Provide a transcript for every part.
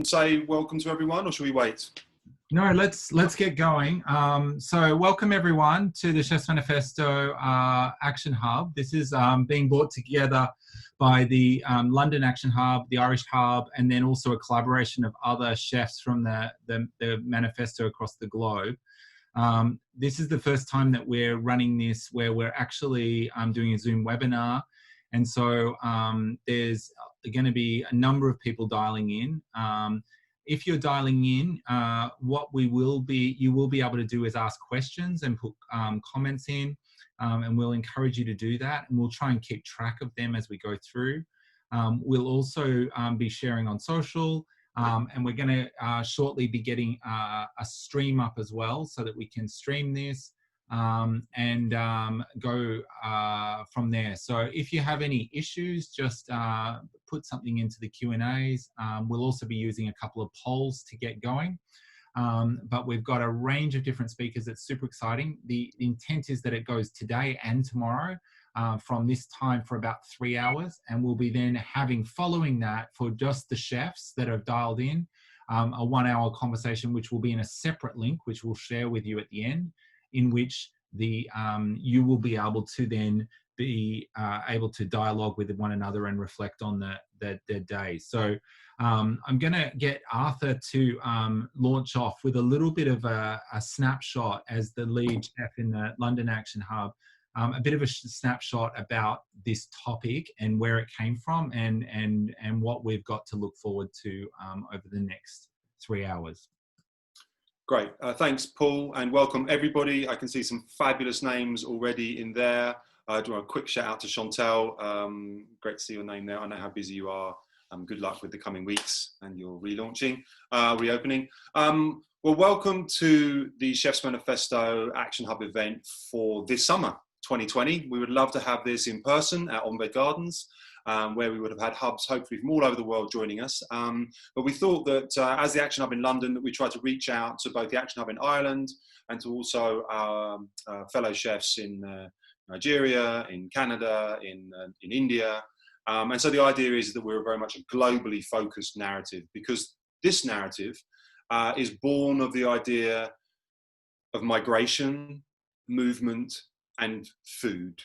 say welcome to everyone, or should we wait? No, let's get going. So welcome everyone to the Chefs Manifesto Action Hub. This is being brought together by the London Action Hub, the Irish Hub, and then also a collaboration of other chefs from the manifesto across the globe. This is the first time that we're running this where we're actually doing a Zoom webinar. And so there's going to be a number of people dialing in. If you're dialing in, what you will be able to do is ask questions and put comments in, and we'll encourage you to do that. And we'll try and keep track of them as we go through. We'll also be sharing on social, and we're going to shortly be getting a stream up as well so that we can stream this and go from there. So if you have any issues, just put something into the Q&As. We'll also be using a couple of polls to get going. But we've got a range of different speakers that's super exciting. The intent is that it goes today and tomorrow from this time for about 3 hours. And we'll be then having, following that, for just the chefs that have dialed in, a 1 hour conversation, which will be in a separate link, which we'll share with you at the end, in which you will be able to then be able to dialogue with one another and reflect on the day. So I'm going to get Arthur to launch off with a little bit of a snapshot as the lead chef in the London Action Hub, a bit of a snapshot about this topic and where it came from and what we've got to look forward to over the next 3 hours. Great, thanks Paul, and welcome everybody. I can see some fabulous names already in there. I do want a quick shout out to Chantelle. Great to see your name there. I know how busy you are. Good luck with the coming weeks and your relaunching, reopening. Well, welcome to the Chefs Manifesto Action Hub event for this summer, 2020. We would love to have this in person at OmVed Gardens, where we would have had hubs hopefully from all over the world joining us. But we thought that as the Action Hub in London, that we tried to reach out to both the Action Hub in Ireland and to also our fellow chefs in Nigeria, in Canada, in India. And so the idea is that we're very much a globally focused narrative, because this narrative is born of the idea of migration, movement, and food.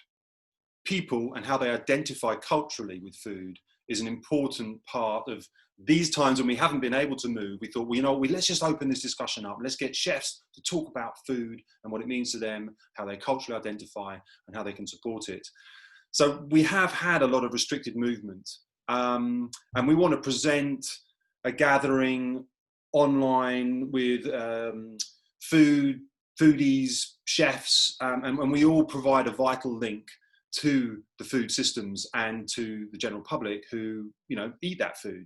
People and how they identify culturally with food is an important part of these times when we haven't been able to move. We thought, well, you know, let's just open this discussion up. Let's get chefs to talk about food and what it means to them, how they culturally identify and how they can support it. So we have had a lot of restricted movement, and we want to present a gathering online with foodies, chefs, and we all provide a vital link to the food systems and to the general public who, you know, eat that food.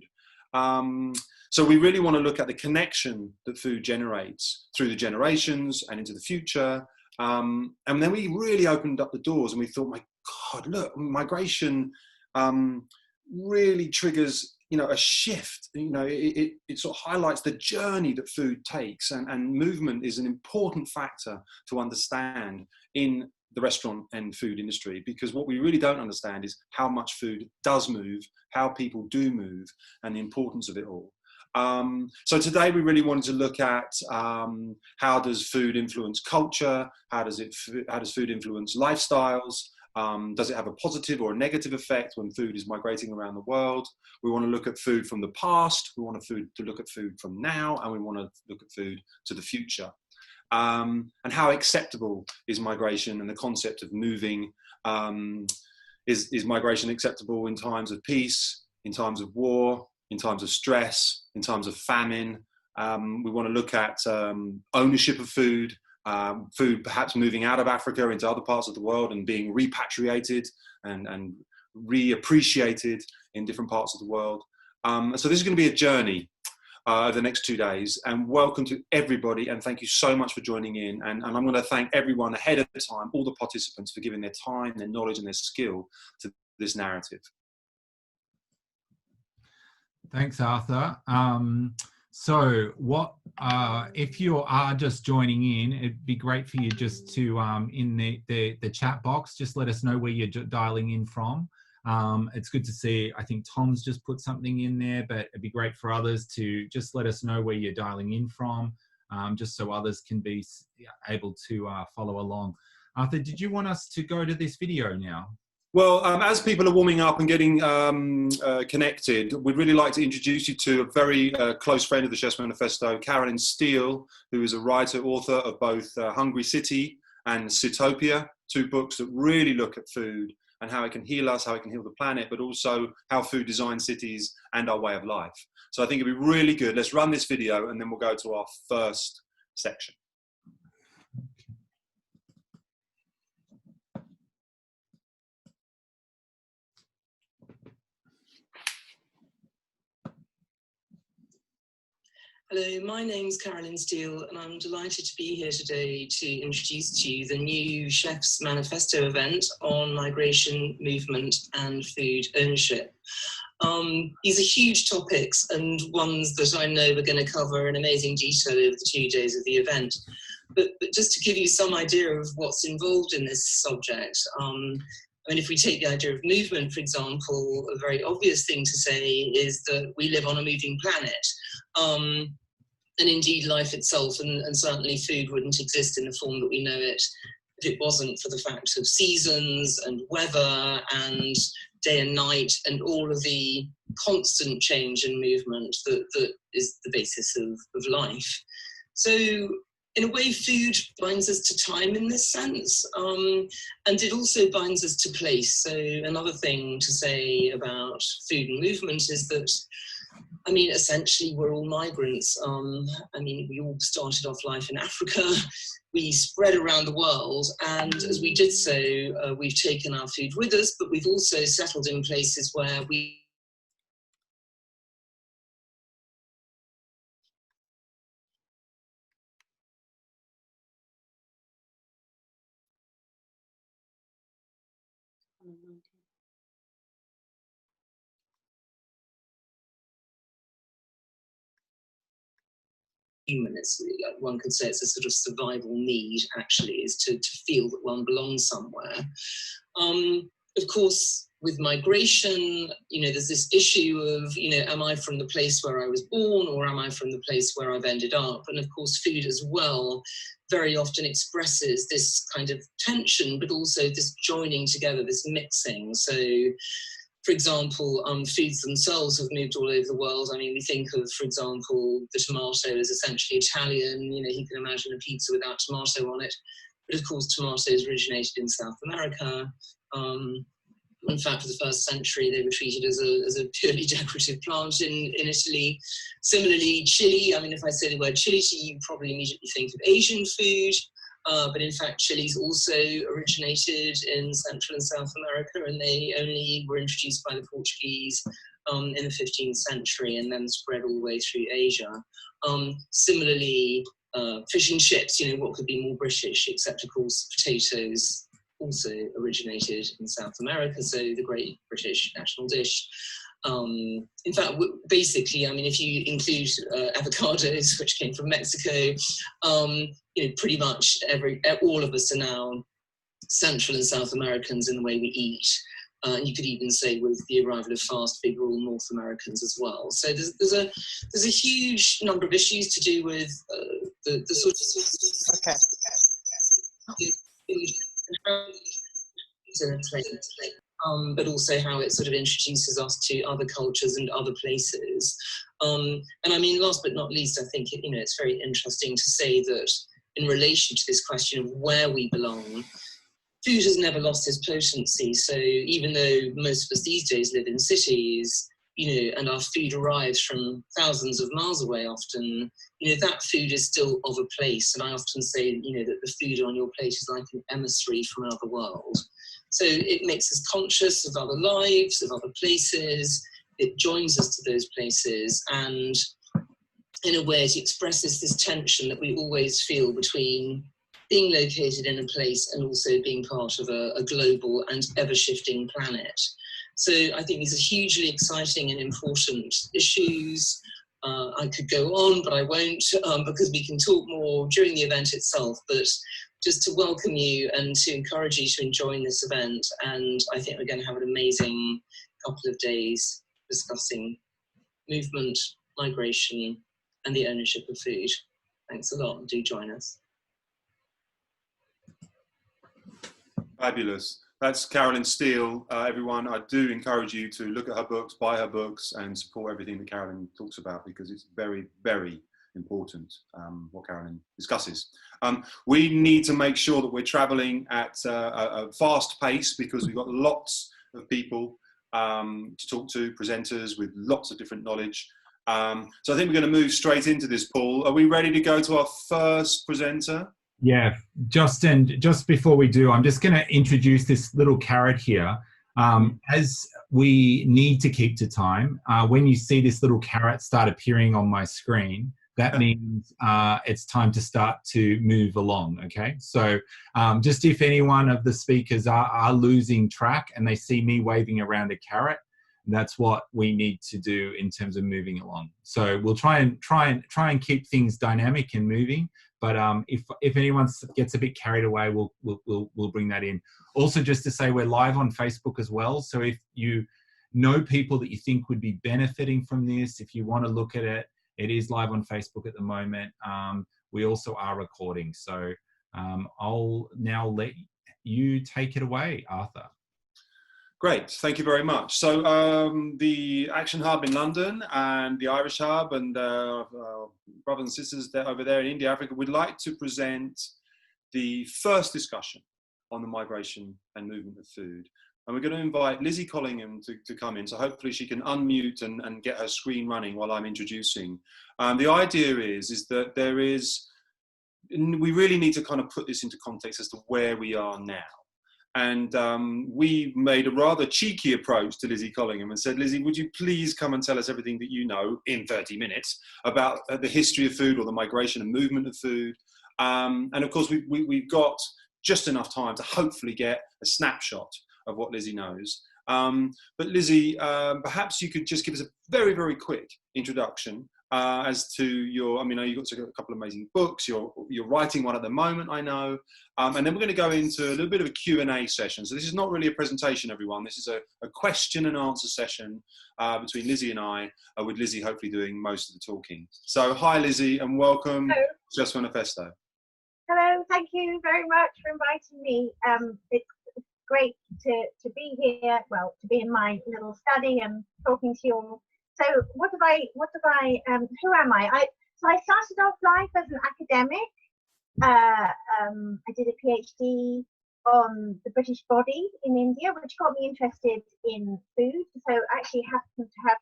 So we really want to look at the connection that food generates through the generations and into the future. And then we really opened up the doors and we thought, my God, look, migration really triggers, you know, a shift. You know, it sort of highlights the journey that food takes, and movement is an important factor to understand in the restaurant and food industry, because what we really don't understand is how much food does move, how people do move, and the importance of it all. So today we really wanted to look at how does food influence culture, how does food influence lifestyles, does it have a positive or a negative effect when food is migrating around the world? We want to look at food from the past, we want to look at food from now, and we want to look at food to the future. And how acceptable is migration, and the concept of moving. Is migration acceptable in times of peace, in times of war, in times of stress, in times of famine? We want to look at ownership of food, food perhaps moving out of Africa into other parts of the world and being repatriated and reappreciated in different parts of the world. So this is going to be a journey over the next 2 days, and welcome to everybody, and thank you so much for joining in. And I'm going to thank everyone ahead of time, all the participants, for giving their time, their knowledge and their skill to this narrative. Thanks, Arthur. So what, if you are just joining in, it'd be great for you just to, in the chat box, just let us know where you're dialing in from. It's good to see, I think Tom's just put something in there, but it'd be great for others to just let us know where you're dialing in from, just so others can be able to follow along. Arthur, did you want us to go to this video now? Well, as people are warming up and getting connected, we'd really like to introduce you to a very close friend of the Chefs Manifesto, Carolyn Steele, who is a writer, author of both Hungry City and Sitopia, 2 books that really look at food and how it can heal us, how it can heal the planet, but also how food designs cities and our way of life. So I think it'd be really good. Let's run this video and then we'll go to our first section. Hello, my name's Carolyn Steele, and I'm delighted to be here today to introduce to you the new Chefs Manifesto event on migration, movement, and food ownership. These are huge topics and ones that I know we're going to cover in amazing detail over the 2 days of the event. But just to give you some idea of what's involved in this subject, I mean, if we take the idea of movement, for example, a very obvious thing to say is that we live on a moving planet. And indeed life itself, and certainly food, wouldn't exist in the form that we know it if it wasn't for the fact of seasons and weather and day and night and all of the constant change and movement that is the basis of life. So in a way, food binds us to time in this sense, and it also binds us to place. So another thing to say about food and movement is that, I mean, essentially, we're all migrants. I mean, we all started off life in Africa. We spread around the world. And as we did so, we've taken our food with us, but we've also settled in places where we human. It's, one could say it's a sort of survival need, actually, is to feel that one belongs somewhere. Of course, with migration, you know, there's this issue of, you know, am I from the place where I was born or am I from the place where I've ended up? And of course, food as well very often expresses this kind of tension, but also this joining together, this mixing. So, for example, foods themselves have moved all over the world. I mean, we think of, for example, the tomato as essentially Italian. You know, you can imagine a pizza without tomato on it. But of course, tomatoes originated in South America. In fact, for the first century, they were treated as a purely decorative plant in Italy. Similarly, chili, I mean, if I say the word chili to you, you probably immediately think of Asian food. But in fact, chilies also originated in Central and South America, and they only were introduced by the Portuguese in the 15th century and then spread all the way through Asia. Similarly, fish and chips, you know, what could be more British, except of course potatoes also originated in South America, so the great British national dish. In fact, basically, I mean, if you include avocados, which came from Mexico, you know, pretty much all of us are now Central and South Americans in the way we eat. You could even say with the arrival of fast food, we're all North Americans as well. So there's a huge number of issues to do with the sort of but also how it sort of introduces us to other cultures and other places. And I mean, last but not least, I think you know, it's very interesting to say that in relation to this question of where we belong, food has never lost its potency. So even though most of us these days live in cities, you know, and our food arrives from thousands of miles away often, you know, that food is still of a place. And I often say, you know, that the food on your plate is like an emissary from another world. So it makes us conscious of other lives, of other places. It joins us to those places. And in a way, it expresses this tension that we always feel between being located in a place and also being part of a global and ever-shifting planet. So I think these are hugely exciting and important issues. I could go on, but I won't, because we can talk more during the event itself. But just to welcome you and to encourage you to join this event. And I think we're going to have an amazing couple of days discussing movement, migration, and the ownership of food. Thanks a lot. Do join us. Fabulous. That's Carolyn Steele. Everyone, I do encourage you to look at her books, buy her books, and support everything that Carolyn talks about, because it's very, very important what Carolyn discusses. We need to make sure that we're traveling at a fast pace, because we've got lots of people to talk to, presenters with lots of different knowledge. So I think we're going to move straight into this, Paul. Are we ready to go to our first presenter? Yeah, Justin, just before we do, I'm just going to introduce this little carrot here. As we need to keep to time, when you see this little carrot start appearing on my screen, that means it's time to start to move along, okay? So just if any one of the speakers are losing track and they see me waving around a carrot, that's what we need to do in terms of moving along. So we'll try and keep things dynamic and moving. But if anyone gets a bit carried away, we'll bring that in. Also, just to say, we're live on Facebook as well. So if you know people that you think would be benefiting from this, if you want to look at it, it is live on Facebook at the moment. We also are recording. So I'll now let you take it away, Arthur. Great, thank you very much. So the Action Hub in London and the Irish Hub and brothers and sisters over there in India, Africa, would like to present the first discussion on the migration and movement of food. And we're going to invite Lizzie Collingham to come in, so hopefully she can unmute and get her screen running while I'm introducing. The idea is that we really need to kind of put this into context as to where we are now. And we made a rather cheeky approach to Lizzie Collingham and said, Lizzie, would you please come and tell us everything that you know in 30 minutes about the history of food or the migration and movement of food? And of course, we've got just enough time to hopefully get a snapshot of what Lizzie knows. But Lizzie, perhaps you could just give us a very, very quick introduction as to your, I mean, you've got a couple of amazing books, you're writing one at the moment, I know, and then we're going to go into a little bit of a Q&A session. So this is not really a presentation, everyone. This is a question and answer session between Lizzie and I, with Lizzie hopefully doing most of the talking. So hi Lizzie, and welcome to Chefs Manifesto. Hello, thank you very much for inviting me. It's great to be here, well, to be in my little study and talking to you all. So who am I? So I started off life as an academic. I did a PhD on the British body in India, which got me interested in food. So I actually happened to have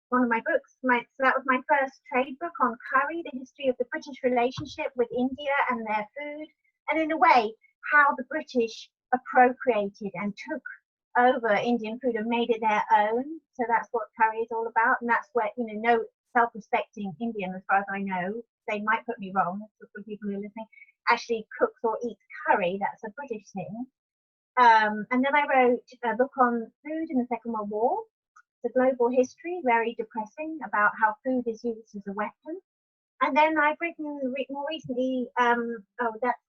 one of my books, so that was my first trade book on curry, the history of the British relationship with India and their food, and in a way, how the British appropriated and took over Indian food and made it their own. So that's what curry is all about, and that's where, you know, no self-respecting Indian, as far as I know, they might put me wrong for people who are listening, actually cooks or eats curry. That's a British thing. And then I wrote a book on food in the Second World War, the global history, very depressing, about how food is used as a weapon. And then I've written more recently, that's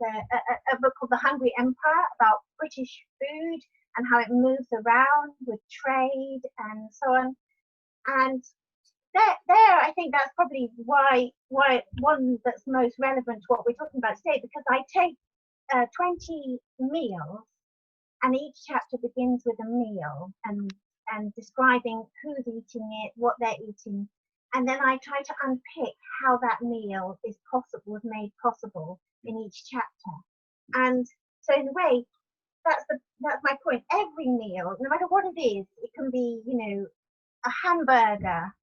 a book called The Hungry Empire, about British food and how it moves around with trade and so on. And there, I think that's probably why one that's most relevant to what we're talking about today, because I take 20 meals, and each chapter begins with a meal and describing who's eating it, what they're eating, and then I try to unpick how that meal was made possible in each chapter. And so in a way, that's my point. Every meal, no matter what it is, it can be, you know, a hamburger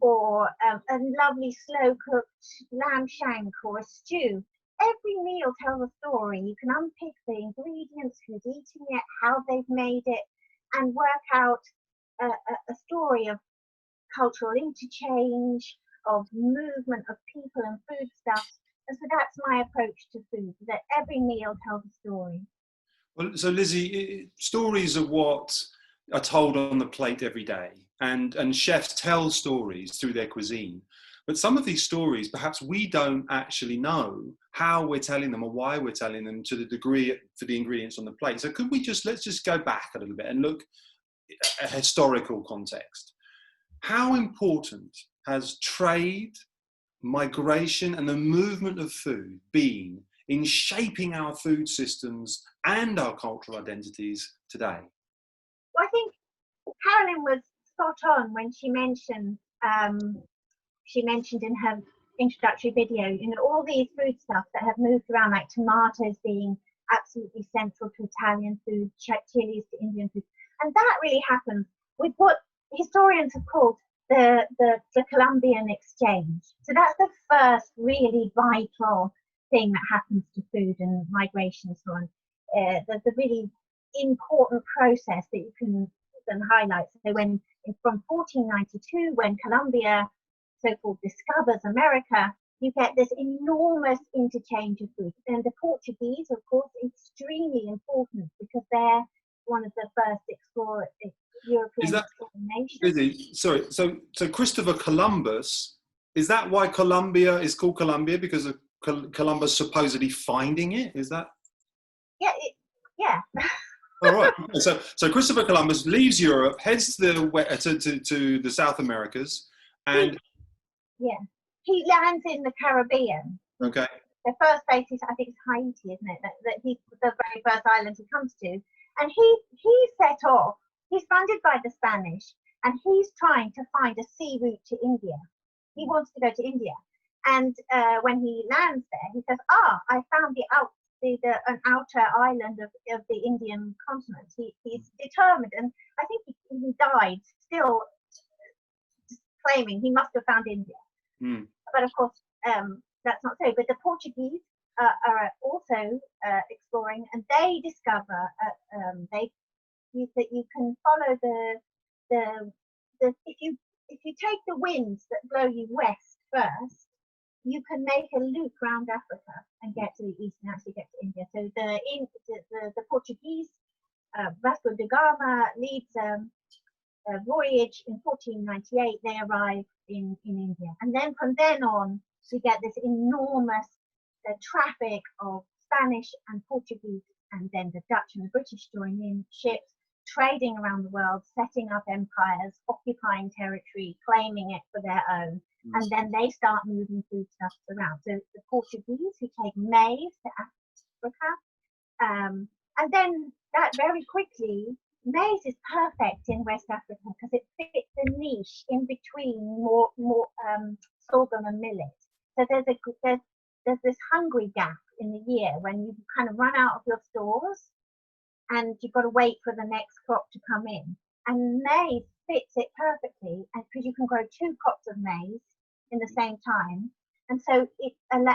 or a lovely slow-cooked lamb shank or a stew. Every meal tells a story. You can unpick the ingredients, who's eating it, how they've made it, and work out a story of cultural interchange, of movement of people and foodstuffs. And so that's my approach to food, that every meal tells a story. Well, so Lizzie, stories are what are told on the plate every day, and chefs tell stories through their cuisine. But some of these stories, perhaps we don't actually know how we're telling them or why we're telling them to the degree for the ingredients on the plate. So could we let's just go back a little bit and look at a historical context. How important has trade, migration, and the movement of food been in shaping our food systems and our cultural identities today? Well, I think Carolyn was spot on when she mentioned in her introductory video, all these foodstuffs that have moved around, like tomatoes being absolutely central to Italian food, chilies to Indian food. And that really happens with what historians have called the Columbian exchange. So that's the first really vital thing that happens to food and migration and so on. The really important process that you can highlight. So from 1492, when Columbia so-called discovers America, you get this enormous interchange of food. And the Portuguese, of course, extremely important because they're one of the first European exploring nations. Sorry, so Christopher Columbus, is that why Colombia is called Colombia? Because of Columbus supposedly finding it? Is that? Yeah, yeah. All right. So Christopher Columbus leaves Europe, heads to the South Americas, and he lands in the Caribbean. Okay. The first place is, I think, it's Haiti, isn't it? That he's the very first island he comes to, and he set off. He's funded by the Spanish, and he's trying to find a sea route to India. He wants to go to India, and when he lands there, he says, I found an outer island of the Indian continent. He's determined, and I think he died still claiming he must have found India. But of course, that's not so. But the Portuguese are also exploring, and they discover that you can follow the if you take the winds that blow you west first, you can make a loop around Africa and get to the east and actually get to India. So the Portuguese, Vasco da Gama leads a voyage in 1498. They arrive in India, and then from then on we get this enormous traffic of Spanish and Portuguese, and then the Dutch and the British join in, ships trading around the world, setting up empires, occupying territory, claiming it for their own. And then they start moving foodstuffs around. So the Portuguese, who take maize to Africa, and then that very quickly, maize is perfect in West Africa because it fits the niche in between more sorghum and millet. So there's this hungry gap in the year when you kind of run out of your stores, and you've got to wait for the next crop to come in. And maize fits it perfectly, and because you can grow 2 crops of maize in the same time, and so it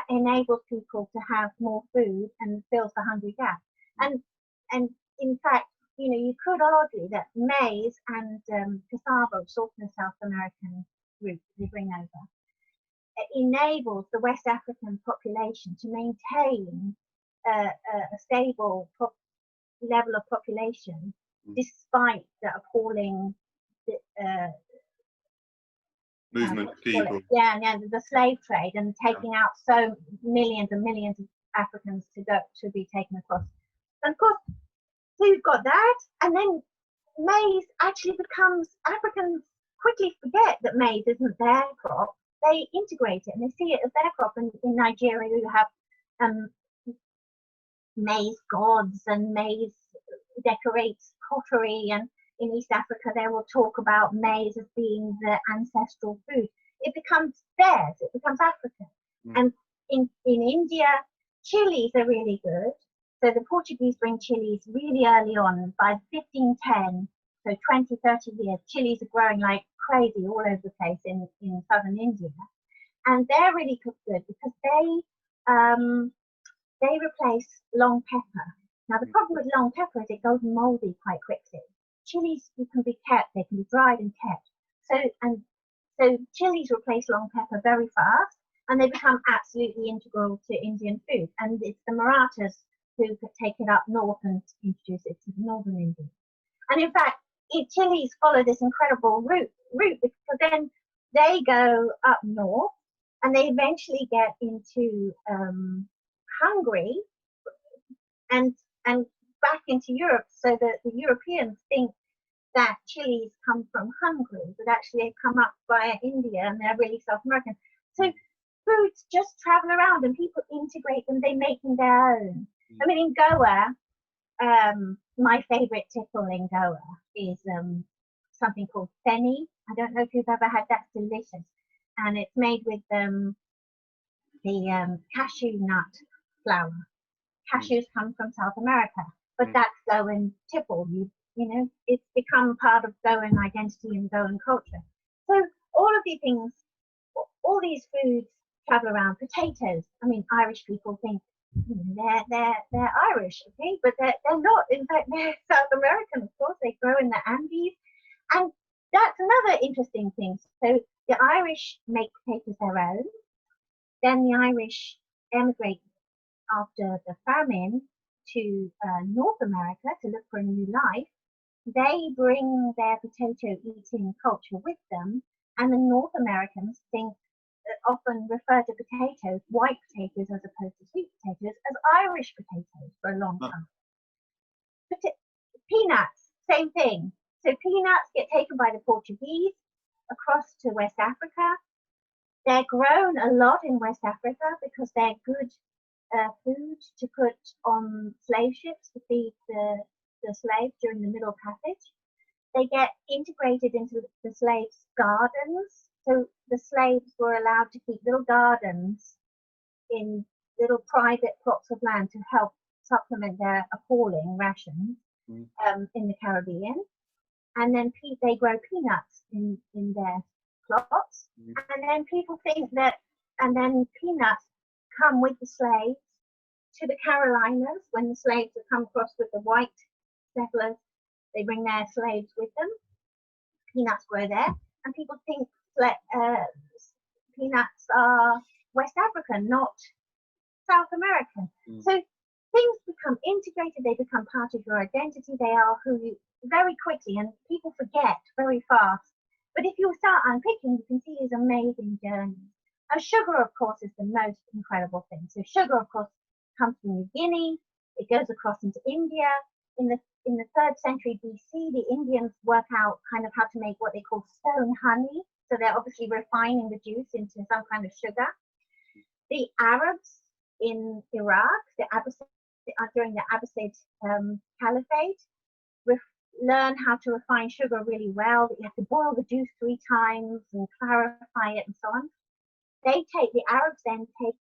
enables people to have more food and fills the hungry gap. And in fact, you could argue that maize and cassava, which is also a South American root they bring over, it enables the West African population to maintain a stable level of population despite the appalling movement of people. The slave trade and taking out so millions and millions of Africans to be taken across. And of course, so you've got that, and then maize actually becomes, Africans quickly forget that maize isn't their crop. They integrate it and they see it as their crop. And in Nigeria, you have maize gods, and maize decorates pottery, and in East Africa they will talk about maize as being the ancestral food. It becomes theirs, it becomes African. And in India, chilies are really good. So the Portuguese bring chilies really early on. By 1510, so 20, 30 years, chilies are growing like crazy all over the place in southern India. And they're really good because they replace long pepper. Now the problem with long pepper is it goes moldy quite quickly. Chilies can be kept, they can be dried and kept. So chilies replace long pepper very fast, and they become absolutely integral to Indian food. And it's the Marathas who could take it up north and introduce it to northern India. And in fact, chilies follow this incredible route because then they go up north and they eventually get into Hungary and back into Europe, so that the Europeans think that chilies come from Hungary, but actually they come up via India and they're really South American. So foods just travel around and people integrate them, they make them their own. I mean, in Goa, my favorite tipple in Goa is something called feni. I don't know if you've ever had that. It's delicious. And it's made with the cashew nut flour. Cashews come from South America, but that's Goan tipple. You know, it's become part of Goan identity and Goan culture. So all of these things, all these foods travel around. Potatoes. I mean, Irish people think they're Irish, okay, but they're not. In fact, they're South American. Of course, they grow in the Andes, and that's another interesting thing. So the Irish make potatoes their own. Then the Irish emigrate after the famine to North America to look for a new life. They bring their potato eating culture with them, and the North Americans often refer to potatoes, white potatoes as opposed to sweet potatoes, as Irish potatoes for a long time. Peanuts, same thing. So peanuts get taken by the Portuguese across to West Africa. They're grown a lot in West Africa because they're good food to put on slave ships to feed the slaves during the Middle Passage. They get integrated into the slaves' gardens. So the slaves were allowed to keep little gardens in little private plots of land to help supplement their appalling rations in the Caribbean. And then they grow peanuts in their plots. And then people think that, and then peanuts come with the slaves to the Carolinas. When the slaves have come across with the white settlers, they bring their slaves with them. Peanuts grow there, and people think that peanuts are West African, not South American. So things become integrated, they become part of your identity, they are who you very quickly, and people forget very fast. But if you start unpicking, you can see these amazing journeys. And sugar, of course, is the most incredible thing. So sugar, of course, comes from New Guinea, it goes across into India. In the 3rd century BC, the Indians work out kind of how to make what they call stone honey. So they're obviously refining the juice into some kind of sugar. The Arabs in Iraq, during the Abbasid Caliphate, learn how to refine sugar really well. You have to boil the juice 3 times and clarify it and so on. The Arabs then take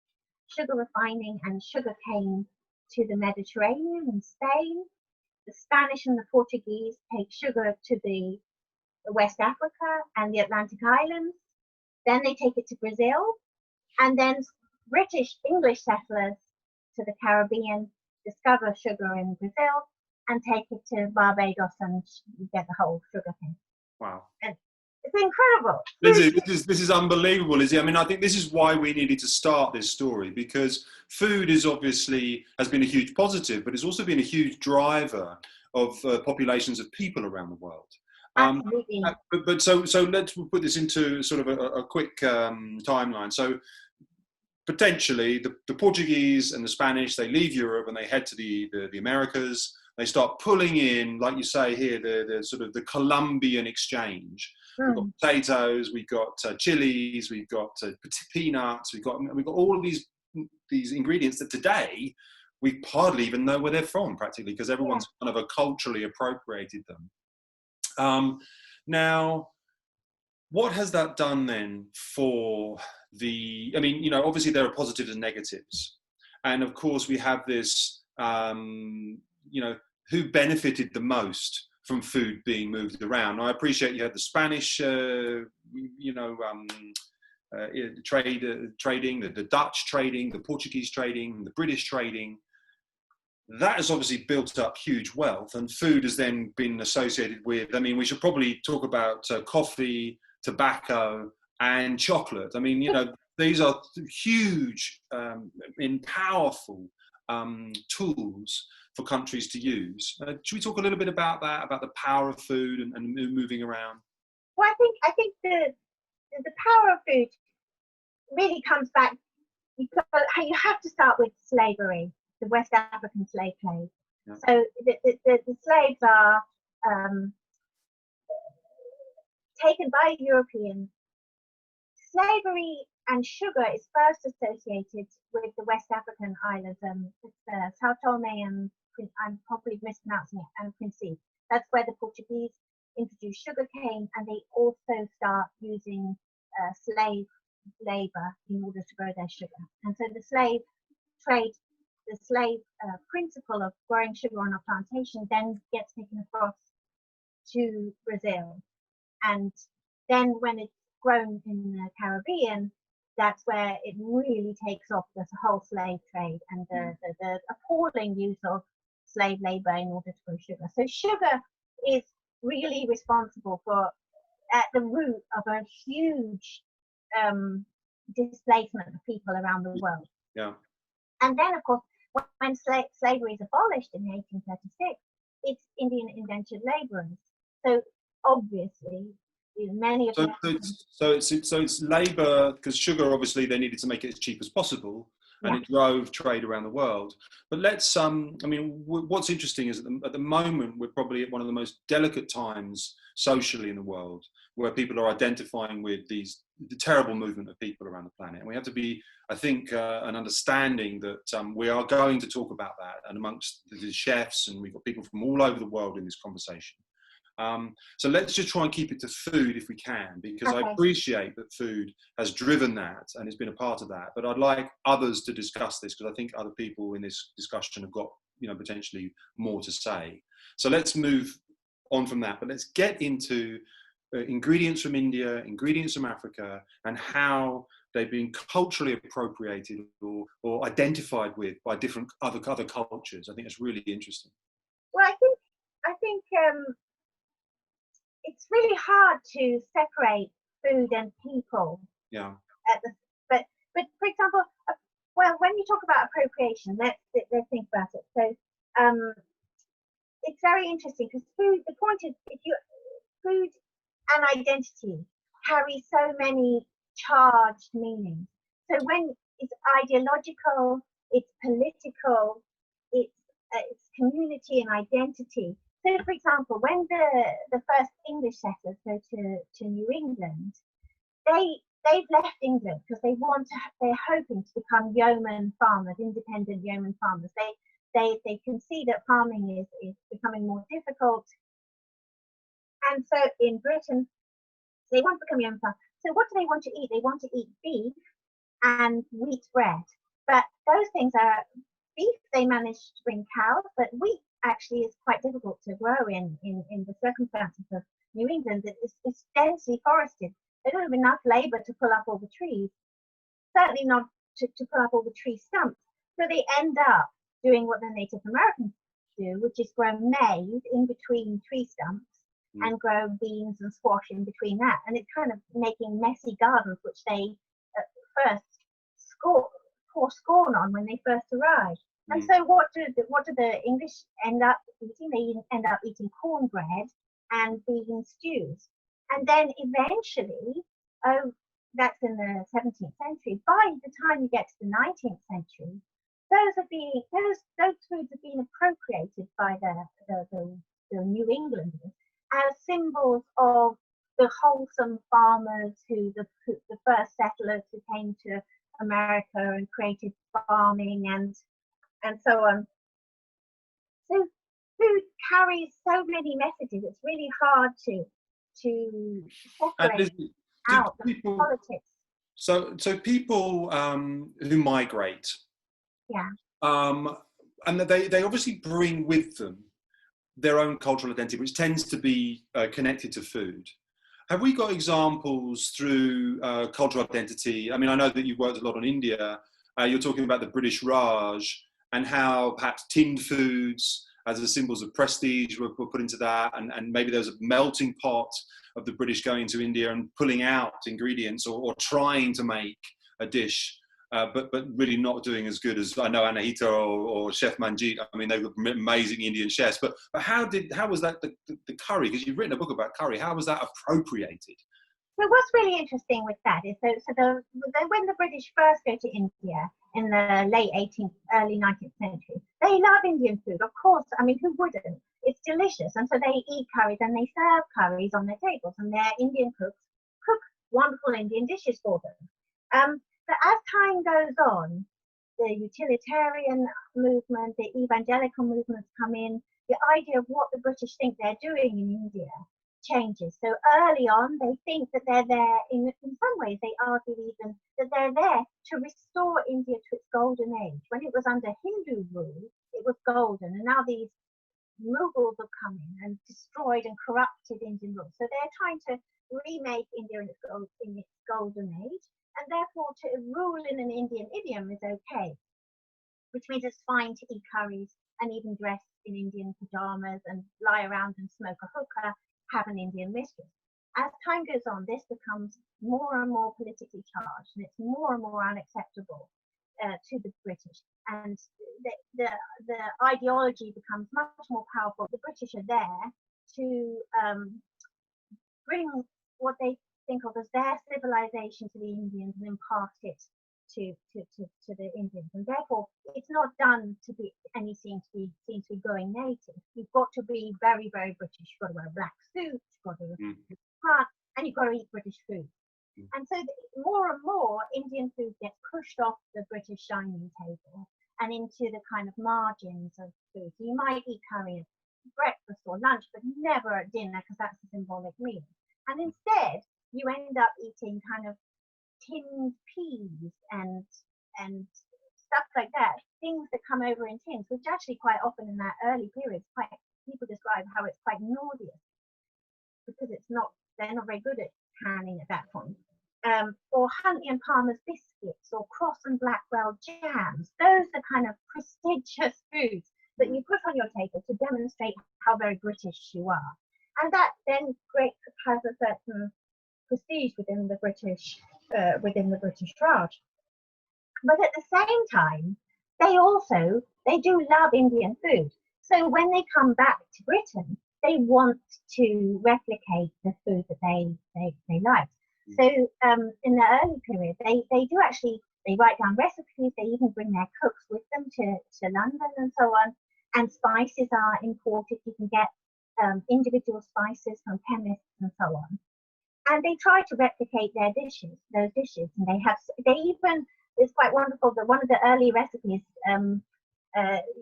sugar refining and sugar cane to the Mediterranean and Spain. The Spanish and the Portuguese take sugar to the West Africa and the Atlantic Islands. Then they take it to Brazil. And then British English settlers to the Caribbean discover sugar in Brazil and take it to Barbados, and you get the whole sugar thing. Wow. And it's incredible. This is unbelievable, Lizzie. I mean, I think this is why we needed to start this story, because food has been a huge positive, but it's also been a huge driver of populations of people around the world. Absolutely. But so let's put this into sort of a quick timeline. So potentially the Portuguese and the Spanish, they leave Europe and they head to the Americas. They start pulling in, like you say here, the sort of the Columbian exchange. We've got potatoes, we've got chilies, we've got peanuts, we've got all of these ingredients that today we hardly even know where they're from, practically, because everyone's kind of culturally appropriated them. Now, what has that done then for obviously there are positives and negatives. And of course we have this, who benefited the most from food being moved around. I appreciate you had the Spanish, trading, the Dutch trading, the Portuguese trading, the British trading. That has obviously built up huge wealth, and food has then been associated with, we should probably talk about coffee, tobacco, and chocolate. These are huge and powerful tools for countries to use. Should we talk a little bit about that, about the power of food and moving around? Well, I think the power of food really comes back, you have to start with slavery, the West African slave trade. Yeah. So the slaves are taken by Europeans. Slavery and sugar is first associated with the West African islands, Sao Tome and I'm probably mispronouncing it, and Principe. That's where the Portuguese introduced sugarcane, and they also start using slave labor in order to grow their sugar. And so the slave trade, the slave principle of growing sugar on a plantation then gets taken across to Brazil. And then when it's grown in the Caribbean, that's where it really takes off, this whole slave trade and the appalling use of slave labor in order to grow sugar. So sugar is really responsible for, at the root of a huge displacement of people around the world. Yeah. And then, of course, when slavery is abolished in 1836, it's Indian indentured laborers. So obviously, many of it's labor, because sugar, obviously they needed to make it as cheap as possible, and it drove trade around the world. But let's I mean, what's interesting is at the moment we're probably at one of the most delicate times socially in the world, where people are identifying with the terrible movement of people around the planet, and we have to be, I think, an understanding that we are going to talk about that, and amongst the chefs, and we've got people from all over the world in this conversation. So let's just try and keep it to food if we can, because I appreciate that food has driven that and has been a part of that. But I'd like others to discuss this, because I think other people in this discussion have got, potentially more to say. So let's move on from that. But let's get into ingredients from India, ingredients from Africa, and how they've been culturally appropriated or identified with by different other cultures. I think it's really interesting. Well, I think. It's really hard to separate food and people. Yeah. But for example, well, when you talk about appropriation, let's think about it. So it's very interesting, because food. The point is, food and identity carry so many charged meanings. So when it's ideological, it's political, it's community and identity. So, for example, when the first English settlers go to New England, they've left England because they're hoping to become yeoman farmers, independent yeoman farmers. They can see that farming is becoming more difficult, and so in Britain they want to become yeoman farmers. So what do they want to eat? They want to eat beef and wheat bread, but those things are beef. They manage to bring cows, but wheat actually is quite difficult to grow in the circumstances of New England. It's densely forested. They don't have enough labor to pull up all the trees, certainly not to pull up all the tree stumps. So they end up doing what the Native Americans do, which is grow maize in between tree stumps and grow beans and squash in between that. And it's kind of making messy gardens, which they first pour scorn on when they first arrive. And so what do the English end up eating? They end up eating cornbread and bean stews. And then eventually, that's in the 17th century. By the time you get to the 19th century, those foods have been appropriated by the New Englanders as symbols of the wholesome farmers the first settlers who came to America and created farming and so on. So food carries so many messages. It's really hard to separate out the politics. So people who migrate, and they obviously bring with them their own cultural identity, which tends to be connected to food. Have we got examples through cultural identity? I mean, I know that you've worked a lot on India. You're talking about the British Raj, and how perhaps tinned foods as the symbols of prestige were put into that, and maybe there was a melting pot of the British going to India and pulling out ingredients or trying to make a dish, but really not doing as good as, I know, Anahita or Chef Manjit. I mean, they were amazing Indian chefs, but how was that the curry? Because you've written a book about curry. How was that appropriated So what's really interesting with that is when the British first go to India in the late 18th, early 19th century, they love Indian food. Of course, I mean, who wouldn't? It's delicious. And so they eat curries and they serve curries on their tables, and their Indian cooks cook wonderful Indian dishes for them. But as time goes on, the utilitarian movement, the evangelical movements come in, the idea of what the British think they're doing in India changes. So early on, they think that they're there, in some ways they argue even that they're there to restore India to its golden age. When it was under Hindu rule, it was golden, and now these Mughals have come in and destroyed and corrupted Indian rule. So they're trying to remake India in its golden age, and therefore to rule in an Indian idiom is okay, which means it's fine to eat curries and even dress in Indian pajamas and lie around and smoke a hookah, have an Indian mistress. As time goes on, this becomes more and more politically charged, and it's more and more unacceptable to the British. And the ideology becomes much more powerful. The British are there to bring what they think of as their civilization to the Indians and impart it to the Indians, and therefore it's not done to be seen to be going native. You've got to be very, very British. You've got to wear a black suit, you've got to part, and you've got to eat British food. And so more and more Indian food gets pushed off the British dining table and into the kind of margins of food. So you might eat curry at breakfast or lunch, but never at dinner, because that's a symbolic meal. And instead you end up eating kind of tinned peas and stuff like that, things that come over in tins, which actually quite often in that early period, people describe how it's quite nauseous because they're not very good at canning at that point. Or Huntley and Palmer's biscuits, or Cross and Blackwell jams. Those are kind of prestigious foods that you put on your table to demonstrate how very British you are, and that then has a certain prestige within the British Raj. But at the same time, they do love Indian food. So when they come back to Britain, they want to replicate the food that they like. So in the early period, they write down recipes. They even bring their cooks with them to London and so on. And spices are imported. You can get individual spices from chemists and so on. And they try to replicate those dishes, and it's quite wonderful that one of the early recipes,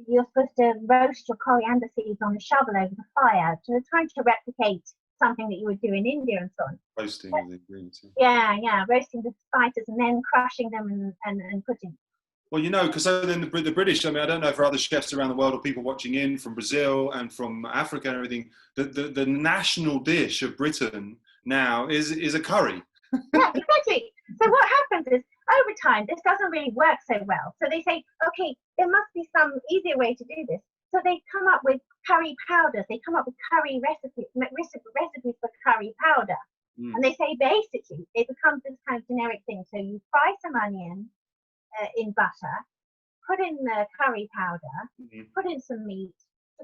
you're supposed to roast your coriander seeds on a shovel over the fire. So they're trying to replicate something that you would do in India and so on. Roasting the ingredients. Yeah, roasting the spices and then crushing them and putting. Well, because then the British, I mean, I don't know for other chefs around the world or people watching in from Brazil and from Africa and everything, the national dish of Britain now is a curry. Yeah, exactly. So what happens is, over time, this doesn't really work so well. So they say, okay, there must be some easier way to do this. So they come up with curry powders. They come up with curry recipes for curry powder. And they say basically it becomes this kind of generic thing. So you fry some onion in butter, put in the curry powder, put in some meat,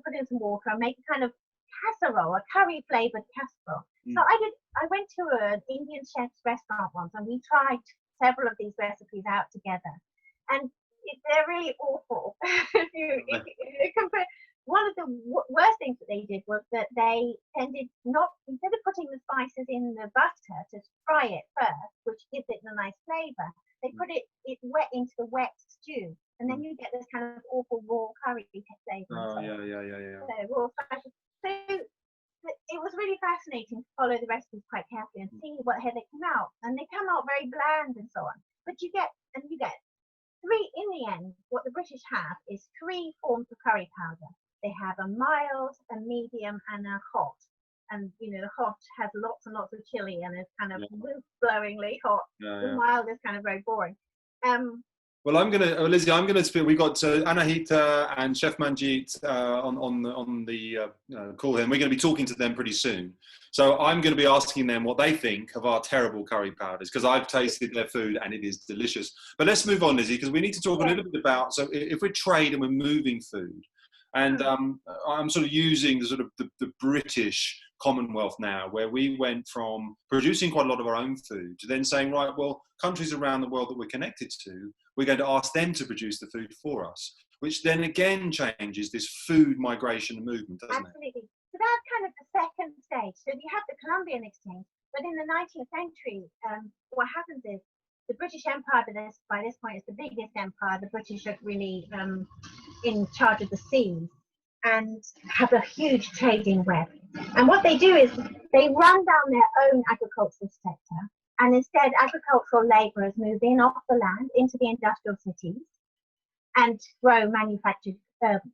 put in some water, and make a kind of casserole, a curry flavored casserole. So I went to an Indian chef's restaurant once, and we tried several of these recipes out together, and they're really awful. If you compare, one of the worst things that they did was that they tended instead of putting the spices in the butter to fry it first, which gives it a nice flavor, they put it wet into the wet stew, and then you get this kind of awful raw curry flavor. Oh, yeah. So raw spices. So it was really fascinating to follow the recipes quite carefully and see how they come out, and they come out very bland and so on. But you get three in the end. What the British have is three forms of curry powder. They have a mild, a medium, and a hot. And the hot has lots and lots of chili and is kind of blowingly hot. The mild is kind of very boring. Well, Lizzie, I'm gonna speak. We got Anahita and Chef Manjit on the call here, and we're going to be talking to them pretty soon. So I'm going to be asking them what they think of our terrible curry powders, because I've tasted their food and it is delicious. But let's move on, Lizzie, because we need to talk a little bit about, so if we're trade and we're moving food, and I'm sort of using the British Commonwealth now, where we went from producing quite a lot of our own food to then saying, right, well, countries around the world that we're connected to, we're going to ask them to produce the food for us, which then again changes this food migration movement, doesn't it? Absolutely. So that's kind of the second stage. So you have the Columbian exchange, but in the 19th century, what happens is the British Empire, by this point, is the biggest empire. The British are really in charge of the seas and have a huge trading web. And what they do is they run down their own agricultural sector, and instead agricultural labourers move in off the land into the industrial cities and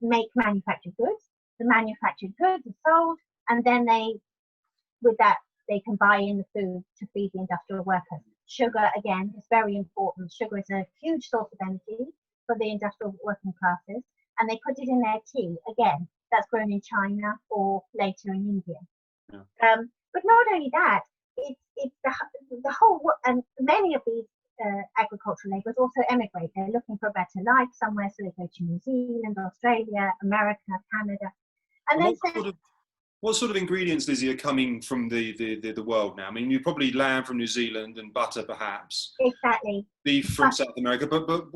make manufactured goods. The manufactured goods are sold, and then with that they can buy in the food to feed the industrial workers. Sugar, again, is very important. Sugar is a huge source of energy for the industrial working classes, and they put it in their tea. Again, that's grown in China or later in India. Yeah. But not only that, it's the whole, and many of these agricultural labourers also emigrate. They're looking for a better life somewhere, so they go to New Zealand, Australia, America, Canada. And what sort of ingredients, Lizzie, are coming from the world now? I mean, you probably lamb from New Zealand and butter, perhaps. Exactly. Beef from South America, but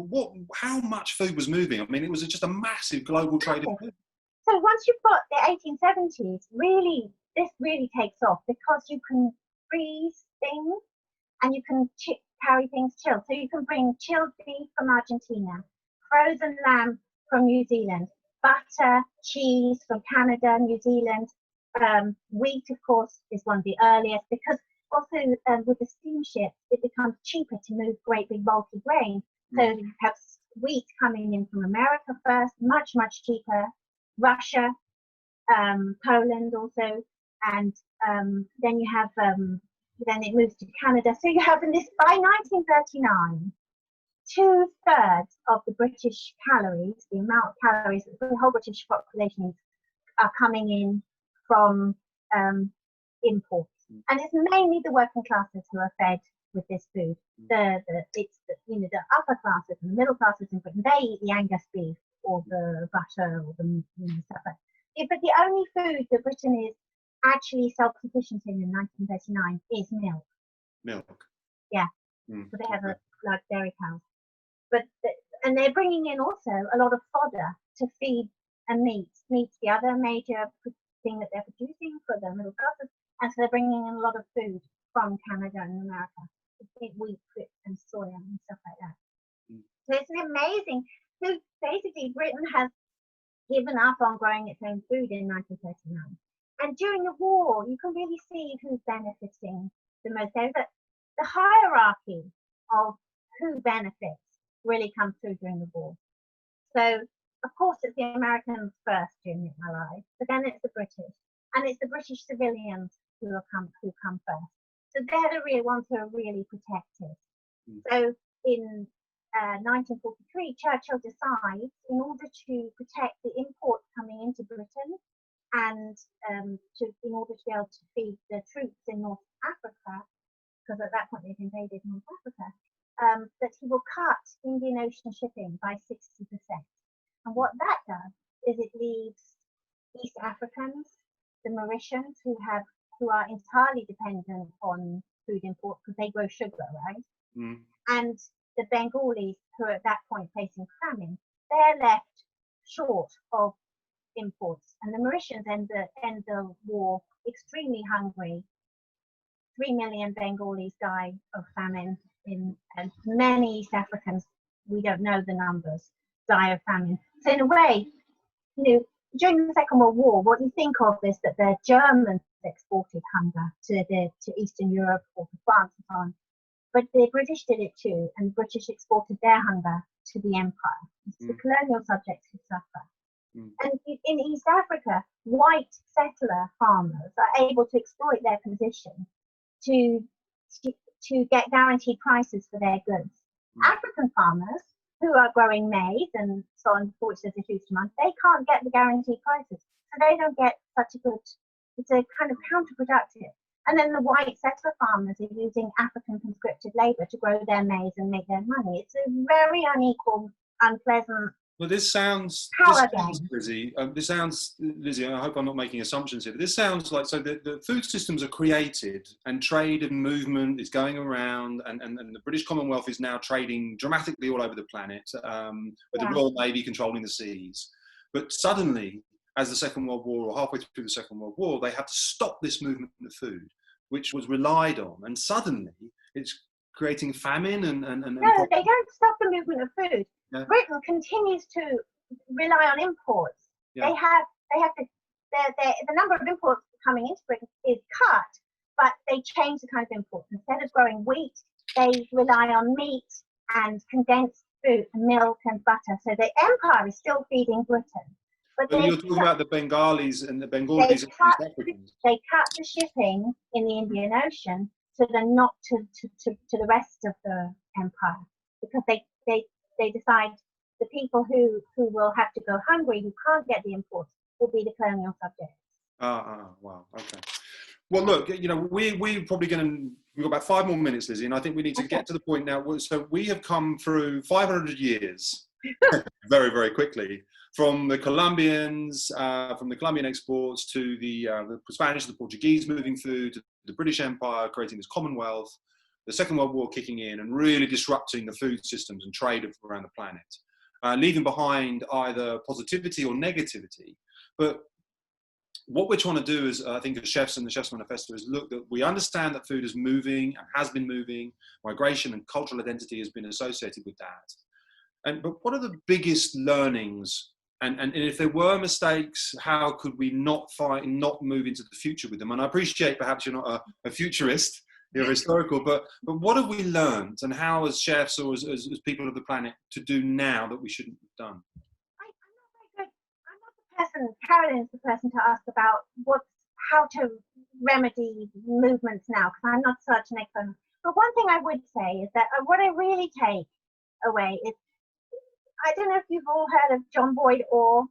how much food was moving? I mean, it was just a massive global trade of food. So once you've got the 1870s, this really takes off because you can freeze things and you can carry things chilled. So you can bring chilled beef from Argentina, frozen lamb from New Zealand, butter, cheese from Canada, New Zealand. Wheat, of course, is one of the earliest, because also with the steamships, it becomes cheaper to move great big bulky grain. So you have wheat coming in from America first, much, much cheaper. Russia, Poland also, and then you have, then it moves to Canada. So you have by 1939, 2/3 of the British calories, the amount of calories that the whole British population needs, are coming in from imports, and it's mainly the working classes who are fed with this food. The upper classes and the middle classes in Britain, they eat the Angus beef or the butter or the stuff like that. But the only food that Britain is actually self-sufficient in 1939 is milk. Milk. Yeah. So they have like dairy cows, and they're bringing in also a lot of fodder to feed and meat. Meat's the other major thing that they're producing for the middle classes, and so they're bringing in a lot of food from Canada and America, wheat and soya and stuff like that. So it's an amazing food. Basically, Britain has given up on growing its own food in 1939, and during the war, you can really see who's benefiting the most. The hierarchy of who benefits really comes through during the war. So, of course, it's the Americans first during the Allies, but then it's the British, and it's the British civilians who come first. So they're the real ones who are really protected. So in 1943, Churchill decides, in order to protect the imports coming into Britain, and in order to be able to feed the troops in North Africa, because at that point they've invaded North Africa, that he will cut Indian Ocean shipping by 60%. And what that does is it leaves East Africans, the Mauritians, who are entirely dependent on food imports because they grow sugar, right? And the Bengalis, who are at that point facing famine, they're left short of imports. And the Mauritians end the war extremely hungry. 3 million Bengalis die of famine, and many East Africans, we don't know the numbers, die of famine. So in a way, during the Second World War, what you think of is that the Germans exported hunger to Eastern Europe or to France and so on, but the British did it too, and the British exported their hunger to the empire. It's the colonial subjects who suffer. And in East Africa, white settler farmers are able to exploit their position to get guaranteed prices for their goods. African farmers who are growing maize and so on, for which there's a huge demand, they can't get the guaranteed prices. So they don't get such a good, it's a kind of counterproductive. And then the white settler farmers are using African conscripted labour to grow their maize and make their money. It's a very unequal, unpleasant Well, this sounds, Lizzie, Lizzie, I hope I'm not making assumptions here, but this sounds like, so the food systems are created and trade and movement is going around, and the British Commonwealth is now trading dramatically all over the planet, with the Royal Navy controlling the seas. But suddenly, as the Second World War, or halfway through the Second World War, they had to stop this movement of food, which was relied on, and suddenly it's creating famine and no, they don't stop the movement of food. Yeah. Britain continues to rely on imports. Yeah. They have to, the number of imports coming into Britain is cut, but they change the kind of imports. Instead of growing wheat, they rely on meat and condensed food, milk and butter. So the empire is still feeding Britain. But you're talking about the Bengalis and the Bengalis. They cut the shipping in the Indian Ocean so they're not to the rest of the empire, because they decide the people who will have to go hungry, who can't get the imports, will be the colonial subjects. Wow, okay. Well, look, you know, we're probably we've got about 5 more minutes, Lizzie, and I think we need to get to the point now. So we have come through 500 years very, very quickly, from the Colombians, from the Colombian exports to the Spanish and the Portuguese moving food, to the British Empire creating this Commonwealth, the Second World War kicking in and really disrupting the food systems and trade around the planet, leaving behind either positivity or negativity. But what we're trying to do is, I think, as chefs and the Chefs Manifesto, is look that we understand that food is moving and has been moving. Migration and cultural identity has been associated with that. But what are the biggest learnings? And if there were mistakes, how could we not move into the future with them? And I appreciate perhaps you're not a futurist, you're historical, but what have we learned, and how as chefs or as people of the planet to do now that we shouldn't have done? I'm not very good. I'm not the person, Carolyn's the person to ask about how to remedy movements now, because I'm not such an expert. But one thing I would say is that what I really take away is, I don't know if you've all heard of John Boyd Orr,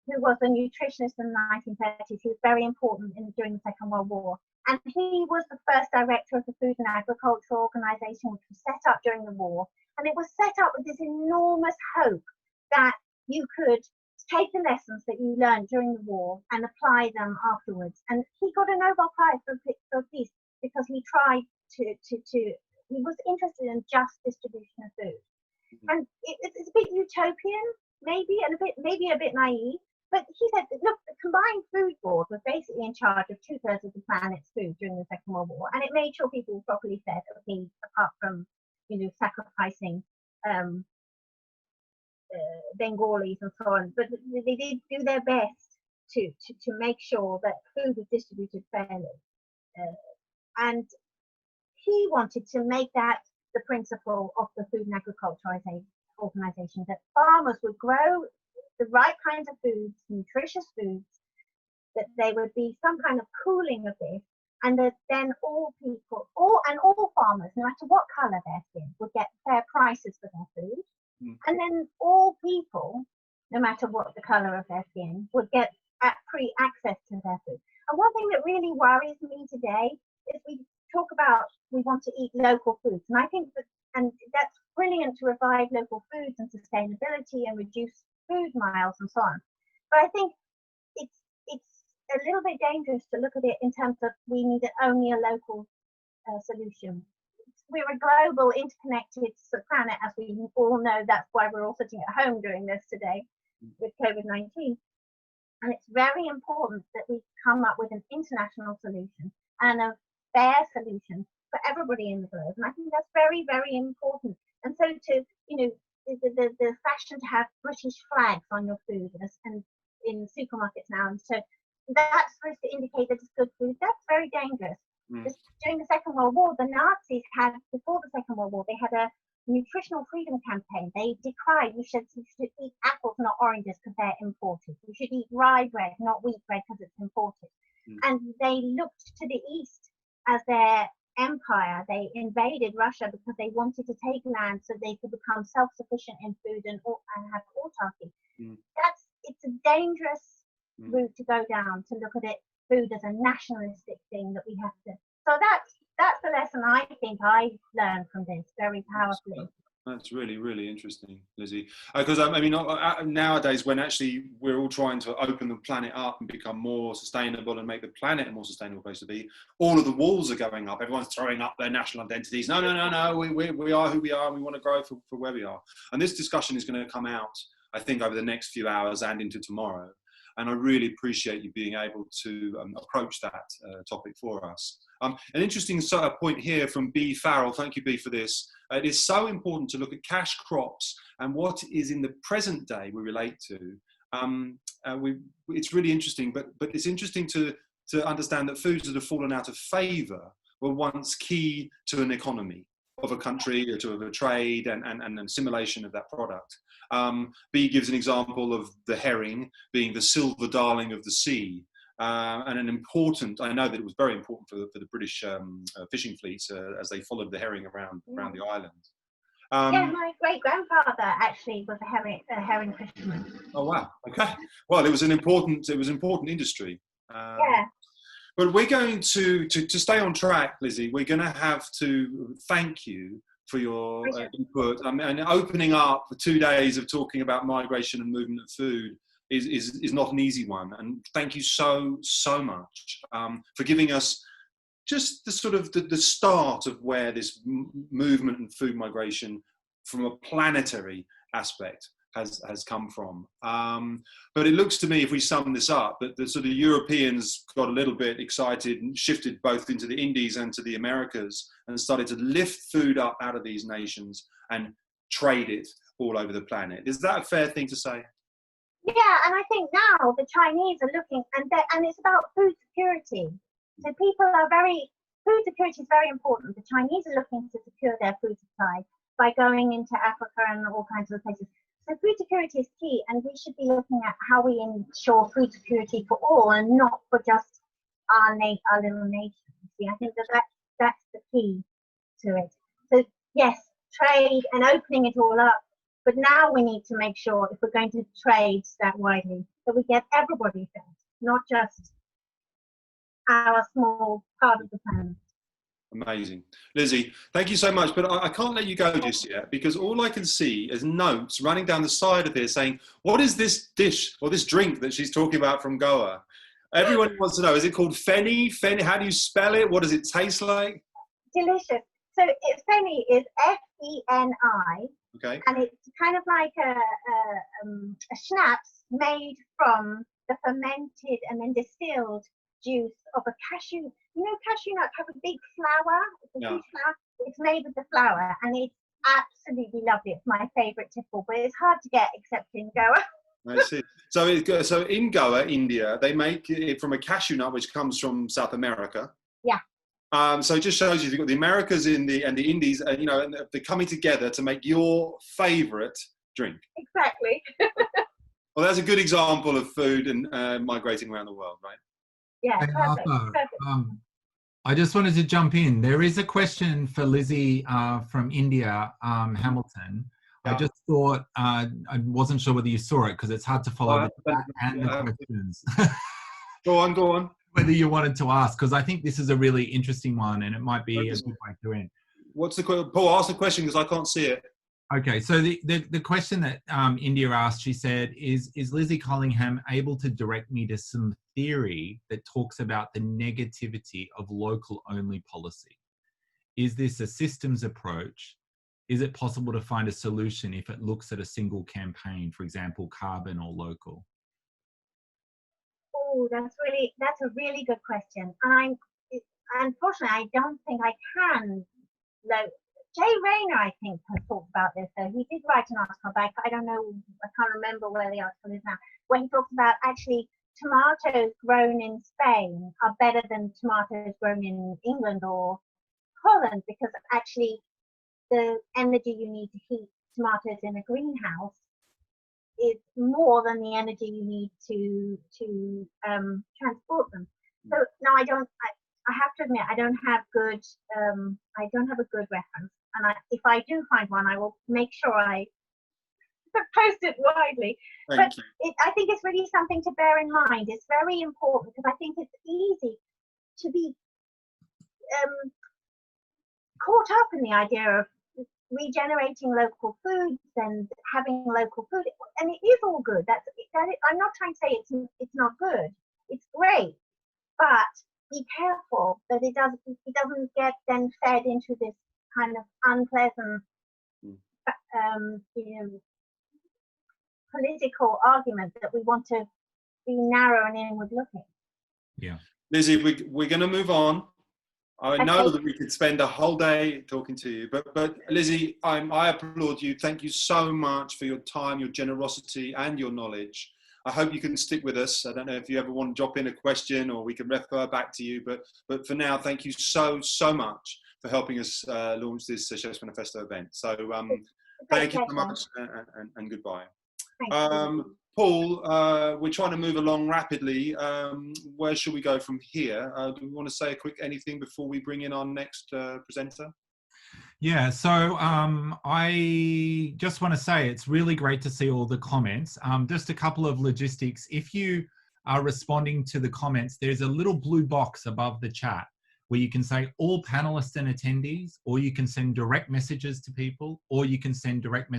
who was a nutritionist in the 1930s. He was very important during the Second World War. And he was the first director of the Food and Agriculture Organization, which was set up during the war. And it was set up with this enormous hope that you could take the lessons that you learned during the war and apply them afterwards. And he got a Nobel Prize for peace because he tried he was interested in just distribution of food. And it's a bit utopian, maybe, and maybe a bit naive. But he said, look, the Combined Food Board was basically in charge of 2/3 of the planet's food during the Second World War, and it made sure people were properly fed, apart from, sacrificing Bengalis and so on. But they did do their best to make sure that food was distributed fairly. And he wanted to make that the principle of the Food and Agriculture Organization, that farmers would grow the right kinds of foods, nutritious foods, that there would be some kind of pooling of this, and that then all farmers, no matter what color their skin, would get fair prices for their food. And then all people, no matter what the color of their skin, would get free access to their food. And one thing that really worries me today is we talk about we want to eat local foods, and I think that's brilliant to revive local foods and sustainability and reduce food miles and so on. But I think it's a little bit dangerous to look at it in terms of we need only a local solution. We're a global, interconnected planet, as we all know. That's why we're all sitting at home doing this today with COVID-19. And it's very important that we come up with an international solution and a fair solution for everybody in the globe. And I think that's very, very important. And so the fashion to have British flags on your food and in supermarkets now, and so that's supposed to indicate that it's good food. That's very dangerous. During the Second World War, the Nazis before the Second World War, they had a nutritional freedom campaign. They decried you should eat apples, not oranges, because they're imported. You should eat rye bread, not wheat bread, because it's imported. And they looked to the east as their empire. They invaded Russia because they wanted to take land so they could become self-sufficient in food and have autarky. It's a dangerous route to go down, to look at food as a nationalistic thing that we have to. So that's the lesson I think I learned from this very powerfully. That's really, really interesting, Lizzie. Because I mean, nowadays, when actually we're all trying to open the planet up and become more sustainable and make the planet a more sustainable place to be, all of the walls are going up. Everyone's throwing up their national identities. No, no, no, no. We are who we are, and we want to grow for where we are. And this discussion is going to come out, I think, over the next few hours and into tomorrow. And I really appreciate you being able to approach that topic for us. An interesting point here from B. Farrell. Thank you, B, for this. It is so important to look at cash crops and what is in the present day we relate to. It's really interesting, but it's interesting to understand that foods that have fallen out of favour were once key to an economy of a country or to a trade and assimilation of that product. B gives an example of the herring being the silver darling of the sea, and an important, I know that it was very important for the British fishing fleets as they followed the herring around the island. Yeah, my great-grandfather actually was a herring fisherman. Oh wow, okay. Well, it was an important industry. Yeah. But we're going to stay on track, Lizzie, we're going to have to thank you for your input. And opening up for 2 days of talking about migration and movement of food is not an easy one. And thank you so much for giving us just the sort of the start of where this movement and food migration from a planetary aspect has come from. But it looks to me, if we sum this up, that the sort of Europeans got a little bit excited and shifted both into the Indies and to the Americas and started to lift food up out of these nations and trade it all over the planet. Is that a fair thing to say? Yeah, and I think now the Chinese are looking, and it's about food security. So food security is very important. The Chinese are looking to secure their food supply by going into Africa and all kinds of places. So food security is key, and we should be looking at how we ensure food security for all and not for just our little nation. See, I think that's the key to it. So yes, trade and opening it all up, but now we need to make sure, if we're going to trade that widely, that we get everybody fed, not just our small part of the planet. Amazing. Lizzie, thank you so much, but I can't let you go just yet, because all I can see is notes running down the side of here saying, what is this dish or this drink that she's talking about from Goa? Everyone wants to know, is it called feni? Feni, how do you spell it? What does it taste like? Delicious. So feni is F-E-N-I, okay, and it's kind of like a schnapps made from the fermented and then distilled juice of a cashew. You know, cashew nuts have a big flower. It's a huge flower. It's made with the flour, and it's absolutely lovely. It's my favourite tipple, but it's hard to get except in Goa. I see. So in Goa, India, they make it from a cashew nut, which comes from South America. Yeah. So it just shows you've got the Americas and the Indies, you know, and they're coming together to make your favourite drink. Exactly. Well, that's a good example of food and migrating around the world, right? Yeah, Hey, perfect. Arthur, Perfect. I just wanted to jump in. There is a question for Lizzie from India, Hamilton. Yeah. I just thought, I wasn't sure whether you saw it because it's hard to follow the chat and the questions. Go on. Whether you wanted to ask, because I think this is a really interesting one and it might be a good way to end. What's the question? Paul, ask the question because I can't see it. Okay, so the question that India asked, she said, is Lizzie Collingham able to direct me to some theory that talks about the negativity of local-only policy? Is this a systems approach? Is it possible to find a solution if it looks at a single campaign, for example, carbon or local? Oh, that's a really good question. Unfortunately, I don't think I can. Jay Rayner, I think, has talked about this. So he did write an article back. I don't know, I can't remember where the article is now, where he talks about actually tomatoes grown in Spain are better than tomatoes grown in England or Holland, because actually the energy you need to heat tomatoes in a greenhouse is more than the energy you need to transport them. So no, I have to admit I don't have a good reference, and if I do find one, I will make sure I post it widely. I think it's really something to bear in mind. It's very important because I think it's easy to be caught up in the idea of regenerating local foods and having local food, and it is all good. I'm not trying to say it's not good. It's great, but be careful that it doesn't get then fed into this kind of unpleasant, political argument that we want to be narrow and inward looking. Yeah, Lizzie, we're going to move on. I know Okay. that we could spend a whole day talking to you, but Lizzie, I applaud you. Thank you so much for your time, your generosity, and your knowledge. I hope you can stick with us. I don't know if you ever want to drop in a question, or we can refer back to you. But for now, thank you so much for helping us launch this Chefs Manifesto event. So thank you so much, and goodbye. Paul, we're trying to move along rapidly. Where should we go from here? Do we want to say a quick anything before we bring in our next presenter? Yeah, so I just want to say it's really great to see all the comments. Just a couple of logistics. If you are responding to the comments, there's a little blue box above the chat where you can say all panelists and attendees, or you can send direct messages to people, or you can send direct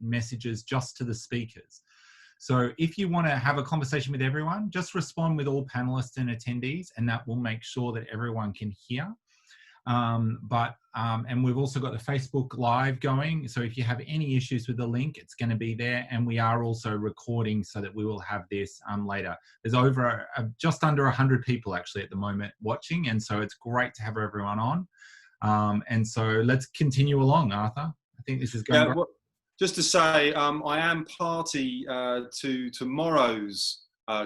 messages just to the speakers. So if you want to have a conversation with everyone, just respond with all panelists and attendees, and that will make sure that everyone can hear. And we've also got the Facebook Live going. So if you have any issues with the link, it's going to be there. And we are also recording so that we will have this later. There's over just under 100 people actually at the moment watching. And so it's great to have everyone on. And so let's continue along, Arthur. I think this is going great. Well, just to say, I am party to tomorrow's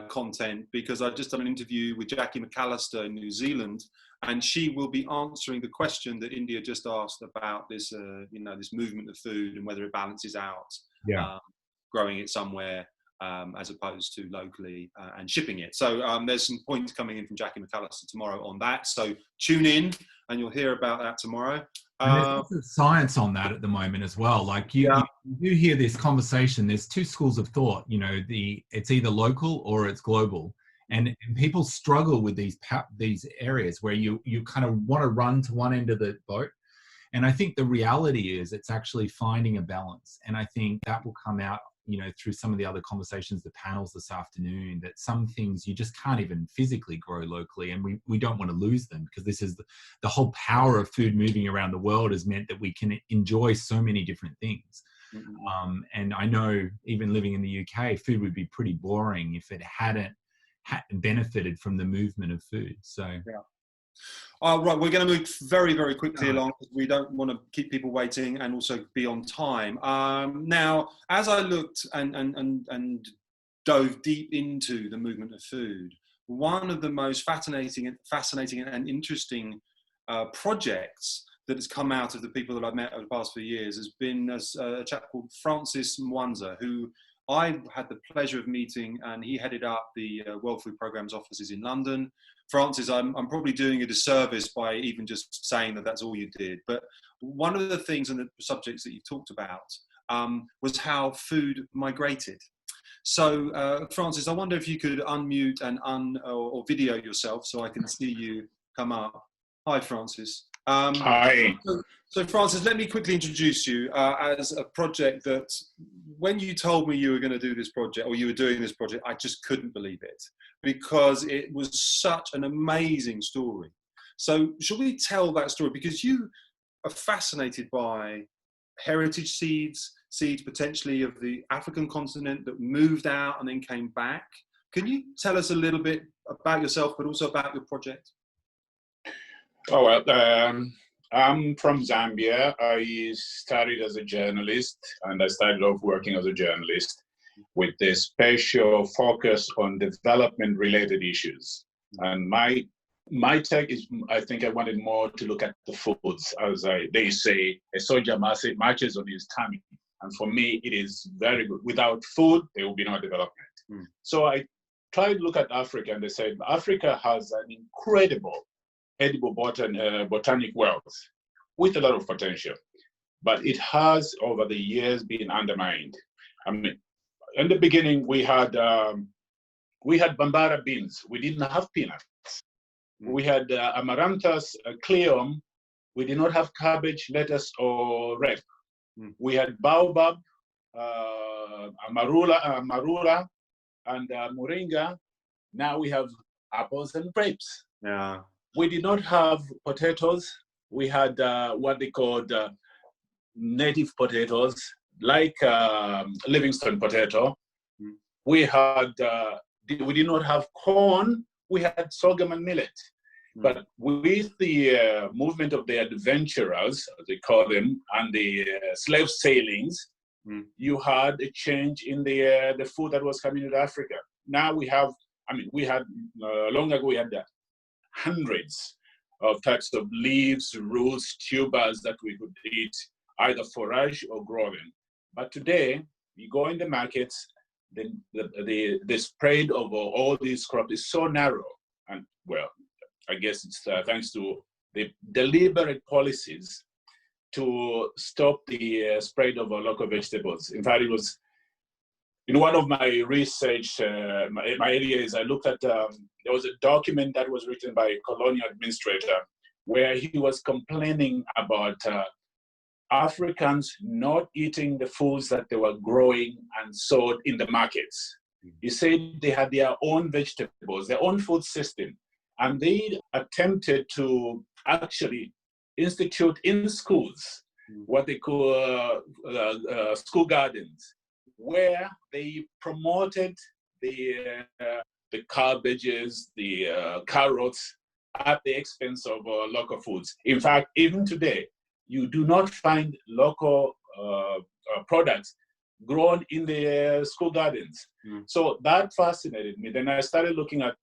content, because I've just done an interview with Jackie McAllister in New Zealand, and she will be answering the question that India just asked about this, this movement of food and whether it balances out, growing it somewhere as opposed to locally and shipping it. So there's some points coming in from Jackie McAllister tomorrow on that. So tune in and you'll hear about that tomorrow. And there's lots of science on that at the moment as well. Like you do hear this conversation. There's two schools of thought. It's either local or it's global, and people struggle with these areas where you kind of want to run to one end of the boat. And I think the reality is it's actually finding a balance. And I think that will come out, through some of the other conversations, the panels this afternoon, that some things you just can't even physically grow locally. And we don't want to lose them, because this is the whole power of food moving around the world has meant that we can enjoy so many different things. Mm-hmm. And I know even living in the UK, food would be pretty boring if it hadn't benefited from the movement of food. So right, we're going to move very, very quickly along. We don't want to keep people waiting and also be on time. Now, as I looked and dove deep into the movement of food, one of the most fascinating and interesting projects that has come out of the people that I've met over the past few years has been a chap called Francis Mwanza, who I had the pleasure of meeting, and he headed up the World Food Programme's offices in London. Francis, I'm probably doing a disservice by even just saying that that's all you did. But one of the things and the subjects that you talked about was how food migrated. So, Francis, I wonder if you could unmute and or video yourself so I can see you come up. Hi, Francis. Hi. So, Francis, let me quickly introduce you as a project that, when you told me you were going to do this project, or you were doing this project, I just couldn't believe it, because it was such an amazing story. So shall we tell that story? Because you are fascinated by heritage seeds potentially of the African continent that moved out and then came back. Can you tell us a little bit about yourself, but also about your project? Oh, well, I'm from Zambia. I started as a journalist, and I started off working as a journalist with a special focus on development-related issues. And my take is, I think I wanted more to look at the foods. As they say, a soldier marches on his tummy. And for me, it is very good. Without food, there will be no development. So I tried to look at Africa, and they said, Africa has an incredible edible botanic wealth with a lot of potential, but it has over the years been undermined. I mean, in the beginning, we had bambara beans. We didn't have peanuts. We had Amaranthus cleum. We did not have cabbage, lettuce, or rep. We had baobab, marula, and moringa. Now we have apples and grapes. Yeah. We did not have potatoes. We had what they called native potatoes, like Livingston potato. We had we did not have corn. We had sorghum and millet. But with the movement of the adventurers, as they call them, and the slave sailings, you had a change in the food that was coming to Africa. Now we have, we had, long ago we had hundreds of types of leaves, roots, tubers that we could eat, either forage or grow them. But today, you go in the markets, the spread of all these crops is so narrow. And well, I guess it's thanks to the deliberate policies to stop the spread of local vegetables. In fact, it was in one of my research, my areas, I looked at, there was a document that was written by a colonial administrator where he was complaining about Africans not eating the foods that they were growing and sold in the markets. He said they had their own vegetables, their own food system, and they attempted to actually institute in schools what they call school gardens, where they promoted the cabbages, the carrots at the expense of local foods. In fact, even today, you do not find local products grown in the school gardens. So that fascinated me. Then I started looking at,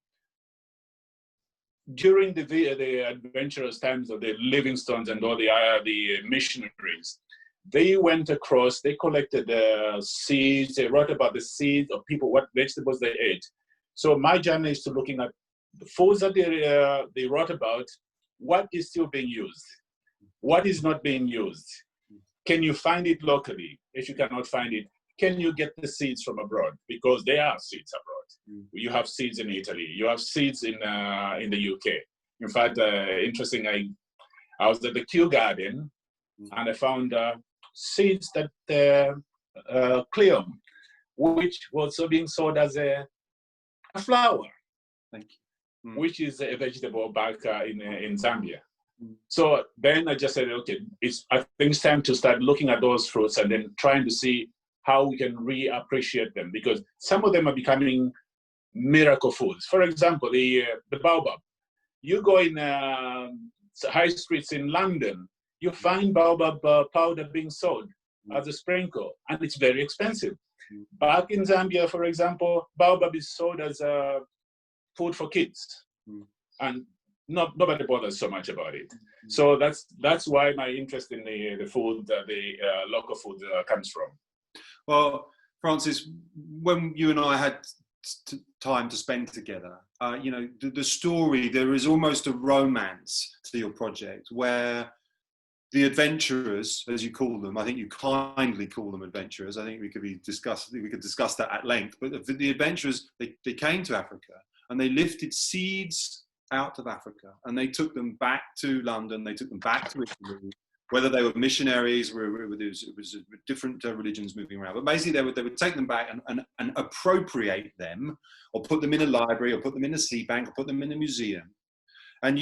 during the adventurous times of the Livingstones and all the missionaries, they went across, they collected the seeds, they wrote about the seeds of people, what vegetables they ate. So my journey is to looking at the foods that they wrote about, what is still being used, what is not being used. Can you find it locally? If you cannot find it, can you get the seeds from abroad? Because there are seeds abroad. You have seeds in Italy. You have seeds in the UK. In fact, interesting, I was at the Kew Garden and I found seeds that Cleum, which was also being sold as a flower, which is a vegetable back in Zambia. So then I just said, okay, I think it's time to start looking at those fruits and then trying to see how we can reappreciate them, because some of them are becoming miracle foods. For example, the baobab. You go in high streets in London, you find baobab powder being sold as a sprinkle, and it's very expensive. Back in Zambia, for example, baobab is sold as food for kids, and nobody bothers so much about it. So that's why my interest in the food, the local food comes from. Well, Francis, when you and I had time to spend together, the story, there is almost a romance to your project where the adventurers, as you call them, I think you kindly call them adventurers. I think we could discuss that at length. But the adventurers, they came to Africa and they lifted seeds out of Africa and they took them back to London. They took them back to Italy. Whether they were missionaries, it was different religions moving around. But basically, they would take them back and appropriate them, or put them in a library, or put them in a seed bank, or put them in a museum. And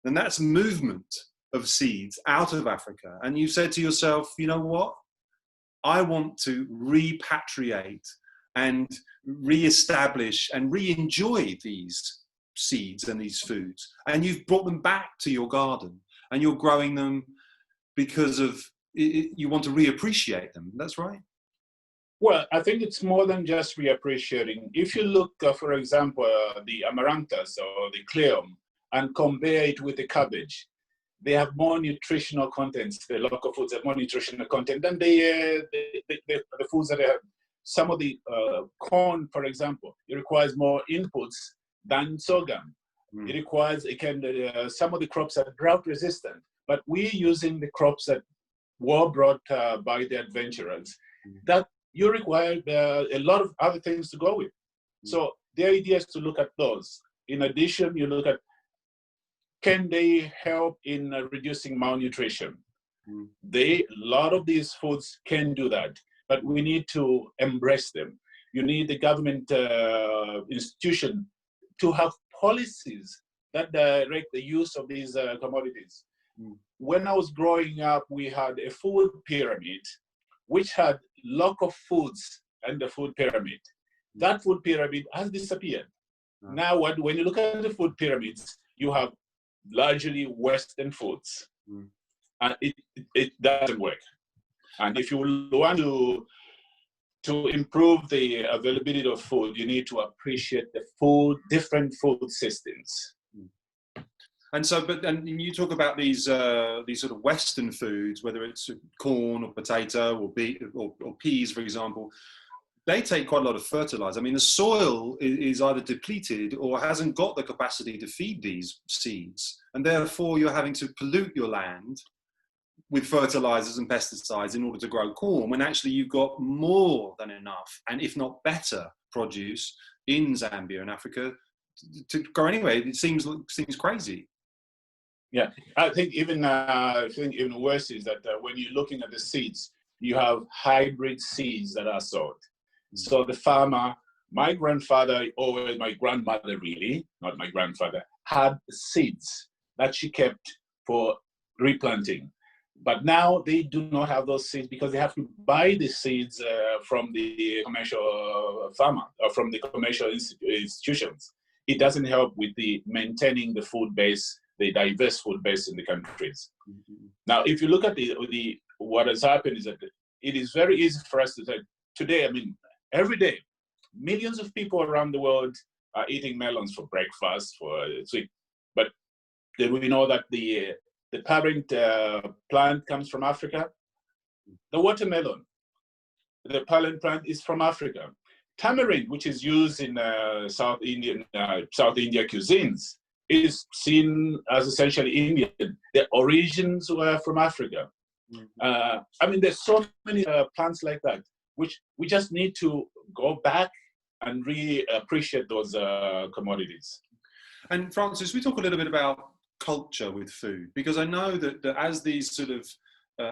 that's movement of seeds out of Africa. And you said to yourself, you know what? I want to repatriate and re-establish and re-enjoy these seeds and these foods. And you've brought them back to your garden. And you're growing them because of you want to reappreciate them. That's right. Well, I think it's more than just reappreciating. If you look, for example, the amaranthus or the cleum, and compare it with the cabbage, they have more nutritional contents. The local foods have more nutritional content than the foods that they have. Some of the corn, for example, it requires more inputs than sorghum. It requires, some of the crops are drought resistant, but we're using the crops that were brought by the adventurers that you require a lot of other things to go with. So the idea is to look at those. In addition, you look at, can they help in reducing malnutrition? A lot of these foods can do that, but we need to embrace them. You need the government institution to have policies that direct the use of these commodities. When I was growing up, we had a food pyramid, which had local foods and the food pyramid. That food pyramid has disappeared. Now, when you look at the food pyramids, you have largely Western foods. And it doesn't work. And if you want to improve the availability of food, you need to appreciate the different food systems. And so, and you talk about these sort of Western foods, whether it's corn or potato or peas, for example, they take quite a lot of fertilizer. I mean, the soil is either depleted or hasn't got the capacity to feed these seeds. And therefore, you're having to pollute your land with fertilizers and pesticides in order to grow corn, when actually you've got more than enough, and if not better, produce in Zambia and Africa to grow anyway. It seems crazy. Yeah, I think even worse is that when you're looking at the seeds, you have hybrid seeds that are sowed. So the farmer, my grandfather, or my grandmother really, not my grandfather, had seeds that she kept for replanting. But now they do not have those seeds because they have to buy the seeds from the commercial farmer or from the commercial institutions. It doesn't help with the maintaining the food base, the diverse food base in the countries. Now, if you look at what has happened is that it is very easy for us to say, today, I mean, every day, millions of people around the world are eating melons for breakfast, but then we know that the parent plant comes from Africa. The watermelon, the parent plant is from Africa. Tamarind, which is used in South India cuisines, is seen as essentially Indian. The origins were from Africa. I mean, there's so many plants like that, which we just need to go back and re-appreciate those commodities. And Francis, we talk a little bit about culture with food, because I know that as these sort of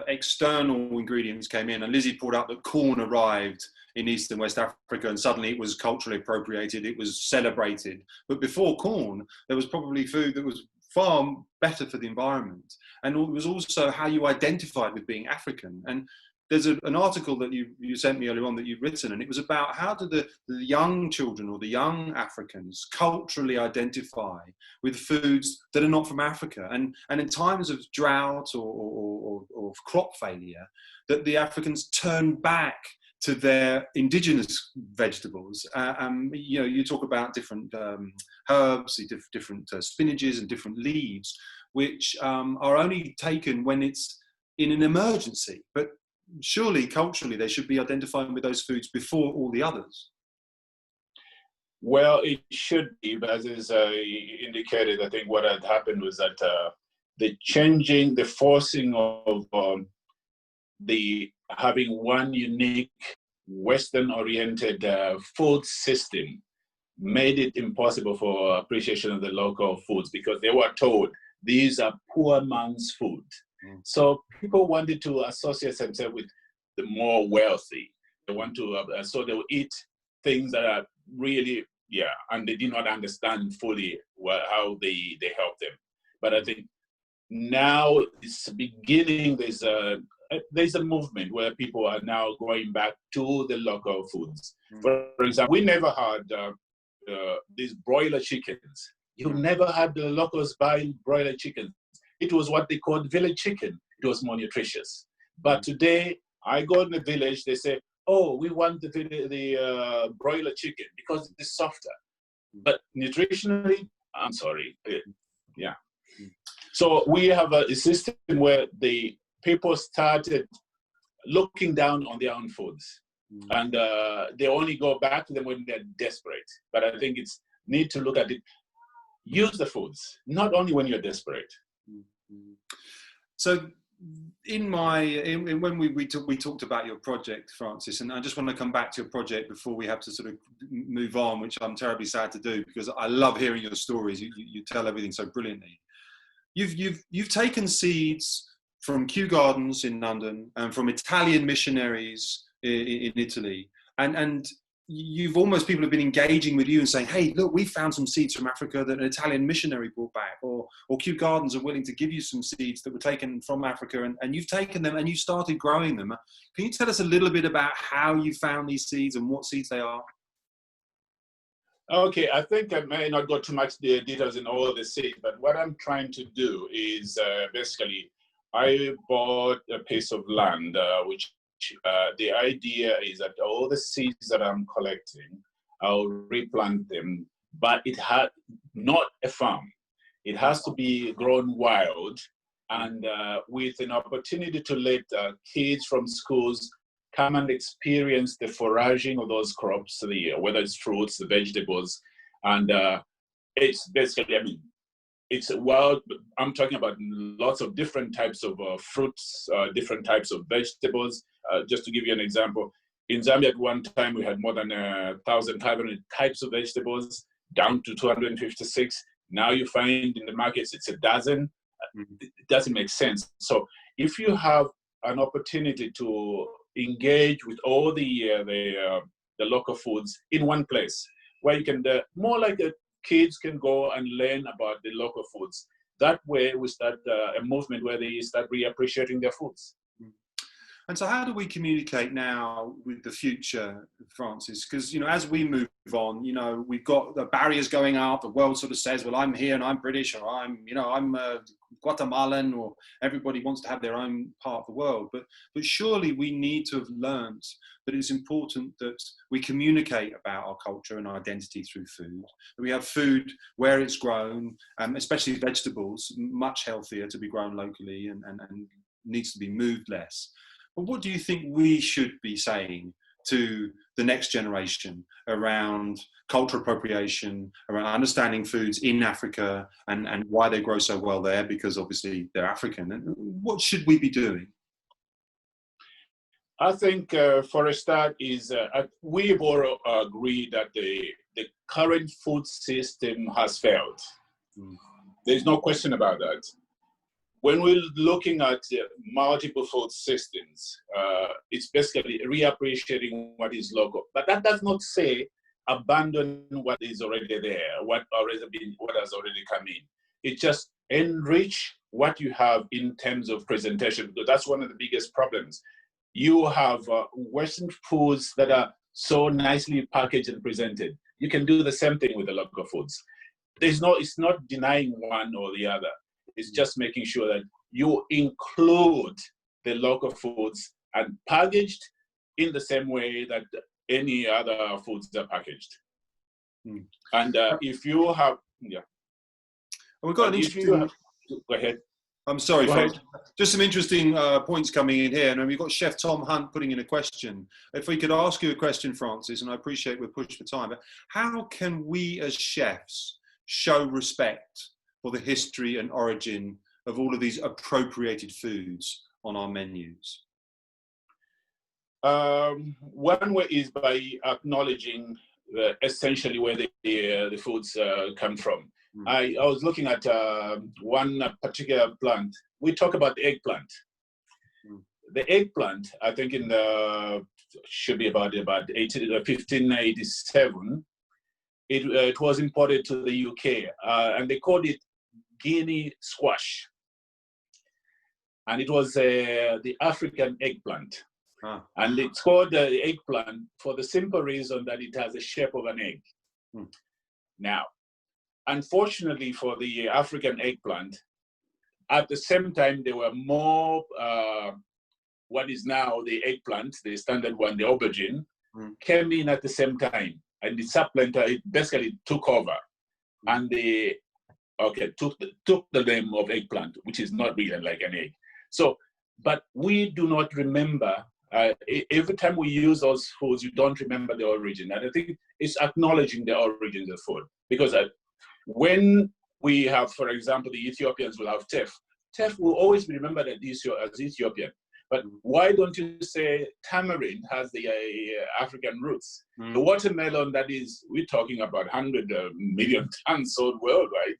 external ingredients came in, and Lizzie pulled out that corn arrived in East and West Africa and suddenly it was culturally appropriated, it was celebrated. But before corn, there was probably food that was far better for the environment. And it was also how you identified with being African. And there's an article that you sent me earlier on that you've written, and it was about how do the young children or the young Africans culturally identify with foods that are not from Africa. And in times of drought or crop failure, that the Africans turn back to their indigenous vegetables. You talk about different herbs, different spinaches and different leaves, which are only taken when it's in an emergency. But surely, culturally, they should be identifying with those foods before all the others. Well, it should be, but as is indicated, I think what had happened was that the forcing of having one unique Western-oriented food system made it impossible for appreciation of the local foods, because they were told these are poor man's food. So people wanted to associate themselves with the more wealthy. They want to, so they will eat things that are really, and they did not understand fully how they help them. But I think now it's beginning, there's a movement where people are now going back to the local foods. For example, we never had these broiler chickens. You never had the locals buy broiler chickens. It was what they called village chicken. It was more nutritious. But today, I go in the village, they say, oh, we want the broiler chicken because it's softer. But nutritionally, I'm sorry. So we have a system where the people started looking down on their own foods. And they only go back to them when they're desperate. But I think it's need to look at it. Use the foods, not only when you're desperate. So when we talked about your project, Francis, and I just want to come back to your project before we have to sort of move on, which I'm terribly sad to do, because I love hearing your stories. You tell everything so brilliantly. You've taken seeds from Kew Gardens in London and from Italian missionaries in Italy. And you've almost, people have been engaging with you and saying, hey, look, we found some seeds from Africa that an Italian missionary brought back, or Kew Gardens are willing to give you some seeds that were taken from Africa, and you've taken them and you started growing them. Can you tell us a little bit about how you found these seeds and what seeds they are? Okay, I think I may not go too much the details in all the seeds, but what I'm trying to do is basically, I bought a piece of land, which the idea is that all the seeds that I'm collecting, I'll replant them, but it had not a farm. It has to be grown wild, and with an opportunity to let kids from schools come and experience the foraging of those crops, whether it's fruits, the vegetables, and it's basically, I mean, it's wild. I'm talking about lots of different types of fruits, different types of vegetables. Just to give you an example, in Zambia at one time we had more than 1,500 types of vegetables, down to 256. Now you find in the markets it's a dozen. It doesn't make sense. So if you have an opportunity to engage with all the local foods in one place, where you can more like kids can go and learn about the local foods. That way we start a movement where they start reappreciating their foods. And so how do we communicate now with the future, Francis? Because, you know, as we move on, you know, we've got the barriers going up. The world sort of says, well, I'm here and I'm British, or I'm Guatemalan, or everybody wants to have their own part of the world. But surely we need to have learned that it's important that we communicate about our culture and our identity through food. We have food where it's grown, especially vegetables, much healthier to be grown locally and needs to be moved less. But what do you think we should be saying to the next generation around cultural appropriation, around understanding foods in Africa and why they grow so well there, because obviously they're African? And what should we be doing? I think for a start is we all agree that the current food system has failed. There's no question about that. When we're looking at multiple food systems, it's basically reappreciating what is local. But that does not say abandon what is already there, what has already come in. It just enrich what you have in terms of presentation, because that's one of the biggest problems. You have Western foods that are so nicely packaged and presented. You can do the same thing with the local foods. It's not denying one or the other. It's just making sure that you include the local foods and packaged in the same way that any other foods are packaged. And if you have, we've got an interesting. Go ahead. I'm sorry, folks. Just some interesting points coming in here. And we've got Chef Tom Hunt putting in a question. If we could ask you a question, Francis, and I appreciate we're pushed for time, but how can we as chefs show respect for the history and origin of all of these appropriated foods on our menus? One way is by acknowledging essentially where the foods come from. I was looking at one particular plant. We talk about the eggplant. The eggplant, I think should be about 1587, it was imported to the UK, and they called it Guinea squash. And it was the African eggplant. And it's called the eggplant for the simple reason that it has the shape of an egg. Now, unfortunately for the African eggplant, at the same time, there were more, what is now the eggplant, the standard one, the aubergine, came in at the same time. And the supplanter, it basically took over. And took the name of eggplant, which is not really like an egg. So, but we do not remember, every time we use those foods, you don't remember the origin. And I think it's acknowledging the origins of food. Because when we have, for example, the Ethiopians will have teff. Teff will always be remembered as Ethiopian. But why don't you say tamarind has the African roots? The watermelon, that is, we're talking about 100 million tons sold worldwide.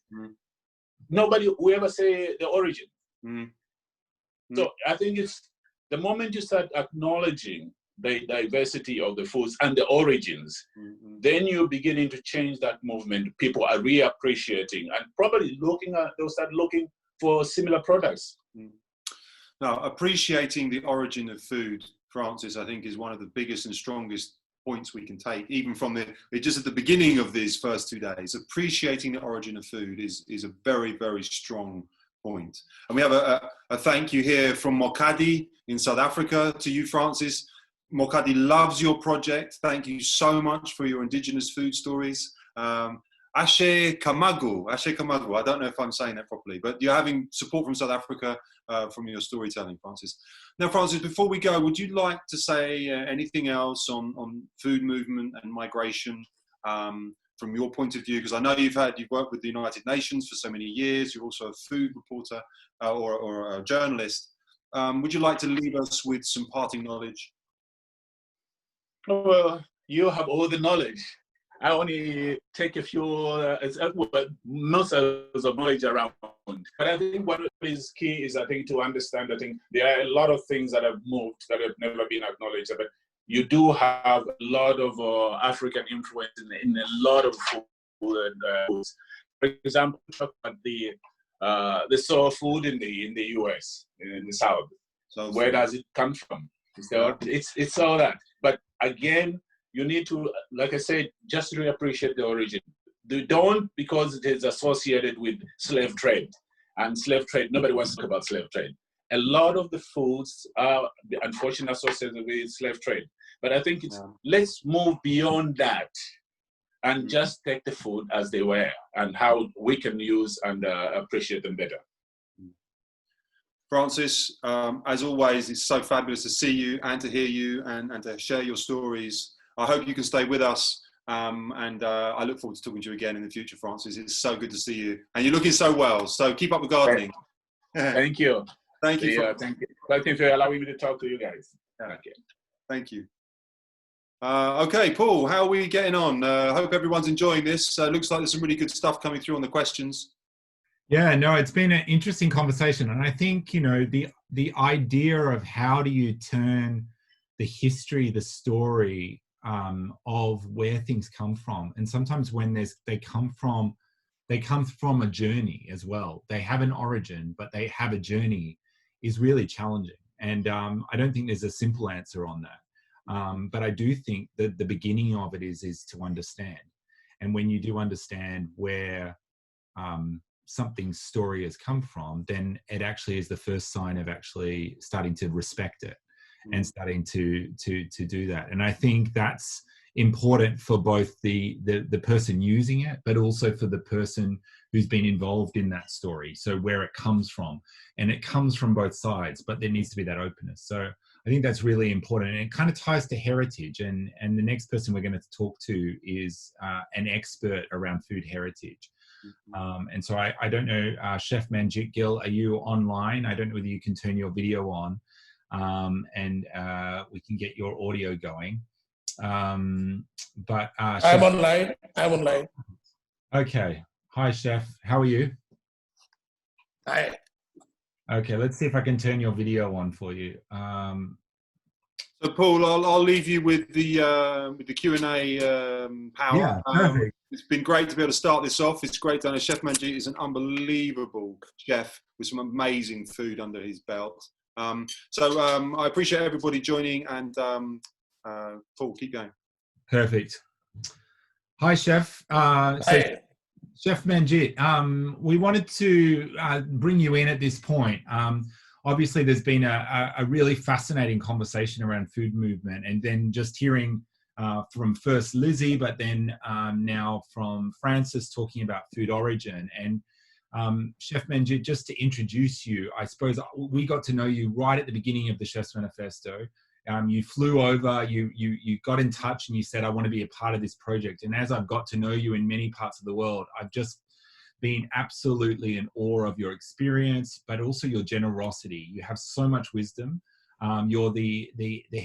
Nobody will ever say the origin. So I think it's the moment you start acknowledging the diversity of the foods and the origins, then you're beginning to change that movement. People are reappreciating and probably they'll start looking for similar products. Now, appreciating the origin of food, Francis, I think is one of the biggest and strongest points we can take, even from just at the beginning of these first 2 days. Appreciating the origin of food is a very, very strong point. And we have a thank you here from Mokadi in South Africa to you, Francis. Mokadi loves your project. Thank you so much for your indigenous food stories. Ashe Kamagu, I don't know if I'm saying that properly, but you're having support from South Africa from your storytelling, Francis. Now, Francis, before we go, would you like to say anything else on food movement and migration from your point of view? Because I know you've worked with the United Nations for so many years. You're also a food reporter or a journalist. Would you like to leave us with some parting knowledge? Well, you have all the knowledge. I only take a few, most of the knowledge around. But I think what is key is, I think, to understand, I think there are a lot of things that have moved that have never been acknowledged. But you do have a lot of African influence in a lot of foods. For example, talk about the soul food in the US, in the South. So where does it come from? It's all that. But again, you need to, like I said, just really appreciate the origin. Don't, because it is associated with slave trade. And slave trade, nobody wants to talk about slave trade. A lot of the foods are unfortunately associated with slave trade. But I think let's move beyond that and just take the food as they were and how we can use and appreciate them better. Francis, as always, it's so fabulous to see you and to hear you and to share your stories. I hope you can stay with us, and I look forward to talking to you again in the future, Francis. It's so good to see you, and you're looking so well. So keep up the gardening. Thank you. Thank you. Thank you. Thank you for allowing me to talk to you guys. Okay. Thank you. Okay, Paul, how are we getting on? I hope everyone's enjoying this. Looks like there's some really good stuff coming through on the questions. Yeah, no, it's been an interesting conversation. And I think, the idea of how do you turn the history, the story of where things come from. And sometimes when they come from a journey as well. They have an origin, but they have a journey, is really challenging. And I don't think there's a simple answer on that. But I do think that the beginning of it is to understand. And when you do understand where something's story has come from, then it actually is the first sign of actually starting to respect it and starting to do that. And I think that's important for both the person using it, but also for the person who's been involved in that story. So where it comes from, and it comes from both sides, but there needs to be that openness. So I think that's really important, and it kind of ties to heritage. And the next person we're going to talk to is an expert around food heritage. And so I don't know, Chef Manjit, Gill, are you online? I don't know whether you can turn your video on, and we can get your audio going. But I'm online. Okay. Hi, Chef. How are you? Hi. Okay, let's see if I can turn your video on for you. So, Paul, I'll leave you with the Q&A power. Yeah, perfect. It's been great to be able to start this off. It's great to know Chef Manjit is an unbelievable chef with some amazing food under his belt. So I appreciate everybody joining, and Paul, keep going. Perfect. Hi, Chef. Hi. Chef Manjit, we wanted to bring you in at this point. Obviously, there's been a really fascinating conversation around food movement, and then just hearing from first Lizzie, but then now from Francis talking about food origin. And Chef Manjit, just to introduce you, I suppose we got to know you right at the beginning of the Chefs Manifesto. You flew over, you got in touch, and you said, I want to be a part of this project. And as I've got to know you in many parts of the world, I've just been absolutely in awe of your experience, but also your generosity. You have so much wisdom. You're the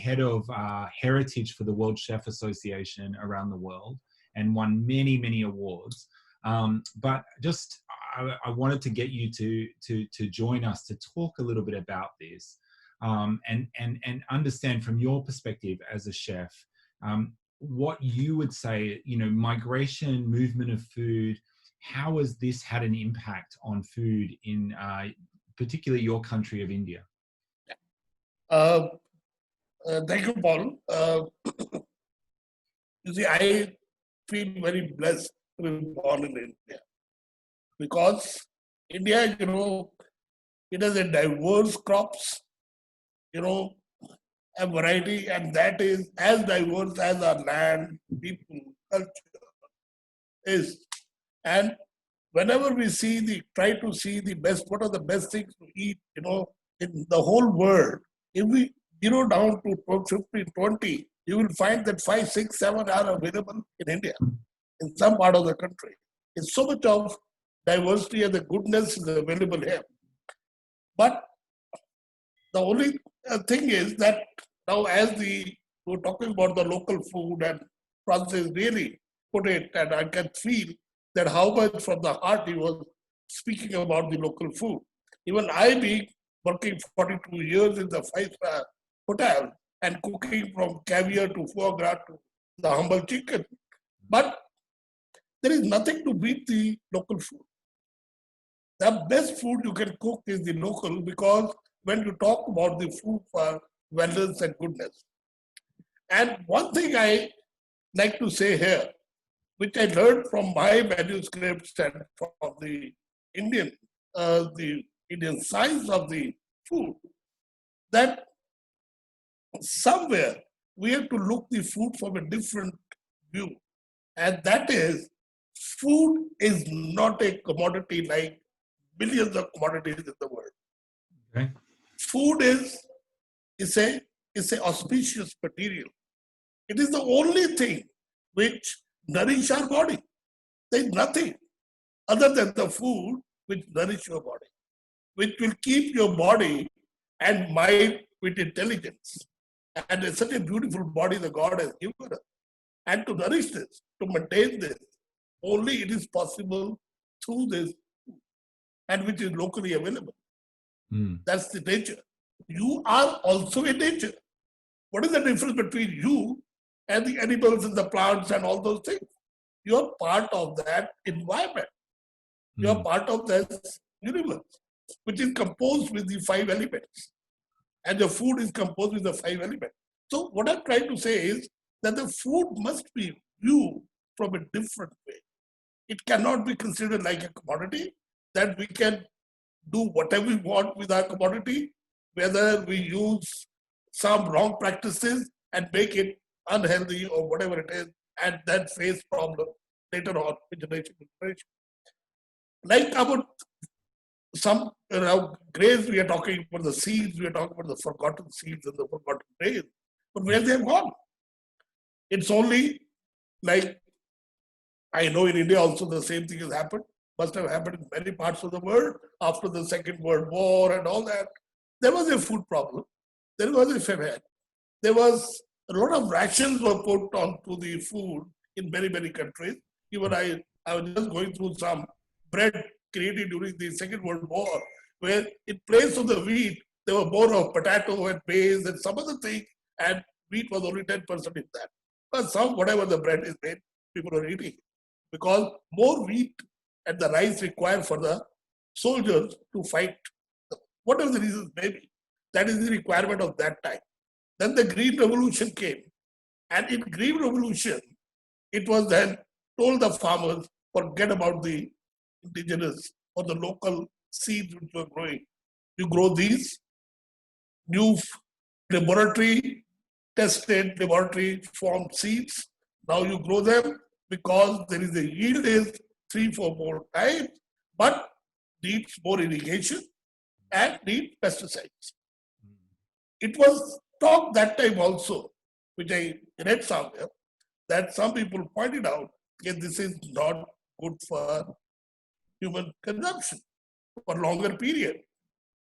head of heritage for the World Chef Association around the world, and won many, many awards. But just, I wanted to get you to join us to talk a little bit about this, and understand from your perspective as a chef, what you would say, migration, movement of food, how has this had an impact on food in particularly your country of India? Thank you, Paul. You see, I feel very blessed to be born in India, because India, it has a diverse crops, a variety, and that is as diverse as our land, people, culture is. And whenever we try to see the best, what are the best things to eat, in the whole world, if we down to 15, 20, you will find that 5, 6, 7 are available in India, in some part of the country. It's so much of diversity and the goodness is available here. But the only thing is that now we're talking about the local food, and Francis really put it, and I can feel that how much from the heart he was speaking about the local food. Even I being working 42 years in the 5-star hotel and cooking from caviar to foie gras to the humble chicken. But there is nothing to beat the local food. The best food you can cook is the local, because when you talk about the food for wellness and goodness. And one thing I like to say here, which I learned from my manuscripts and from the Indian science of the food, that somewhere we have to look the food from a different view. And that is, food is not a commodity like billions of commodities in the world. Okay. Food is a auspicious material. It is the only thing which nourish our body. There is nothing other than the food which nourish your body, which will keep your body and mind with intelligence. And it's such a beautiful body the God has given us. And to nourish this, to maintain this, only it is possible through this food, and which is locally available. That's the nature. You are also a nature. What is the difference between you and the animals and the plants and all those things? You are part of that environment. You are part of this universe, which is composed with the 5 elements. And the food is composed with the 5 elements. So what I'm trying to say is that the food must be viewed from a different way. It cannot be considered like a commodity that we can do whatever we want with our commodity, whether we use some wrong practices and make it unhealthy or whatever it is, and then face problems later on with generation. Like about some grains, we are talking about the seeds, we are talking about the forgotten seeds and the forgotten grains, but where they have gone? It's only like, I know in India also the same thing has happened, must have happened in many parts of the world after the Second World War and all that. There was a food problem. There was a famine. There was a lot of rations were put onto the food in many, many countries. Even I was just going through some bread created during the Second World War, where in place of the wheat, there were more of potato and maize and some other thing, and wheat was only 10% in that. But whatever the bread is made, people are eating. Because more wheat and the rice required for the soldiers to fight, whatever the reasons may be. That is the requirement of that time. Then the Green Revolution came. And in Green Revolution, it was then told the farmers, forget about the indigenous or the local seeds which were growing. You grow these new laboratory tested, laboratory formed seeds. Now you grow them because there is a yield is 3-4 more times, but needs more irrigation and need pesticides. It was talked that time also, which I read somewhere, that some people pointed out that this is not good for human consumption for longer period.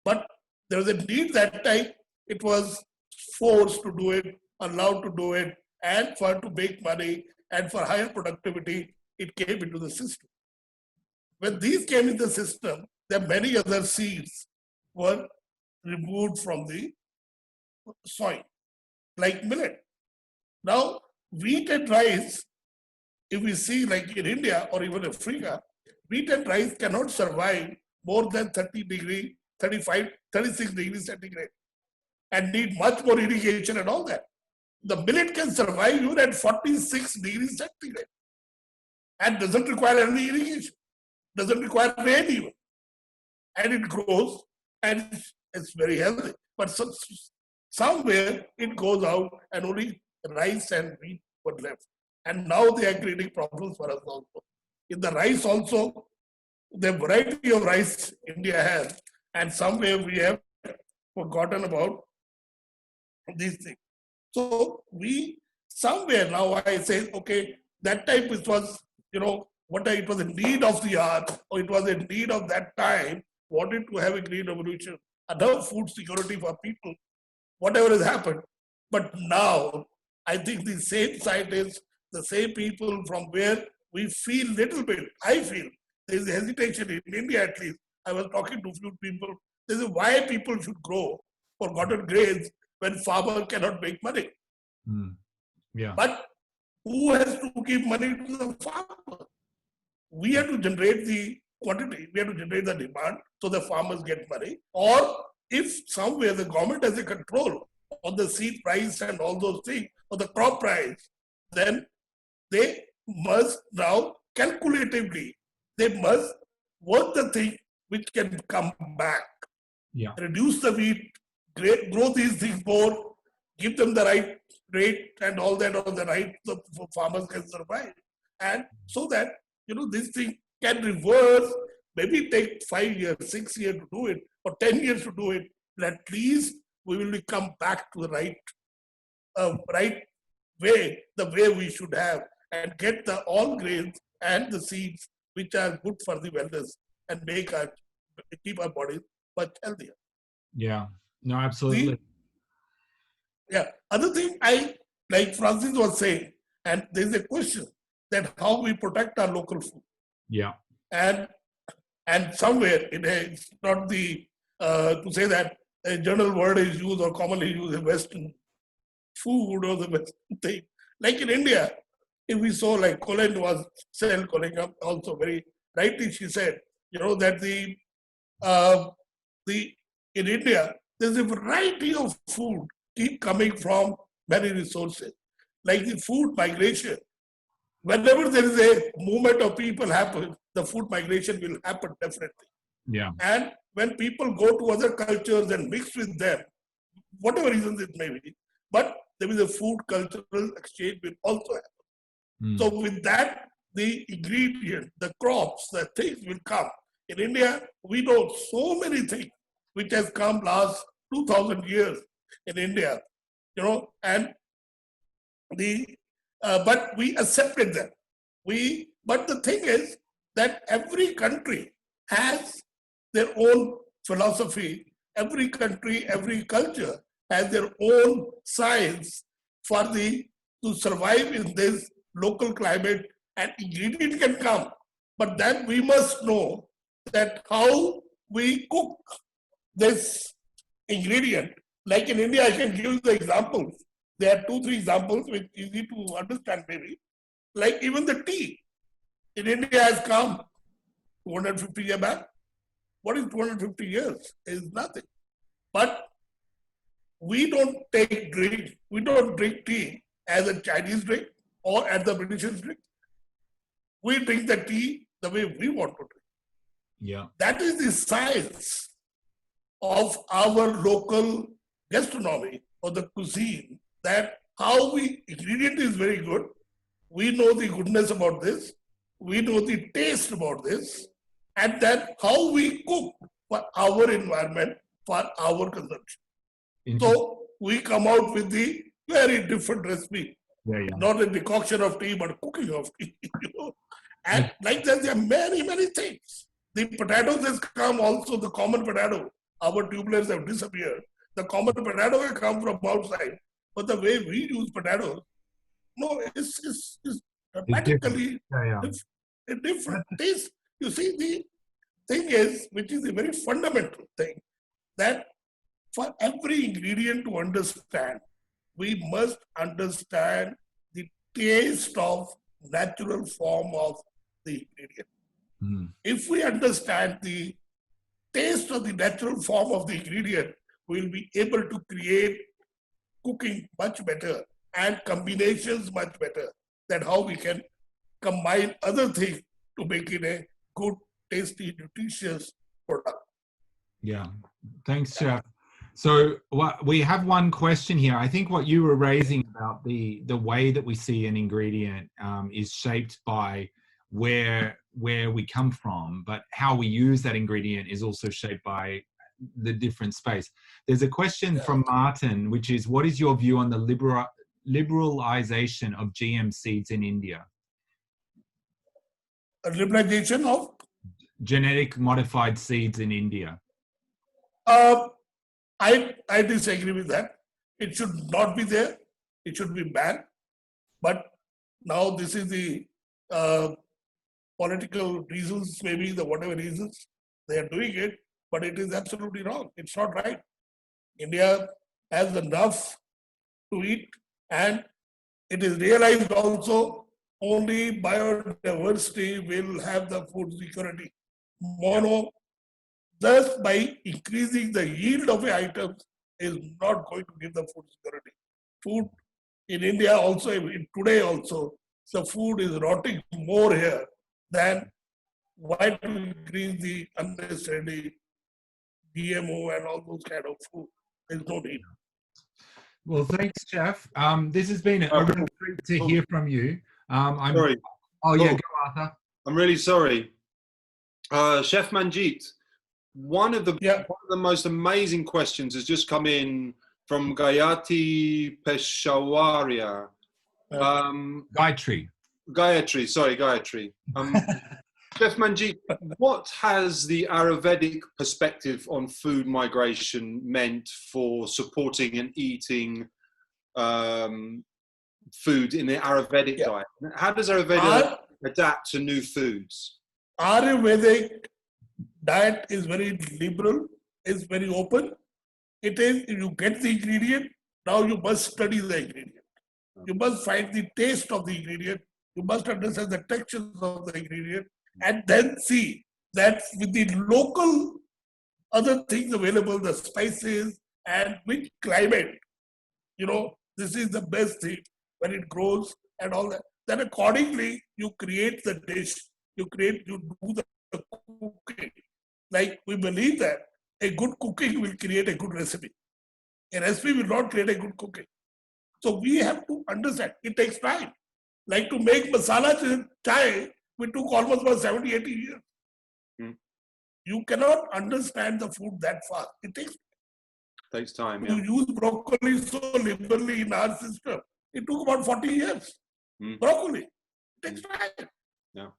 But there was a need that time, it was forced to do it, allowed to do it, and for to make money and for higher productivity, it came into the system. when these came in the system, there are many other seeds were removed from the soil, like millet. Now, wheat and rice, if we see like in India or even Africa, wheat and rice cannot survive more than 30 degree, 35, 36 degrees centigrade and need much more irrigation and all that. The millet can survive even at 46 degrees centigrade and doesn't require any irrigation, doesn't require rain even. And it grows and it's very healthy. But somewhere it goes out and only rice and wheat were left. And now they are creating problems for us also. In the rice also, the variety of rice India has, and somewhere we have forgotten about these things. So we, somewhere now I say, okay, that time it was, you know, it was a need of the hour, or it was a need of that time, wanted to have a green revolution, enough food security for people, whatever has happened. But now, I think the same scientists, the same people from where we feel little bit, I feel, there is a hesitation in India at least. I was talking to a few people, this is why people should grow forgotten grains when farmer cannot make money. Yeah. But who has to give money to the farmer? We have to generate the quantity, we have to generate the demand so the farmers get money. Or if somewhere the government has a control on the seed price and all those things, or the crop price, then they must now calculatively, they must work the thing which can come back. Yeah. Reduce the wheat, grow these things more, give them the right rate and all that on the right, so farmers can survive. And so that, you know, this thing can reverse, maybe take 5 years, 6 years to do it, or 10 years to do it, but at least we will come back to the right way, the way we should have, and get the all grains and the seeds which are good for the wellness and keep our bodies much healthier. Yeah, no, absolutely. Other thing like Francis was saying, and there's a question that how we protect our local food. Yeah. And somewhere it's not the, to say that a general word is used or commonly used in Western food or the Western thing. Like in India, if we saw like Colin was calling up also very rightly, she said, you know, that in India, there's a variety of food keep coming from many resources. Like the food migration, whenever there is a movement of people happen, the food migration will happen definitely. Yeah. And when people go to other cultures and mix with them, whatever reasons it may be, but there is a food cultural exchange will also happen. So with that, the ingredient, the crops, the things will come. In India, we know so many things which has come last 2,000 years in India, you know, and but we accepted them. But the thing is that every country has their own philosophy. Every country, every culture has their own science to survive in this local climate, and ingredient can come. But then we must know that how we cook this ingredient. Like in India, I can give you the examples. There are 2-3 examples which are easy to understand maybe. Like even the tea in India has come 250 years back. What is 250 years? It is nothing. But we don't drink tea as a Chinese drink or as the British drink. We drink the tea the way we want to drink. Yeah. That is the science of our local gastronomy or the cuisine, that how ingredient is very good. We know the goodness about this. We know the taste about this. And then how we cook for our environment, for our consumption. So we come out with the very different recipe. Not a decoction of tea, but cooking of tea. You know? And like that, there are many, many things. The potatoes has come also, the common potato. Our tubulars have disappeared. The common potato has come from outside. But the way we use potatoes, no, it's dramatically a different taste. You see, the thing is, which is a very fundamental thing, that for every ingredient to understand, we must understand the taste of natural form of the ingredient. Mm. If we understand the taste of the natural form of the ingredient, we will be able to create cooking much better and combinations much better than how we can combine other things to make it a good, tasty, nutritious product. Yeah, thanks, Chef. So we have one question here. I think what you were raising about the way that we see an ingredient is shaped by where we come from, but how we use that ingredient is also shaped by the different space. There's a question from Martin, which is, what is your view on the liberalization of GM seeds in India? A liberalization of? Genetic modified seeds in India. I disagree with that. It should not be there. It should be banned. But now this is the political reasons, maybe the whatever reasons, they are doing it, but it is absolutely wrong. It's not right. India has enough to eat, and it is realized also only biodiversity will have the food security. Thus, by increasing the yield of items is not going to give the food security. Food in India also, today also, the food is rotting more here than why to increase the unnecessary GMO and all those kind of food. There's no need. Well, thanks, Chef. This has been a real treat to hear from you. I'm sorry. Oh, yeah, go, Arthur. I'm really sorry. Chef Manjit, one of the most amazing questions has just come in from Gayatri Peshawaria. Gayatri. Gayatri. Chef Manjit, what has the Ayurvedic perspective on food migration meant for supporting and eating food in the Ayurvedic diet? How does Ayurveda adapt to new foods? Ayurvedic diet is very liberal, is very open. It is, if you get the ingredient, now you must study the ingredient. You must find the taste of the ingredient. You must understand the textures of the ingredient, and then see that with the local other things available, the spices and which climate, this is the best thing when it grows and all that. Then accordingly, you create the dish, you do the cooking. Like we believe that a good cooking will create a good recipe. A recipe will not create a good cooking. So we have to understand, it takes time. Like to make masala chai, we took almost about 70, 80 years. You cannot understand the food that fast. It takes time. To use broccoli so liberally in our system, it took about 40 years. Broccoli. It takes time. Yeah.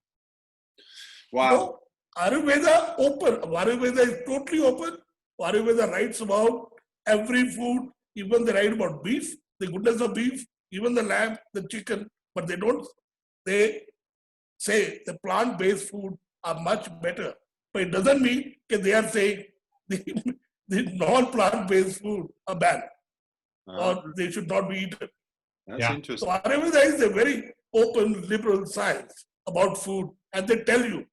Wow. Ayurveda open. Ayurveda is totally open. Ayurveda writes about every food, even they write about beef, the goodness of beef, even the lamb, the chicken, but they say the plant-based food are much better. But it doesn't mean that they are saying the non-plant-based food are bad or they should not be eaten. That's interesting. So Ayurveda is a very open, liberal science about food, and they tell you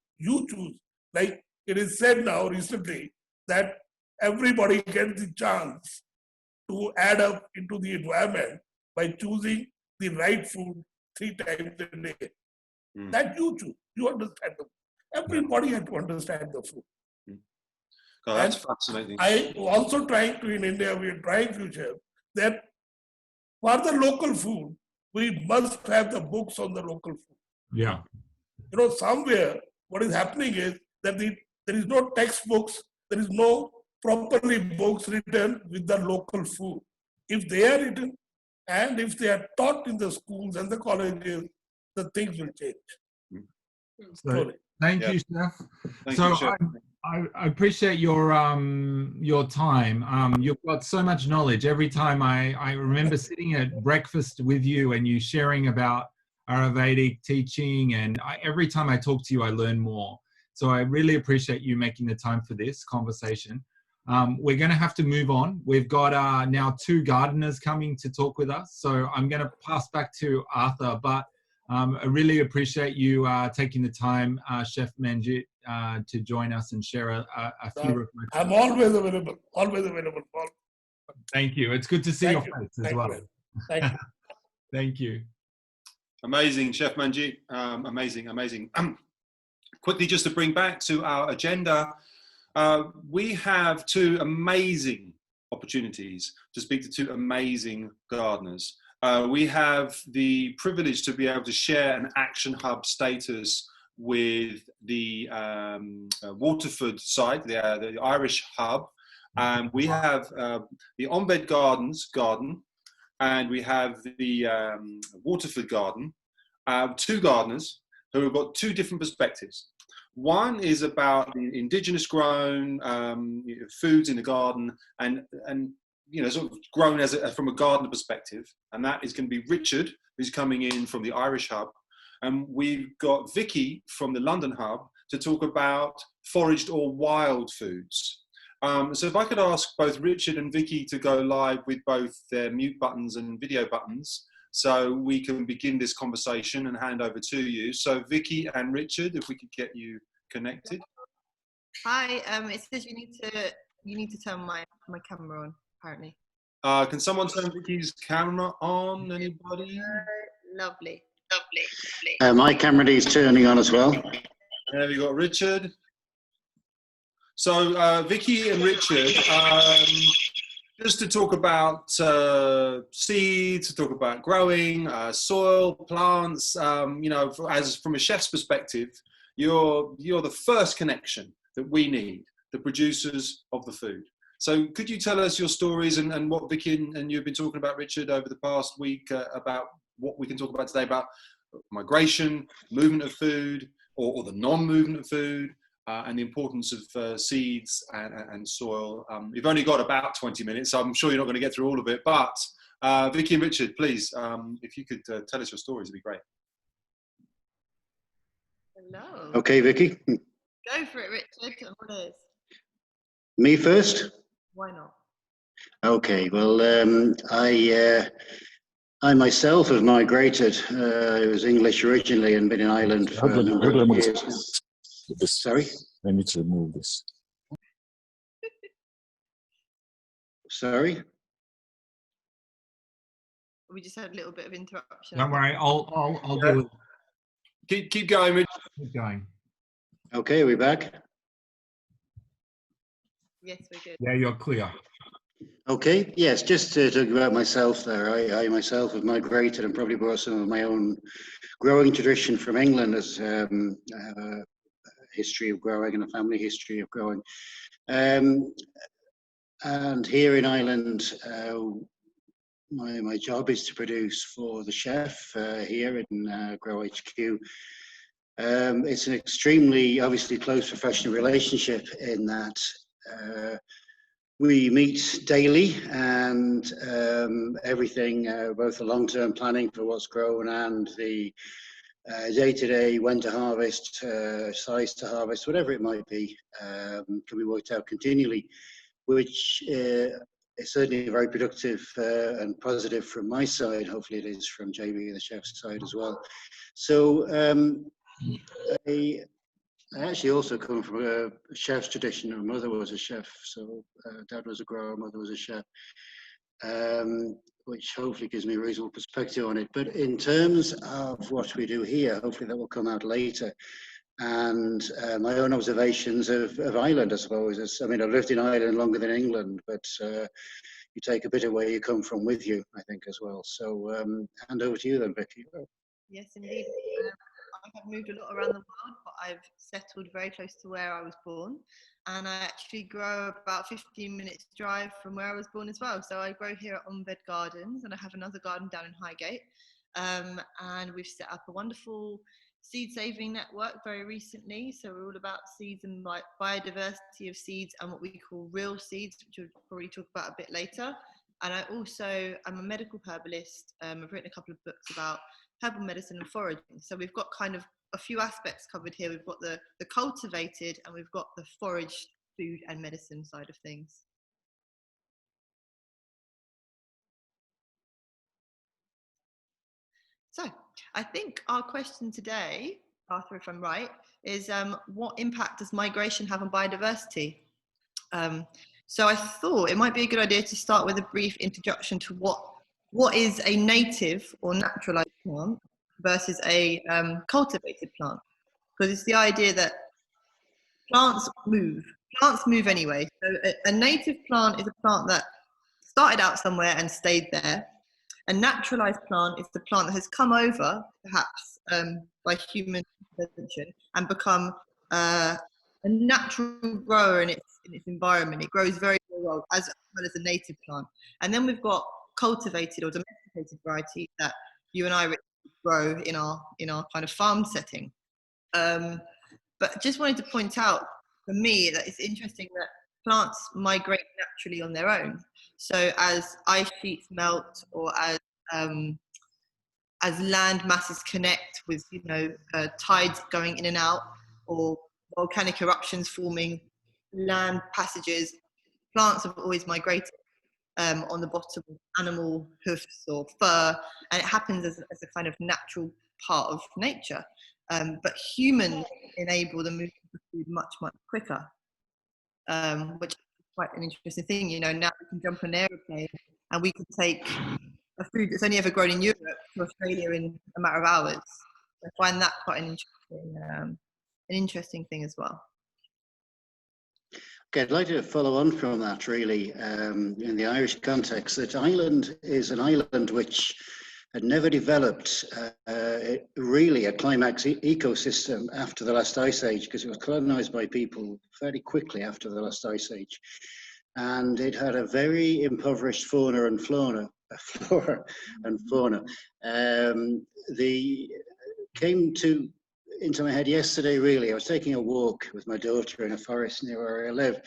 choose. Like it is said now recently that everybody gets the chance to add up into the environment by choosing the right food 3 times a day. That you choose. You understand them. Everybody has to understand the food. Oh, that's fascinating. I also trying to, in India, we are trying to share that for the local food, we must have the books on the local food. Yeah. Somewhere what is happening is that there is no textbooks, there is no properly books written with the local food. If they are written and if they are taught in the schools and the colleges, the things will change. So, thank you, Chef. Thank you, Chef. I appreciate your time. You've got so much knowledge. Every time I remember sitting at breakfast with you and you sharing about Ayurvedic teaching, and every time I talk to you, I learn more. So I really appreciate you making the time for this conversation. We're going to have to move on. We've got now 2 gardeners coming to talk with us. So I'm going to pass back to Arthur, but I really appreciate you taking the time, Chef Manjit, to join us and share a few reflections. I'm always available, Paul. Thank you. It's good to see your face as well. Thank you. Thank you. Amazing, Chef Manjit. Amazing, amazing. Quickly, just to bring back to our agenda, we have 2 amazing opportunities to speak to 2 amazing gardeners. We have the privilege to be able to share an Action Hub status with the Waterford site, the Irish hub. We have the OmVed Gardens garden, and we have the Waterford garden. 2 gardeners who have got 2 different perspectives. One is about the indigenous grown foods in the garden, and sort of grown from a gardener perspective, and that is going to be Richard, who's coming in from the Irish hub, and we've got Vicky from the London hub to talk about foraged or wild foods. So if I could ask both Richard and Vicky to go live with both their mute buttons and video buttons, so we can begin this conversation and hand over to you. So Vicky and Richard, if we could get you connected. Hi, it says you need to turn my camera on, apparently. Can someone turn Vicky's camera on? Anybody? Lovely. My camera is turning on as well. There we got Richard. So Vicky and Richard, just to talk about seeds, to talk about growing, soil, plants, as from a chef's perspective, you're the first connection that we need, the producers of the food. So could you tell us your stories and what Vicky and you've been talking about, Richard, over the past week about what we can talk about today about migration, movement of food, or the non-movement of food, and the importance of seeds and soil. We've only got about 20 minutes, so I'm sure you're not going to get through all of it, but Vicky and Richard, please, if you could tell us your stories, it'd be great. Hello. Okay, Vicky. Go for it, Richard. What is? Me first? Why not? Okay, well, I myself have migrated. I was English originally and been in Ireland for a number of years. Sorry? I need to remove this. Sorry? We just had a little bit of interruption. Don't worry, I'll do it. Keep going, Richard. Keep going. Okay, are we back? Yes, we're good. Yeah, you're clear. Okay, yes, just to talk about myself there. I myself have migrated and probably brought some of my own growing tradition from England as a history of growing and a family history of growing. And here in Ireland, my job is to produce for the chef here in Grow HQ. It's an extremely, obviously, close professional relationship in that we meet daily and everything, both the long-term planning for what's grown and the day-to-day, when to harvest, size to harvest, whatever it might be, can be worked out continually, which is certainly very productive and positive from my side. Hopefully it is from JB, the chef's side as well. So I actually also come from a chef's tradition. My mother was a chef, so dad was a grower, mother was a chef, which hopefully gives me a reasonable perspective on it. But in terms of what we do here, hopefully that will come out later. And my own observations of Ireland, I suppose. I mean, I've lived in Ireland longer than England, but you take a bit of where you come from with you, I think, as well. So hand over to you then, Vicky. Yes, indeed. I have moved a lot around the world, but I've settled very close to where I was born. And I actually grow about 15 minutes drive from where I was born as well. So I grow here at OmVed Gardens, and I have another garden down in Highgate. And we've set up a wonderful seed saving network very recently. So we're all about seeds and biodiversity of seeds and what we call real seeds, which we'll probably talk about a bit later. And I also am a medical herbalist. I've written a couple of books about herbal medicine and foraging. So we've got kind of a few aspects covered here. We've got the cultivated, and we've got the foraged food and medicine side of things. So I think our question today, Arthur, if I'm right, is what impact does migration have on biodiversity? So I thought it might be a good idea to start with a brief introduction to what is a native or naturalized plant versus a cultivated plant, because it's the idea that plants move anyway. So a native plant is a plant that started out somewhere and stayed there. A naturalized plant is the plant that has come over, perhaps by human intervention, and become a natural grower in its environment. It grows very, very well as a native plant. And then we've got cultivated or domesticated varieties that you and I grow in our kind of farm setting. But just wanted to point out, for me, that it's interesting that plants migrate naturally on their own. So as ice sheets melt, or as land masses connect with, tides going in and out, or volcanic eruptions forming land passages, plants have always migrated on the bottom of animal hoofs or fur, and it happens as a kind of natural part of nature. But humans enable the movement of food much, much quicker, which is quite an interesting thing. Now we can jump on an aeroplane and we can take a food that's only ever grown in Europe to Australia in a matter of hours. I find that quite an interesting thing as well. Okay, I'd like to follow on from that, really, in the Irish context. That Ireland is an island which had never developed really a climax ecosystem after the last ice age, because it was colonized by people fairly quickly after the last ice age. And it had a very impoverished flora and fauna. Came into my head yesterday, really. I was taking a walk with my daughter in a forest near where I live,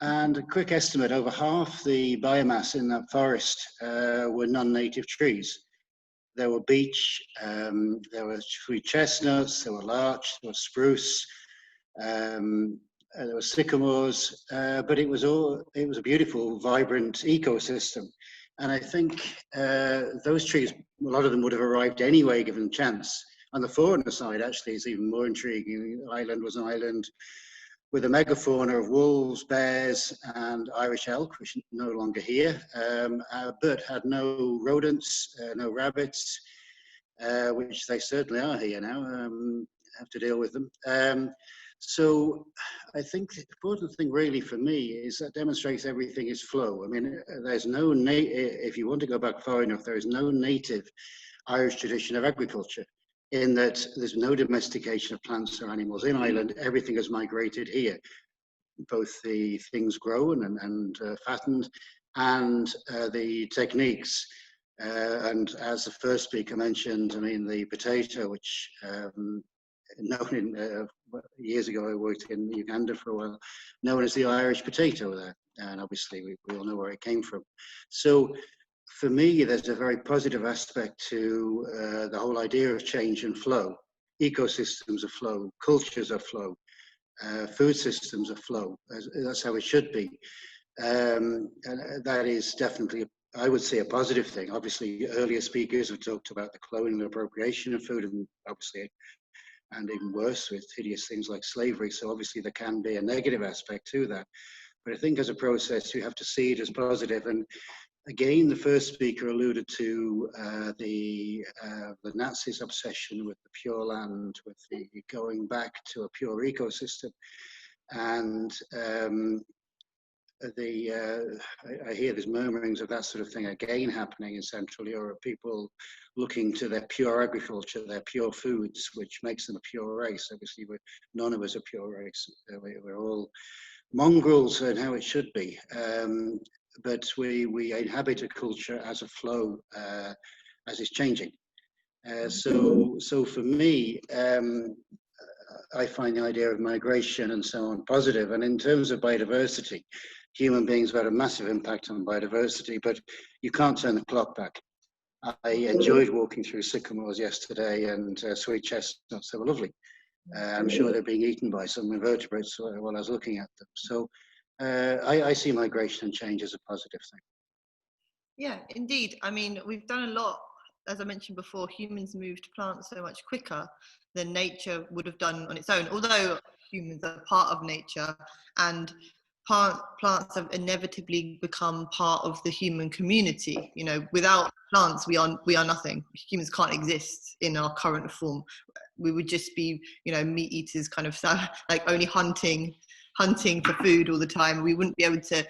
and a quick estimate, over half the biomass in that forest were non-native trees. There were beech, there were sweet chestnuts, there were larch, there was spruce, there were sycamores, but it was a beautiful, vibrant ecosystem. And I think those trees, a lot of them would have arrived anyway, given the chance. On the fauna side, actually, is even more intriguing. The island was an island with a megafauna of wolves, bears, and Irish elk, which are no longer here, but had no rodents, no rabbits, which they certainly are here now. Have to deal with them. So I think the important thing really for me is that demonstrates everything is flow. I mean, there's no, if you want to go back far enough, there is no native Irish tradition of agriculture, in that there's no domestication of plants or animals in Ireland. Everything has migrated here. Both the things grown and fattened, and the techniques. And as the first speaker mentioned, I mean, the potato, which known in, years ago I worked in Uganda for a while, known as the Irish potato there. And obviously we all know where it came from. So for me, there's a very positive aspect to the whole idea of change and flow. Ecosystems are flow, cultures are flow, food systems are flow. That's how it should be. And that is definitely, I would say, a positive thing. Obviously, earlier speakers have talked about the colonial appropriation of food, and obviously, and even worse with hideous things like slavery. So obviously there can be a negative aspect to that. But I think as a process, you have to see it as positive. And again, the first speaker alluded to the Nazis' obsession with the pure land, with the going back to a pure ecosystem. And I hear there's murmurings of that sort of thing again happening in Central Europe, people looking to their pure agriculture, their pure foods, which makes them a pure race. Obviously, none of us are pure race. We're all mongrels and how it should be. But we inhabit a culture as a flow, as it's changing. So for me, I find the idea of migration and so on positive. And in terms of biodiversity, human beings have had a massive impact on biodiversity, but you can't turn the clock back. I enjoyed walking through sycamores yesterday, and sweet chestnuts. They were lovely. I'm sure they're being eaten by some invertebrates while I was looking at them. So I see migration and change as a positive thing. Yeah, indeed. I mean, we've done a lot. As I mentioned before, humans moved plants so much quicker than nature would have done on its own, although humans are part of nature, and plants have inevitably become part of the human community. You know, without plants, we are nothing. Humans can't exist in our current form. We would just be, you know, meat eaters, kind of like only hunting for food all the time. We wouldn't be able to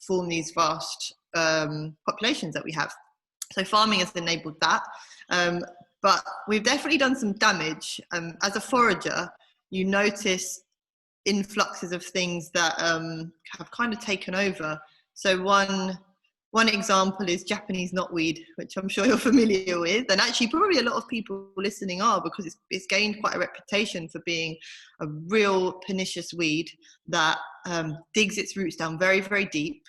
form these vast populations that we have. So farming has enabled that, but we've definitely done some damage. As a forager, you notice influxes of things that have kind of taken over. So one example is Japanese knotweed, which I'm sure you're familiar with, and actually probably a lot of people listening are, because it's gained quite a reputation for being a real pernicious weed that digs its roots down very, very deep,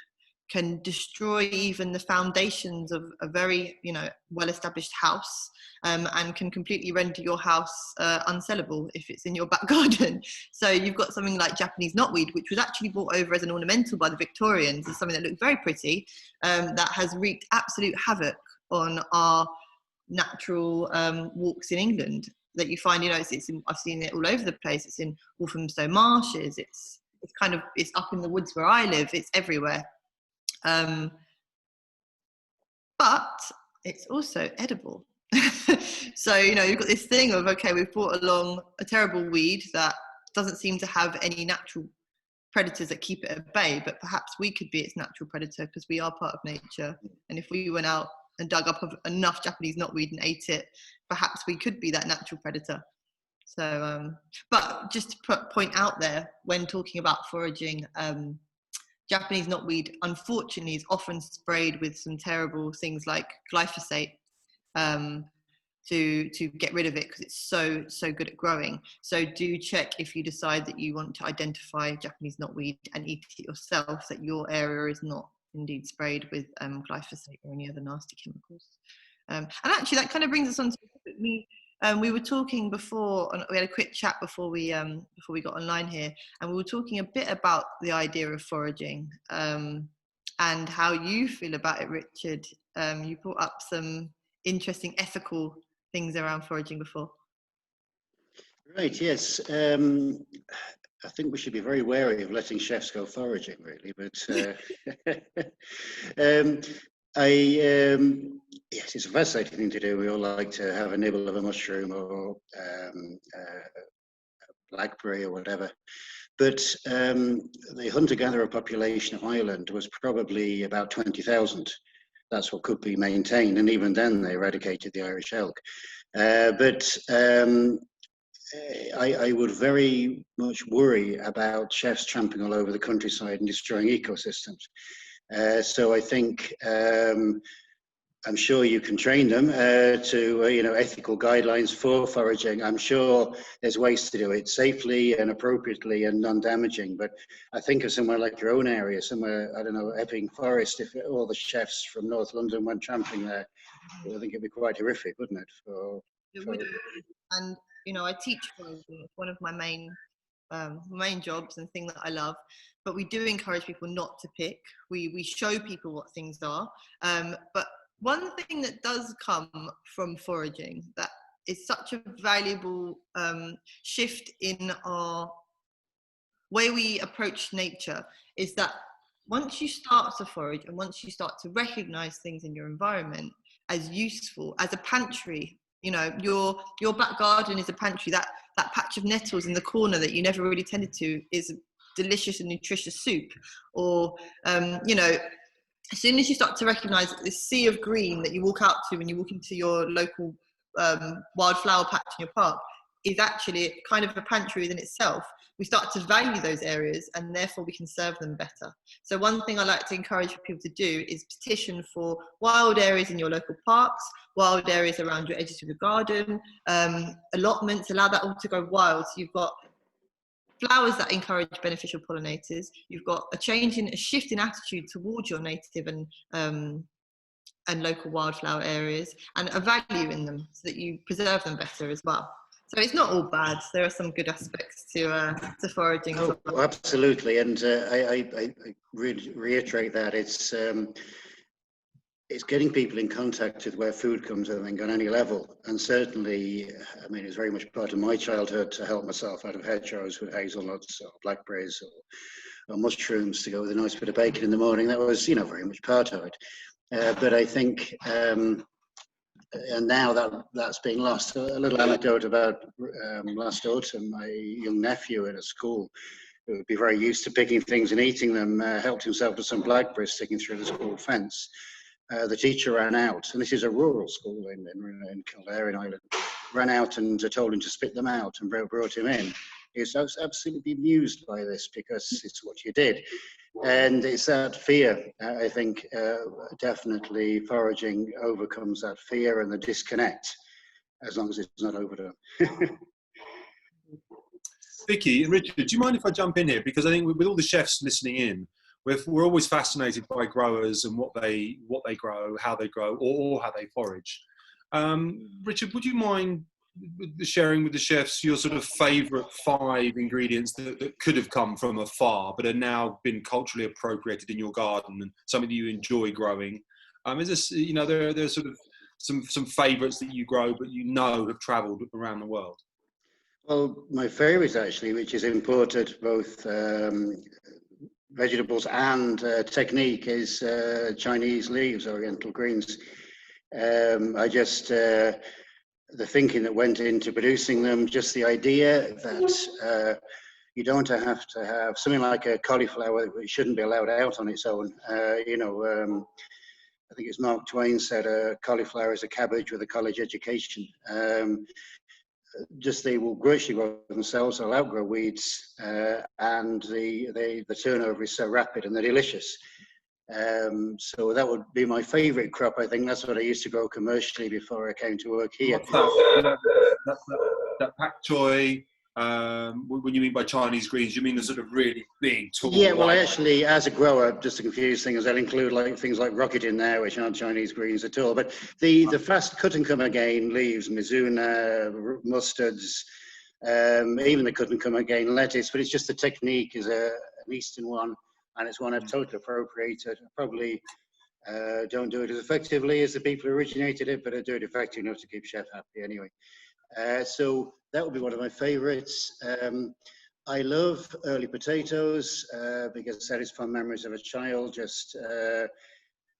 can destroy even the foundations of a very, you know, well-established house, and can completely render your house unsellable if it's in your back garden. So you've got something like Japanese knotweed, which was actually brought over as an ornamental by the Victorians, as something that looked very pretty, that has wreaked absolute havoc on our natural walks in England. That you find, you know, I've seen it all over the place. It's in Walthamstow marshes. It's up in the woods where I live. It's everywhere. But it's also edible. So, you know, you've got this thing of, okay, we've brought along a terrible weed that doesn't seem to have any natural predators that keep it at bay, but perhaps we could be its natural predator because we are part of nature. And if we went out and dug up enough Japanese knotweed and ate it, perhaps we could be that natural predator. So, but just to point out there, when talking about foraging, Japanese knotweed, unfortunately, is often sprayed with some terrible things like glyphosate to get rid of it, because it's so good at growing. So do check, if you decide that you want to identify Japanese knotweed and eat it yourself, that your area is not indeed sprayed with glyphosate or any other nasty chemicals. And actually, that kind of brings us on to we were talking before, we had a quick chat before we got online here, and we were talking a bit about the idea of foraging and how you feel about it, Richard. You brought up some interesting ethical things around foraging before. Right, yes. I think we should be very wary of letting chefs go foraging, really, but yes, it's a fascinating thing to do. We all like to have a nibble of a mushroom or a blackberry or whatever. But the hunter-gatherer population of Ireland was probably about 20,000. That's what could be maintained, and even then they eradicated the Irish elk. But I would very much worry about chefs tramping all over the countryside and destroying ecosystems. So I think I'm sure you can train them to you know, ethical guidelines for foraging. I'm sure there's ways to do it safely and appropriately and non-damaging. But I think of somewhere like your own area, somewhere, I don't know, Epping Forest, if all the chefs from North London went tramping there, I think it'd be quite horrific, wouldn't it? It would. And you know, I teach foraging. It's one of my main jobs and thing that I love. But we do encourage people not to pick. We show people what things are. But one thing that does come from foraging that is such a valuable shift in our way we approach nature is that once you start to forage and once you start to recognize things in your environment as useful, as a pantry, you know, your back garden is a pantry. That patch of nettles in the corner that you never really tended to is delicious and nutritious soup. Or, you know, as soon as you start to recognize this sea of green that you walk out to when you walk into your local wildflower patch in your park is actually kind of a pantry within itself, we start to value those areas and therefore we can serve them better. So one thing I like to encourage people to do is petition for wild areas in your local parks, wild areas around your edges of your garden, allotments, allow that all to go wild. So you've got flowers that encourage beneficial pollinators. You've got a shift in attitude towards your native and and local wildflower areas, and a value in them so that you preserve them better as well. So it's not all bad. There are some good aspects to foraging. Oh, absolutely, and I reiterate that it's getting people in contact with where food comes, I think, on any level. And certainly, I mean, it's very much part of my childhood to help myself out of hedgerows with hazelnuts or blackberries or mushrooms to go with a nice bit of bacon in the morning. That was, you know, very much part of it. But I think, and now that's being lost. A little anecdote about last autumn, my young nephew at a school who would be very used to picking things and eating them, helped himself to some blackberries sticking through the school fence. The teacher ran out, and this is a rural school in Kildare in Ireland, ran out and told him to spit them out and brought him in. He was absolutely amused by this because it's what you did. And it's that fear, I think, definitely foraging overcomes that fear and the disconnect, as long as it's not overdone. Vicky and Richard, do you mind if I jump in here? Because I think with all the chefs listening in, we're always fascinated by growers and what they grow, how they grow, or how they forage. Richard, would you mind sharing with the chefs your sort of favourite 5 ingredients that could have come from afar but are now been culturally appropriated in your garden and something that you enjoy growing? Is this, you know, there's sort of some favourites that you grow but you know have travelled around the world? Well, my favourites actually, which is imported both vegetables and technique, is Chinese leaves, oriental greens. I just, the thinking that went into producing them, just the idea that you don't have to have something like a cauliflower, which shouldn't be allowed out on its own. You know, I think it's Mark Twain said, cauliflower is a cabbage with a college education. Just they will virtually grow themselves, they'll outgrow weeds, and the turnover is so rapid and they're delicious. So that would be my favourite crop. I think that's what I used to grow commercially before I came to work here. That pak choy, when you mean by Chinese greens, you mean the sort of really big, tall? Yeah, well, I actually, as a grower, just to confuse things, I'll include like things like rocket in there, which aren't Chinese greens at all. But the fast cut and come again leaves, mizuna, mustards, even the cut and come again lettuce. But it's just the technique is an Eastern one, and it's one I've totally appropriated. Probably don't do it as effectively as the people who originated it, but I do it effectively enough to keep chef happy anyway. So that would be one of my favorites. I love early potatoes because that is fond memories of a child. Just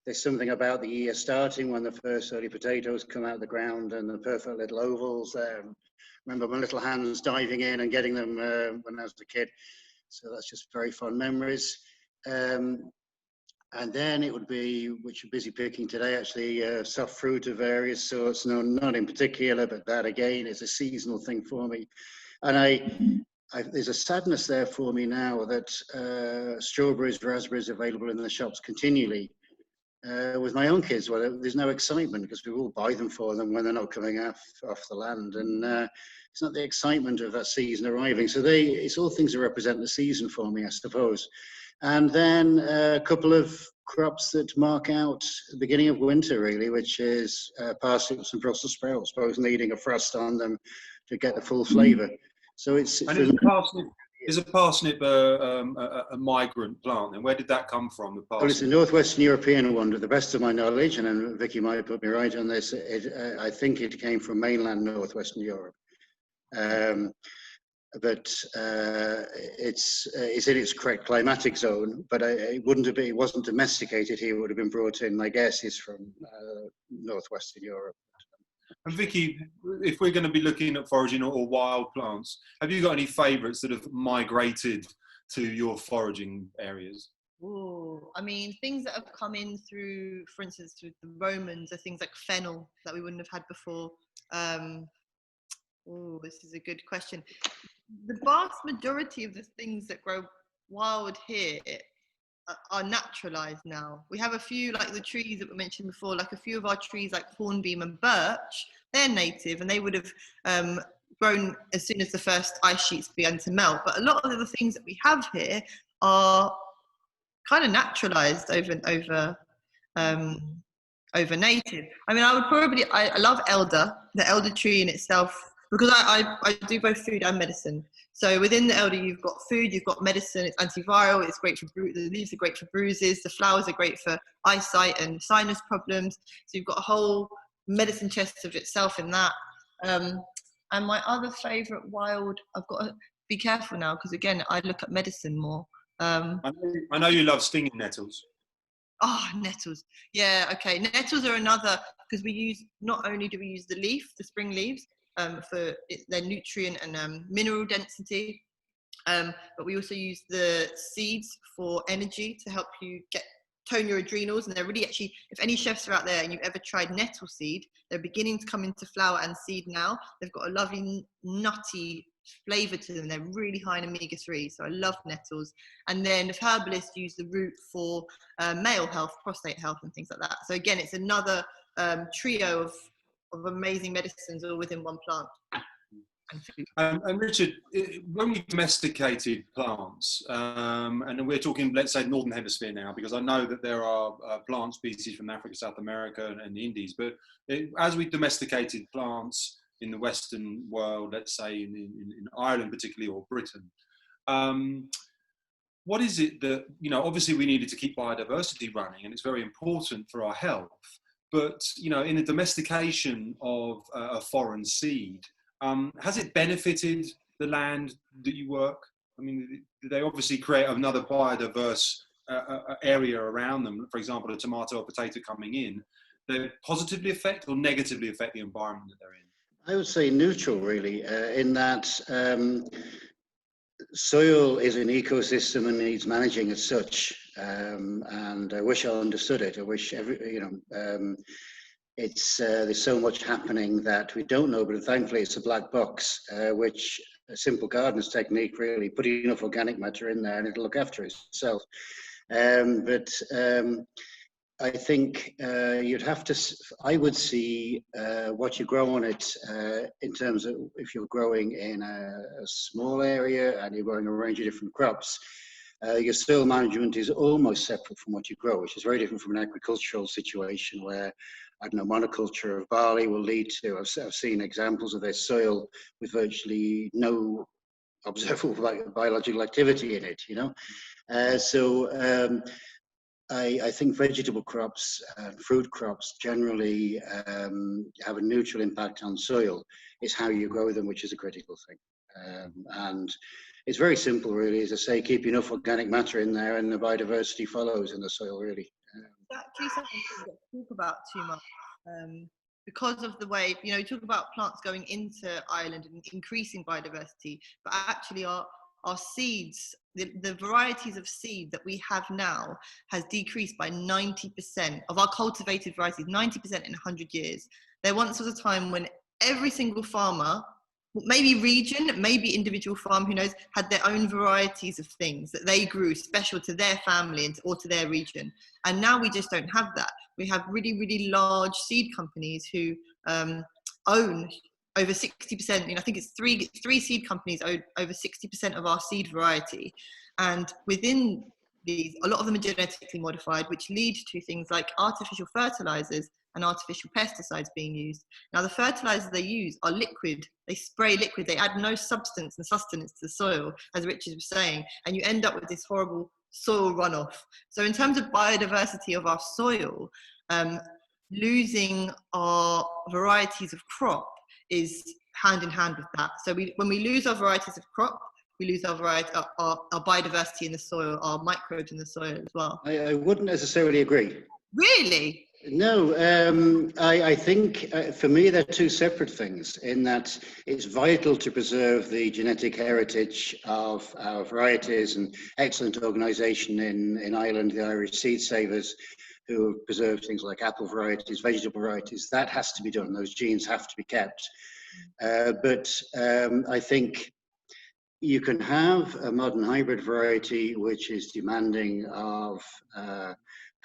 there's something about the year starting when the first early potatoes come out of the ground and the perfect little ovals. Remember my little hands diving in and getting them when I was a kid. So that's just very fond memories. And then it would be, which we're busy picking today, actually, soft fruit of various sorts. No, not in particular, but that again is a seasonal thing for me. And there's a sadness there for me now that strawberries, raspberries available in the shops continually. With my own kids, well, there's no excitement because we will buy them for them when they're not coming off the land. And it's not the excitement of that season arriving. So it's all things that represent the season for me, I suppose. And then a couple of crops that mark out the beginning of winter, really, which is parsnips and Brussels sprouts, both needing a frost on them to get the full flavour. So it's. And is a parsnip a migrant plant? And where did that come from? The parsnip? Well, it's a northwestern European one, to the best of my knowledge, and then Vicky might put me right on this. I think it came from mainland northwestern Europe. But it's in its correct climatic zone, but it wasn't domesticated here. It would have been brought in, my guess is, from northwestern Europe. And Vicky, if we're going to be looking at foraging or wild plants, have you got any favourites that have migrated to your foraging areas? Oh, I mean, things that have come in through, for instance, through the Romans are things like fennel that we wouldn't have had before. Oh, this is a good question. The vast majority of the things that grow wild here are naturalized now. We have a few, like the trees that were mentioned before, like a few of our trees like hornbeam and birch, they're native and they would have grown as soon as the first ice sheets began to melt. But a lot of the things that we have here are kind of naturalized over over native. I mean, I would probably, I love elder, the elder tree in itself, because I do both food and medicine. So within the elder, you've got food, you've got medicine, it's antiviral, it's great for, the leaves are great for bruises, the flowers are great for eyesight and sinus problems. So you've got a whole medicine chest of itself in that. And my other favorite wild, I've got to be careful now, because again, I look at medicine more. I know you love stinging nettles. Oh, nettles. Yeah, okay. Nettles are another, because we use, not only do we use the leaf, the spring leaves, for their nutrient and mineral density, but we also use the seeds for energy to help you tone your adrenals. And they're really, actually, if any chefs are out there and you've ever tried nettle seed, they're beginning to come into flower and seed now. They've got a lovely nutty flavor to them. They're really high in omega-3, so I love nettles. And then if herbalists use the root for male health, prostate health and things like that. So again, it's another trio of amazing medicines all within one plant. And Richard, when we domesticated plants, and we're talking, let's say, Northern Hemisphere now, because I know that there are plant species from Africa, South America and the Indies, but as we domesticated plants in the Western world, let's say in Ireland particularly, or Britain, what is it that, obviously we needed to keep biodiversity running, and it's very important for our health, but, in the domestication of a foreign seed, has it benefited the land that you work? I mean, they obviously create another biodiverse area around them. For example, a tomato or potato coming in, they positively affect or negatively affect the environment that they're in? I would say neutral, really, in that soil is an ecosystem and needs managing as such. And I wish I understood it. I wish there's so much happening that we don't know, but thankfully it's a black box, which a simple gardener's technique, really, put enough organic matter in there and it'll look after itself. But I think you'd have to, I would see what you grow on it in terms of if you're growing in a small area and you're growing a range of different crops. Your soil management is almost separate from what you grow, which is very different from an agricultural situation where, I don't know, monoculture of barley will lead to, I've seen examples of this soil with virtually no observable biological activity in it, I think vegetable crops and fruit crops generally have a neutral impact on soil. It's how you grow them, which is a critical thing. And it's very simple, really. As I say, keep enough organic matter in there and the biodiversity follows in the soil, really. It's actually something we don't talk about too much. Because of the way, you talk about plants going into Ireland and increasing biodiversity, but actually our seeds, the varieties of seed that we have now has decreased by 90% of our cultivated varieties, 90% in 100 years. There once was a time when every single farmer, maybe region, maybe individual farm, who knows, had their own varieties of things that they grew special to their family or to their region. And now we just don't have that. We have really, really large seed companies who own over 60%, I think it's three seed companies own over 60% of our seed variety. And within these, a lot of them are genetically modified, which lead to things like artificial fertilizers and artificial pesticides being used. Now, the fertilizers they use are liquid. They spray liquid. They add no substance and sustenance to the soil, as Richard was saying, and you end up with this horrible soil runoff. So in terms of biodiversity of our soil, losing our varieties of crop is hand in hand with that. So when we lose our varieties of crop, we lose our biodiversity in the soil, our microbes in the soil as well. I wouldn't necessarily agree. Really? No, I think for me they're two separate things in that it's vital to preserve the genetic heritage of our varieties, and excellent organisation in Ireland, the Irish Seed Savers, who preserve things like apple varieties, vegetable varieties. That has to be done. Those genes have to be kept. But I think you can have a modern hybrid variety which is demanding of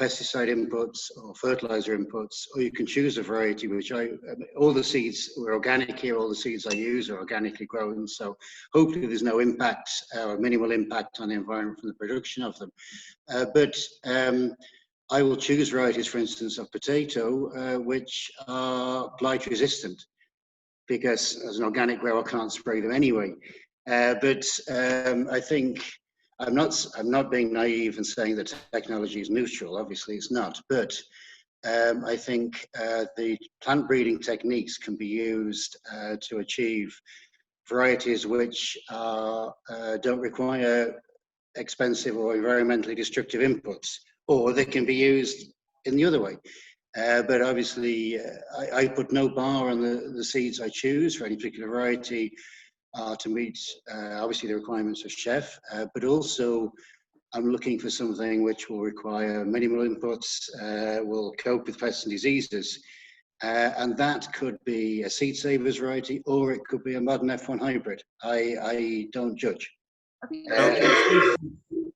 pesticide inputs or fertilizer inputs, or you can choose a variety which all the seeds were organic here, all the seeds I use are organically grown, so hopefully there's no impact or minimal impact on the environment from the production of them. But I will choose varieties, for instance, of potato, which are blight resistant, because as an organic grower, I can't spray them anyway. But I think I'm not being naive and saying that technology is neutral. Obviously, it's not. But I think the plant breeding techniques can be used to achieve varieties which don't require expensive or environmentally destructive inputs, or they can be used in the other way. But obviously, I put no bar on the seeds I choose for any particular variety to meet, obviously, the requirements of chef, but also I'm looking for something which will require minimal inputs, will cope with pests and diseases. And that could be a seed savers variety, or it could be a modern F1 hybrid. I don't judge.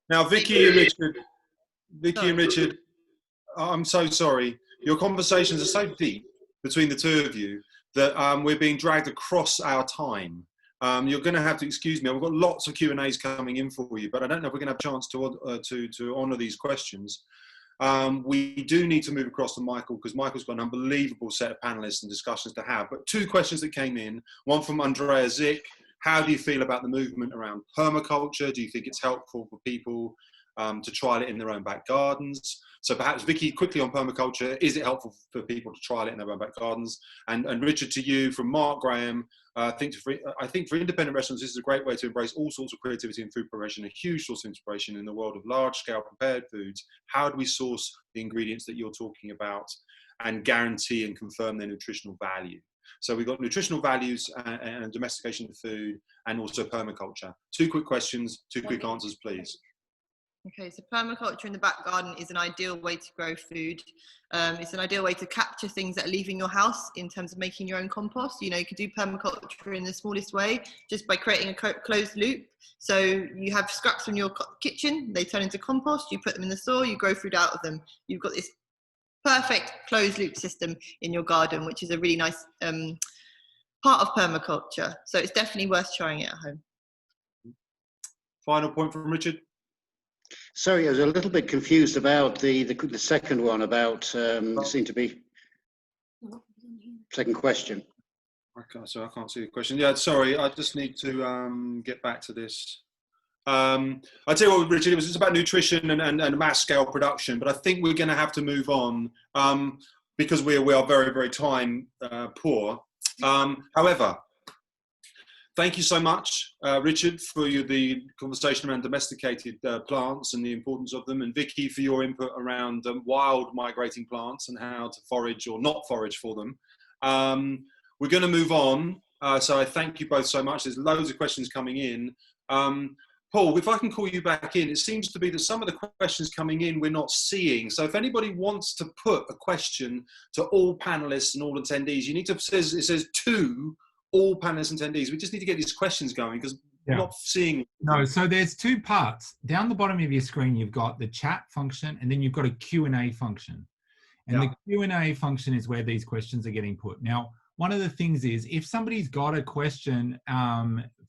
Now, Vicky and Richard, I'm so sorry. Your conversations are so deep between the two of you that we're being dragged across our time. You're going to have to excuse me. I've got lots of Q&As coming in for you, but I don't know if we're going to have a chance to honour these questions. We do need to move across to Michael, because Michael's got an unbelievable set of panellists and discussions to have. But two questions that came in, one from Andrea Zick. How do you feel about the movement around permaculture? Do you think it's helpful for people to trial it in their own back gardens? So perhaps Vicky, quickly on permaculture, is it helpful for people to trial it in their own back gardens? And Richard, to you from Mark Graham, I think for independent restaurants, this is a great way to embrace all sorts of creativity in food preparation, a huge source of inspiration in the world of large-scale prepared foods. How do we source the ingredients that you're talking about and guarantee and confirm their nutritional value? So we've got nutritional values and domestication of food, and also permaculture. Two quick questions, two quick answers, please. Okay, so permaculture in the back garden is an ideal way to grow food. It's an ideal way to capture things that are leaving your house in terms of making your own compost. You know, you could do permaculture in the smallest way, just by creating a closed loop. So you have scraps from your kitchen, they turn into compost, you put them in the soil, you grow food out of them. You've got this perfect closed loop system in your garden, which is a really nice part of permaculture. So it's definitely worth trying it at home. Final point from Richard. Sorry, I was a little bit confused about the second one about seemed to be second question. Okay, so I can't see the question. Yeah, sorry, I just need to get back to this. I tell you what, Richard, it was just about nutrition and mass scale production, but I think we're going to have to move on because we are very, very time poor. However, thank you so much, Richard, for the conversation around domesticated plants and the importance of them, and Vicky for your input around wild migrating plants and how to forage or not forage for them. We're going to move on, so I thank you both so much. There's loads of questions coming in. Paul, if I can call you back in, it seems to be that some of the questions coming in we're not seeing. So if anybody wants to put a question to all panelists and all attendees, you need to, it says to all panelists and attendees. We just need to get these questions going because we're not seeing. No, so there's two parts. Down the bottom of your screen, you've got the chat function, and then you've got a Q&A function. And the Q&A function is where these questions are getting put. Now, one of the things is, if somebody's got a question,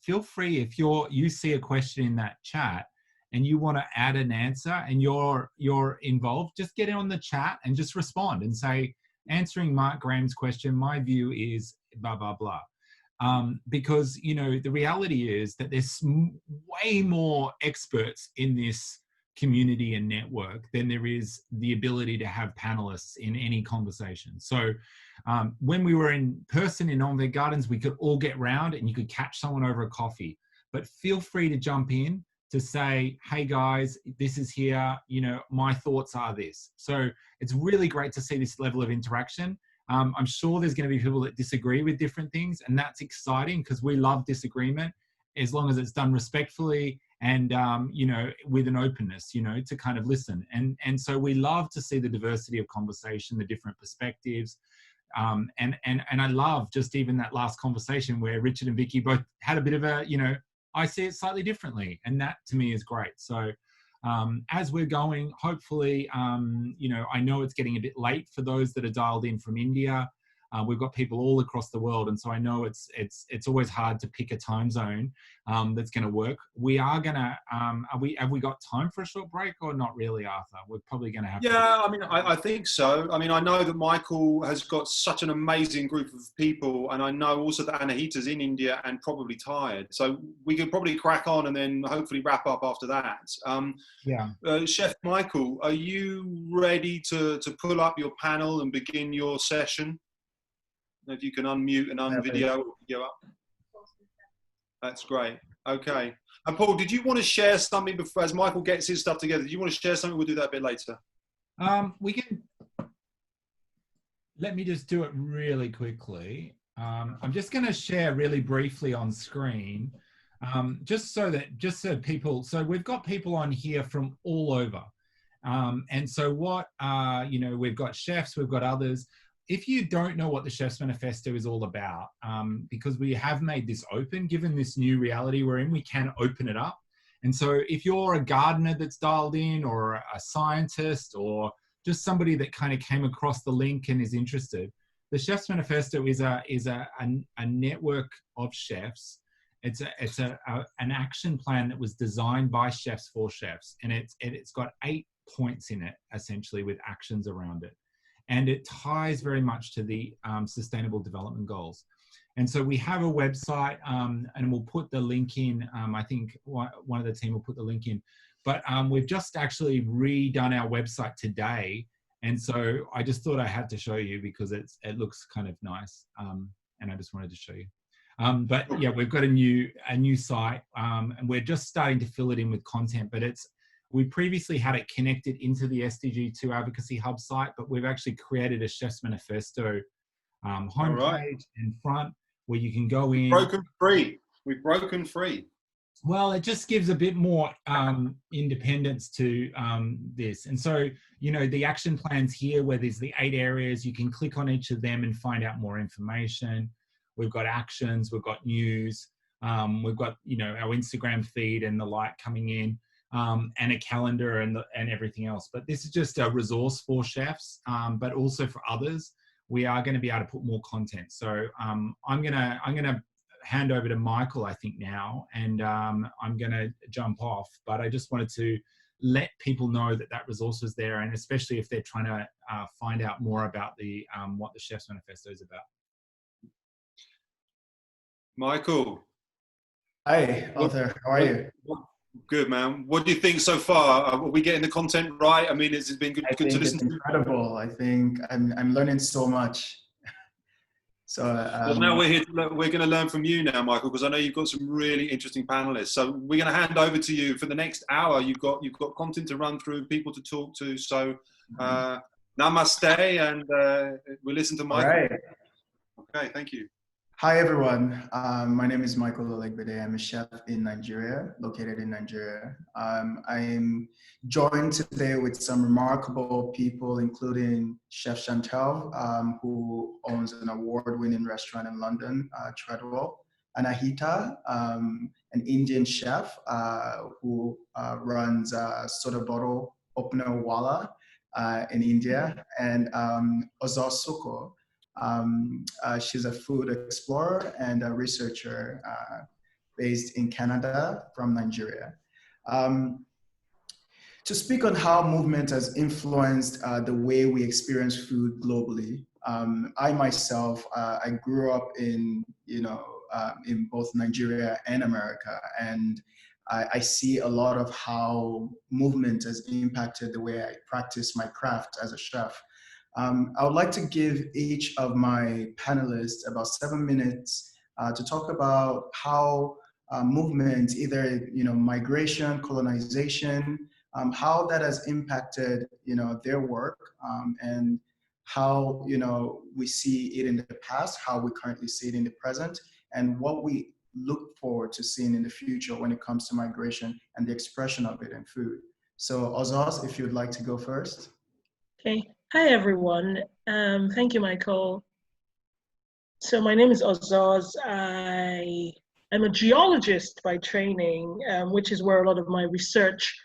feel free, if you see a question in that chat and you want to add an answer and you're involved, just get it on the chat and just respond and say, answering Mark Graham's question, my view is blah, blah, blah. Because, you know, the reality is that there's way more experts in this community and network than there is the ability to have panelists in any conversation. So when we were in person in OmVed Gardens, we could all get round and you could catch someone over a coffee. But feel free to jump in to say, hey guys, this is here, you know, my thoughts are this. So it's really great to see this level of interaction. I'm sure there's going to be people that disagree with different things, and that's exciting because we love disagreement as long as it's done respectfully and, you know, with an openness, you know, to kind of listen. And so we love to see the diversity of conversation, the different perspectives. And I love just even that last conversation where Richard and Vicky both had a bit of a, you know, I see it slightly differently. And that to me is great. So as we're going, hopefully, you know, I know it's getting a bit late for those that are dialed in from India. We've got people all across the world, and so I know it's always hard to pick a time zone that's going to work. We are going to. Have we got time for a short break or not really, Arthur? We're probably going to have. Yeah, I mean, I think so. I mean, I know that Michael has got such an amazing group of people, and I know also that Anahita's in India and probably tired. So we could probably crack on and then hopefully wrap up after that. Chef Michael, are you ready to pull up your panel and begin your session? If you can unmute and unvideo up. That's great. Okay. And Paul, did you want to share something before, as Michael gets his stuff together? Do you want to share something? We'll do that a bit later. We can. Let me just do it really quickly. I'm just going to share really briefly on screen, just so people. So we've got people on here from all over, and so what? We've got chefs, we've got others. If you don't know what the Chefs Manifesto is all about, because we have made this open, given this new reality we're in, we can open it up. And so if you're a gardener that's dialed in, or a scientist, or just somebody that kind of came across the link and is interested, the Chefs Manifesto is a network of chefs. It's an action plan that was designed by chefs for chefs, and it's got 8 points in it, essentially, with actions around it. And it ties very much to the Sustainable Development Goals. And so we have a website, and we'll put the link in. I think one of the team will put the link in. But we've just actually redone our website today. And so I just thought I had to show you because it looks kind of nice. And I just wanted to show you. But yeah, we've got a new site, and we're just starting to fill it in with content. But we previously had it connected into the SDG2 Advocacy Hub site, but we've actually created a Chefs Manifesto homepage in front where you can go in. We've broken free. Well, it just gives a bit more independence to this. And so, the action plans here, where there's the 8 areas, you can click on each of them and find out more information. We've got actions, we've got news, we've got, our Instagram feed and the like coming in. And a calendar and everything else. But this is just a resource for chefs, but also for others. We are going to be able to put more content. So I'm gonna hand over to Michael, I think now, and I'm gonna jump off. But I just wanted to let people know that resource is there, and especially if they're trying to find out more about the what the Chefs Manifesto is about. Michael. Hi, Arthur. How are you? Good, man. What do you think so far? Are we getting the content right? I mean, it's been good to listen to. Incredible. I think I'm learning so much. So well, now we're going to learn from you now, Michael, because I know you've got some really interesting panelists. So we're going to hand over to you for the next hour. You've got content to run through, people to talk to. So namaste, and we'll listen to Michael. All right. Okay, thank you. Hi, everyone. My name is Michael Elegbede. I'm a chef in Nigeria, located in Nigeria. I'm joined today with some remarkable people, including Chef Chantelle, who owns an award-winning restaurant in London, Treadwell. Anahita, an Indian chef who runs soda bottle opener Wala in India, and Ozoz Sokoh. She's a food explorer and a researcher based in Canada from Nigeria. To speak on how movement has influenced the way we experience food globally, I myself, I grew up in both Nigeria and America, and I see a lot of how movement has impacted the way I practice my craft as a chef. I would like to give each of my panelists about 7 minutes to talk about how movement, either migration, colonization, how that has impacted their work, and how we see it in the past, how we currently see it in the present, and what we look forward to seeing in the future when it comes to migration and the expression of it in food. So Ozoz, if you'd like to go first. Okay. Hi, everyone. Thank you, Michael. So my name is Ozoz. I'm a geologist by training, which is where a lot of my research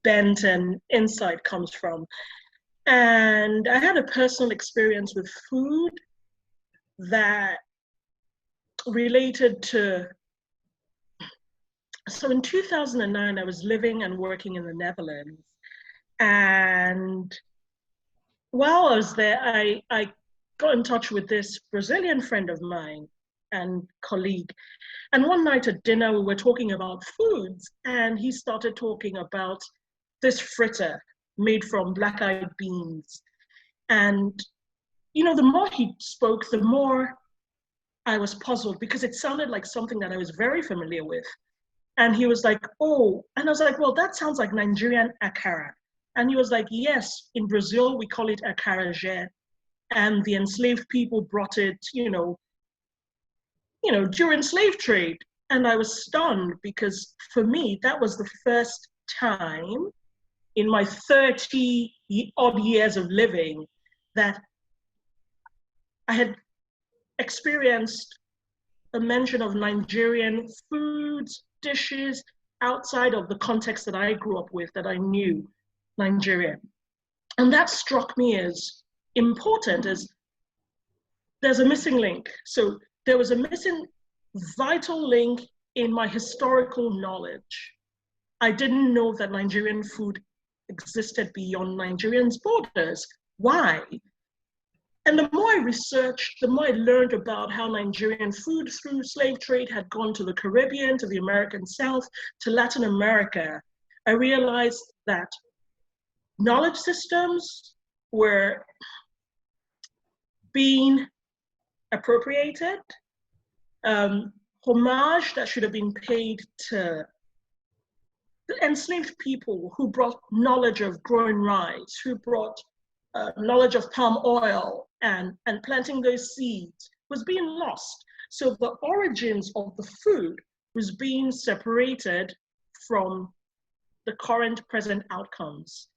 bent and insight comes from. And I had a personal experience with food that related to, so in 2009, I was living and working in the Netherlands. And while I was there, I got in touch with this Brazilian friend of mine and colleague. And one night at dinner, we were talking about foods, and he started talking about this fritter made from black-eyed beans. And, you know, the more he spoke, the more I was puzzled, because it sounded like something that I was very familiar with. And he was like, oh, and I was like, well, that sounds like Nigerian akara. And he was like, yes, in Brazil, we call it acarajé. And the enslaved people brought it, you know, during slave trade. And I was stunned, because for me, that was the first time in my 30 odd years of living that I had experienced a mention of Nigerian foods, dishes, outside of the context that I grew up with, that I knew Nigeria. And that struck me as important, as there's a missing link. So there was a missing vital link in my historical knowledge. I didn't know that Nigerian food existed beyond Nigerians' borders. Why? And the more I researched, the more I learned about how Nigerian food through slave trade had gone to the Caribbean, to the American South, to Latin America. I realized that knowledge systems were being appropriated, homage that should have been paid to the enslaved people who brought knowledge of growing rice, who brought knowledge of palm oil and planting those seeds, was being lost. So the origins of the food was being separated from the current present outcomes.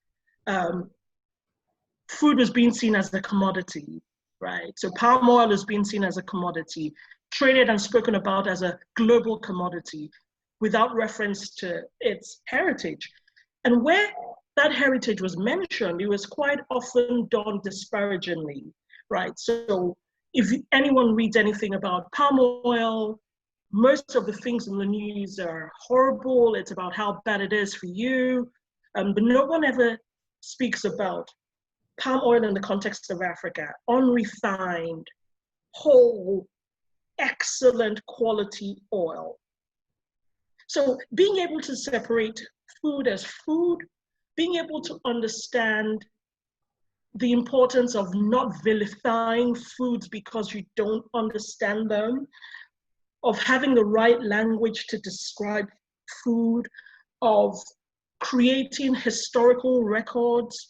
Food was being seen as a commodity, right? So palm oil is being seen as a commodity, traded and spoken about as a global commodity without reference to its heritage. And where that heritage was mentioned, it was quite often done disparagingly, right? So if anyone reads anything about palm oil, most of the things in the news are horrible. It's about how bad it is for you. But no one ever speaks about palm oil in the context of Africa, unrefined, whole, excellent quality oil. So being able to separate food as food, being able to understand the importance of not vilifying foods because you don't understand them, of having the right language to describe food, of creating historical records,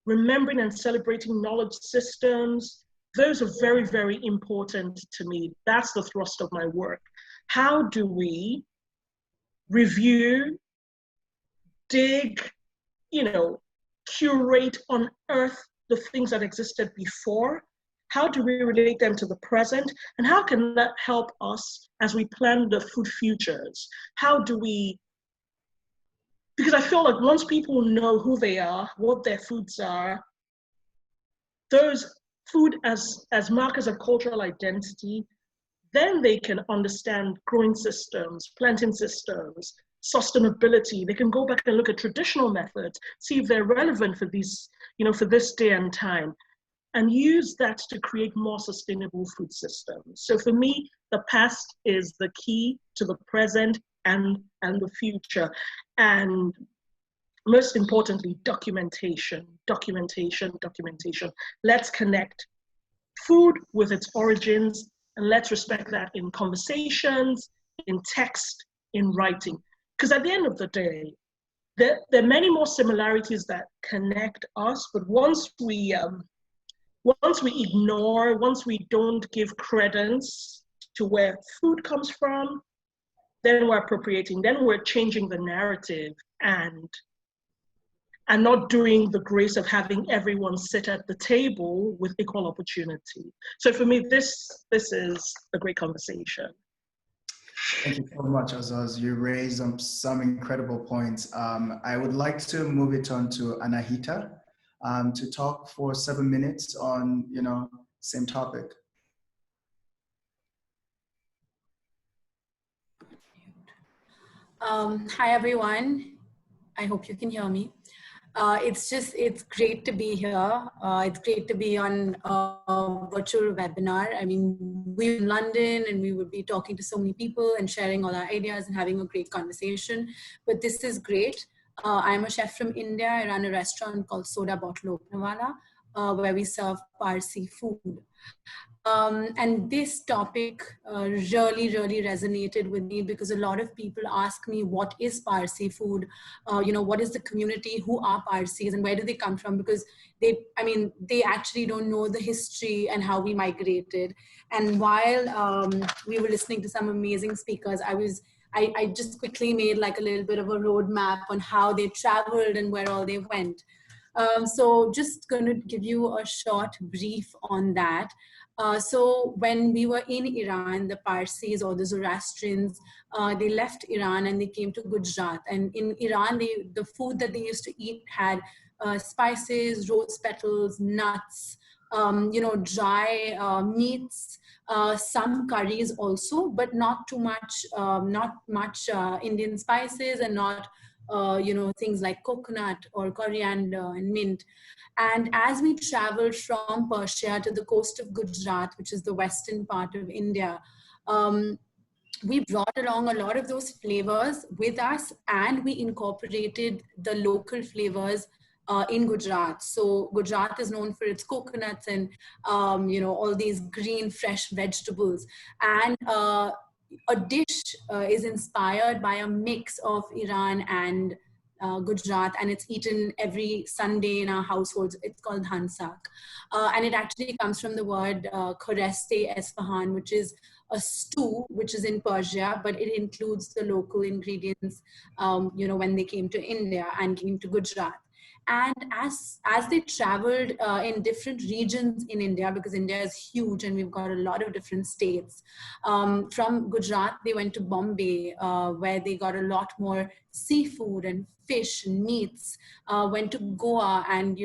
remembering and celebrating knowledge systems. Those are very, very important to me. That's the thrust of my work. How do we review, dig, curate, unearth the things that existed before? How do we relate them to the present? And how can that help us as we plan the food futures? How do we, because I feel like once people know who they are, what their foods are, those food as markers of cultural identity, then they can understand growing systems, planting systems, sustainability. They can go back and look at traditional methods, see if they're relevant for these, for this day and time, and use that to create more sustainable food systems. So for me, the past is the key to the present and the future. And most importantly, documentation. Let's connect food with its origins, and let's respect that in conversations, in text, in writing. Because at the end of the day, there are many more similarities that connect us, but once we ignore, once we don't give credence to where food comes from, then we're appropriating, then we're changing the narrative and not doing the grace of having everyone sit at the table with equal opportunity. So for me, this is a great conversation. Thank you so much, Ozoz. You raised some incredible points. I would like to move it on to Anahita to talk for 7 minutes on, same topic. Hi, everyone. I hope you can hear me. It's great to be here. It's great to be on a virtual webinar. I mean, we're in London and we would be talking to so many people and sharing all our ideas and having a great conversation. But this is great. I'm a chef from India. I run a restaurant called Soda Bottle Openwala, where we serve Parsi food. And this topic really resonated with me because a lot of people ask me, what is Parsi food? What is the community? Who are Parsis and where do they come from? Because they actually don't know the history and how we migrated. And while we were listening to some amazing speakers, I just quickly made like a little bit of a roadmap on how they traveled and where all they went. So just going to give you a short brief on that. So when we were in Iran, the Parsis or the Zoroastrians, they left Iran and they came to Gujarat. And in Iran, the food that they used to eat had spices, rose petals, nuts, dry meats, some curries also, but not too much, Indian spices and not, things like coconut or coriander and mint. And as we traveled from Persia to the coast of Gujarat, which is the western part of India, we brought along a lot of those flavors with us, and we incorporated the local flavors in Gujarat. So Gujarat is known for its coconuts and, all these green, fresh vegetables. And a dish is inspired by a mix of Iran and Gujarat, and it's eaten every Sunday in our households. It's called Hansak. And it actually comes from the word Khoreste Esfahan, which is a stew, which is in Persia, but it includes the local ingredients, when they came to India and came to Gujarat. And as they traveled in different regions in India, because India is huge and we've got a lot of different states, from Gujarat, they went to Bombay, where they got a lot more seafood and fish and meats, went to Goa and,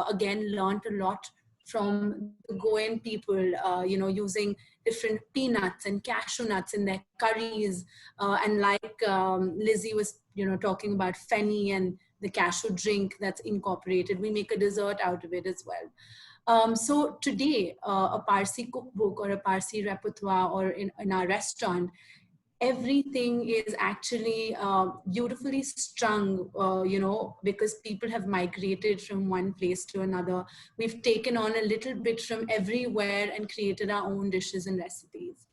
again, learned a lot from the Goan people, using different peanuts and cashew nuts in their curries. And like Lizzie was, talking about fenny and the cashew drink that's incorporated. We make a dessert out of it as well. So today, a Parsi cookbook or a Parsi repertoire or in our restaurant, everything is actually beautifully strung, because people have migrated from one place to another. We've taken on a little bit from everywhere and created our own dishes and recipes.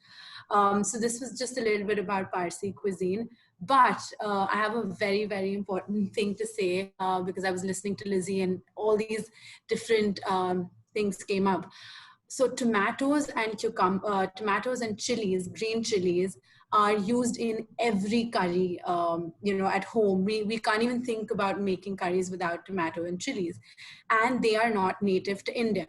So this was just a little bit about Parsi cuisine. But I have a very, very important thing to say because I was listening to Lizzie and all these different things came up. So tomatoes and chilies, green chilies, are used in every curry, at home. We can't even think about making curries without tomato and chilies. And they are not native to India.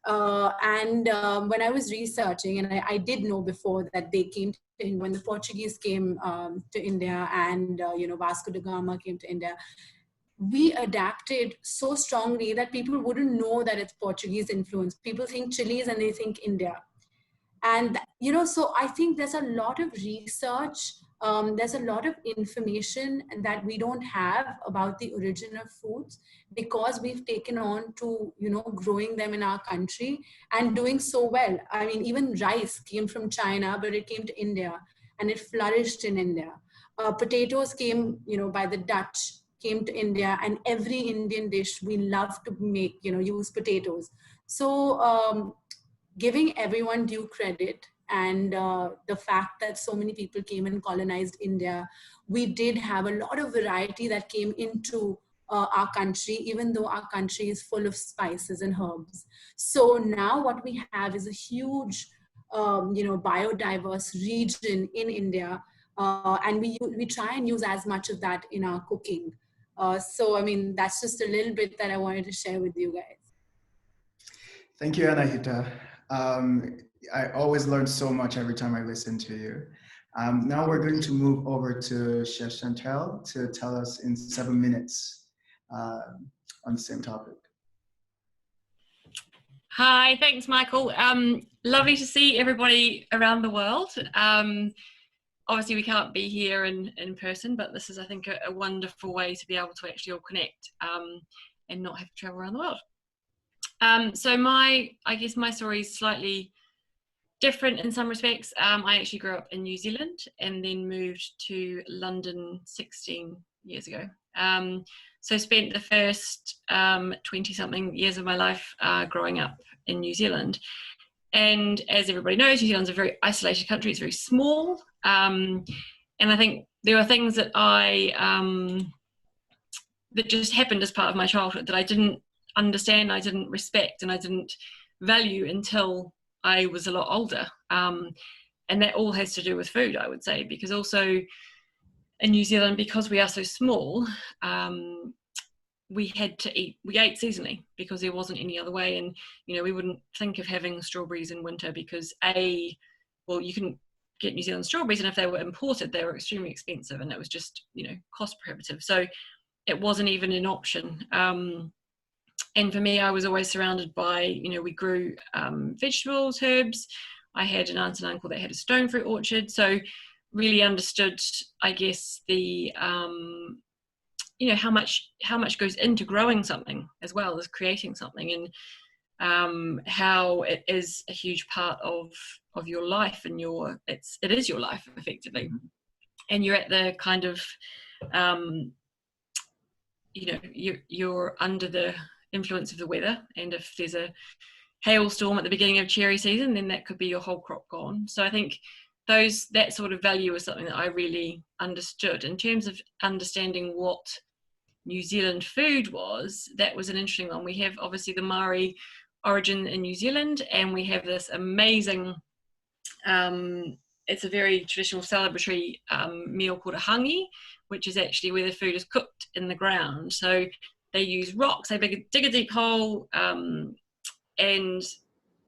When I was researching, and I did know before that they came to India, when the Portuguese came to India and, Vasco da Gama came to India, we adapted so strongly that people wouldn't know that it's Portuguese influence. People think chilies and they think India. And, so I think there's a lot of research, there's a lot of information that we don't have about the origin of foods because we've taken on to, growing them in our country and doing so well. I mean, even rice came from China, but it came to India and it flourished in India. Potatoes came, by the Dutch, came to India, and every Indian dish we love to make, use potatoes. So, giving everyone due credit and the fact that so many people came and colonized India, we did have a lot of variety that came into our country, even though our country is full of spices and herbs. So now what we have is a huge, biodiverse region in India, and we try and use as much of that in our cooking. So, I mean, that's just a little bit that I wanted to share with you guys. Thank you, Anahita. I always learn so much every time I listen to you. Now we're going to move over to Chef Chantelle to tell us in 7 minutes on the same topic. Hi, thanks, Michael. Lovely to see everybody around the world. Obviously, we can't be here in person, but this is, I think, a wonderful way to be able to actually all connect and not have to travel around the world. So I guess my story is slightly different in some respects. I actually grew up in New Zealand and then moved to London 16 years ago. So spent the first 20-something years of my life growing up in New Zealand. And as everybody knows, New Zealand's a very isolated country. It's very small. And I think there were things that that just happened as part of my childhood that I didn't understand, I didn't respect, and I didn't value until I was a lot older. And that all has to do with food, I would say, because also in New Zealand, because we are so small, we ate seasonally because there wasn't any other way. And, you know, we wouldn't think of having strawberries in winter because well, you couldn't get New Zealand strawberries, and if they were imported, they were extremely expensive, and it was just, you know, cost prohibitive. So it wasn't even an option. And for me, I was always surrounded by, you know, we grew vegetables, herbs. I had an aunt and uncle that had a stone fruit orchard. So really understood, I guess, the, you know, how much goes into growing something as well as creating something, and how it is a huge part of your life, and it is your life effectively. And you're at the kind of, you know, you're under the influence of the weather, and if there's a hailstorm at the beginning of cherry season, then that could be your whole crop gone. So I think that sort of value was something that I really understood. In terms of understanding what New Zealand food was, that was an interesting one. We have obviously the Maori origin in New Zealand, and we have this amazing, it's a very traditional celebratory meal called a hangi, which is actually where the food is cooked in the ground. So they use rocks, they dig a deep hole and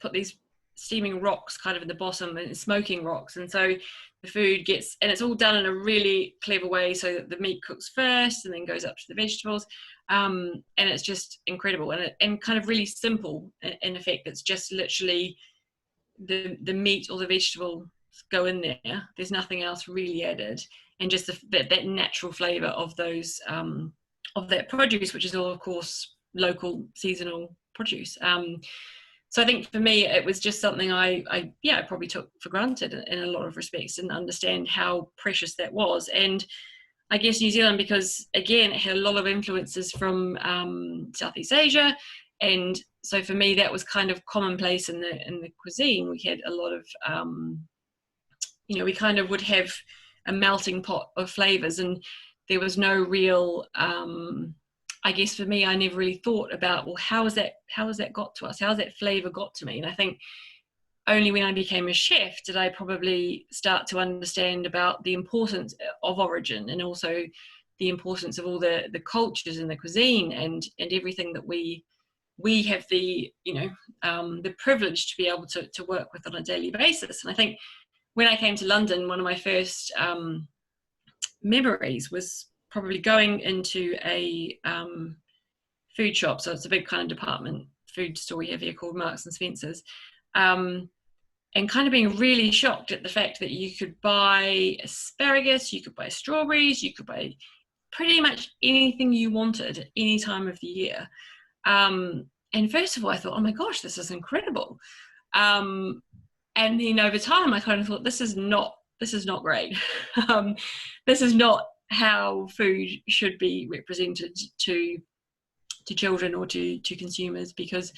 put these steaming rocks kind of in the bottom, and smoking rocks. And so the food gets, and it's all done in a really clever way so that the meat cooks first and then goes up to the vegetables. And it's just incredible, and kind of really simple in effect. It's just literally the meat or the vegetable go in there. There's nothing else really added, and just that natural flavor of those of that produce, which is all, of course, local seasonal produce. So I think for me, it was just something I probably took for granted in a lot of respects, didn't understand how precious that was. And I guess New Zealand, because again, it had a lot of influences from Southeast Asia. And so for me, that was kind of commonplace in the cuisine. We had a lot of, you know, we kind of would have a melting pot of flavors, and there was no real, I guess for me, I never really thought about, well, how has that got to us? How has that flavor got to me? And I think only when I became a chef did I probably start to understand about the importance of origin, and also the importance of all the cultures in the cuisine, and everything that we have the, you know, the privilege to be able to work with on a daily basis. And I think when I came to London, one of my first memories was probably going into a food shop. So it's a big kind of department food store we have here called Marks and Spencer's, and kind of being really shocked at the fact that you could buy asparagus, you could buy strawberries, you could buy pretty much anything you wanted at any time of the year. And first of all, I thought, oh my gosh, this is incredible. And then over time, I kind of thought, this is not great. This is not how food should be represented to children or to consumers, because,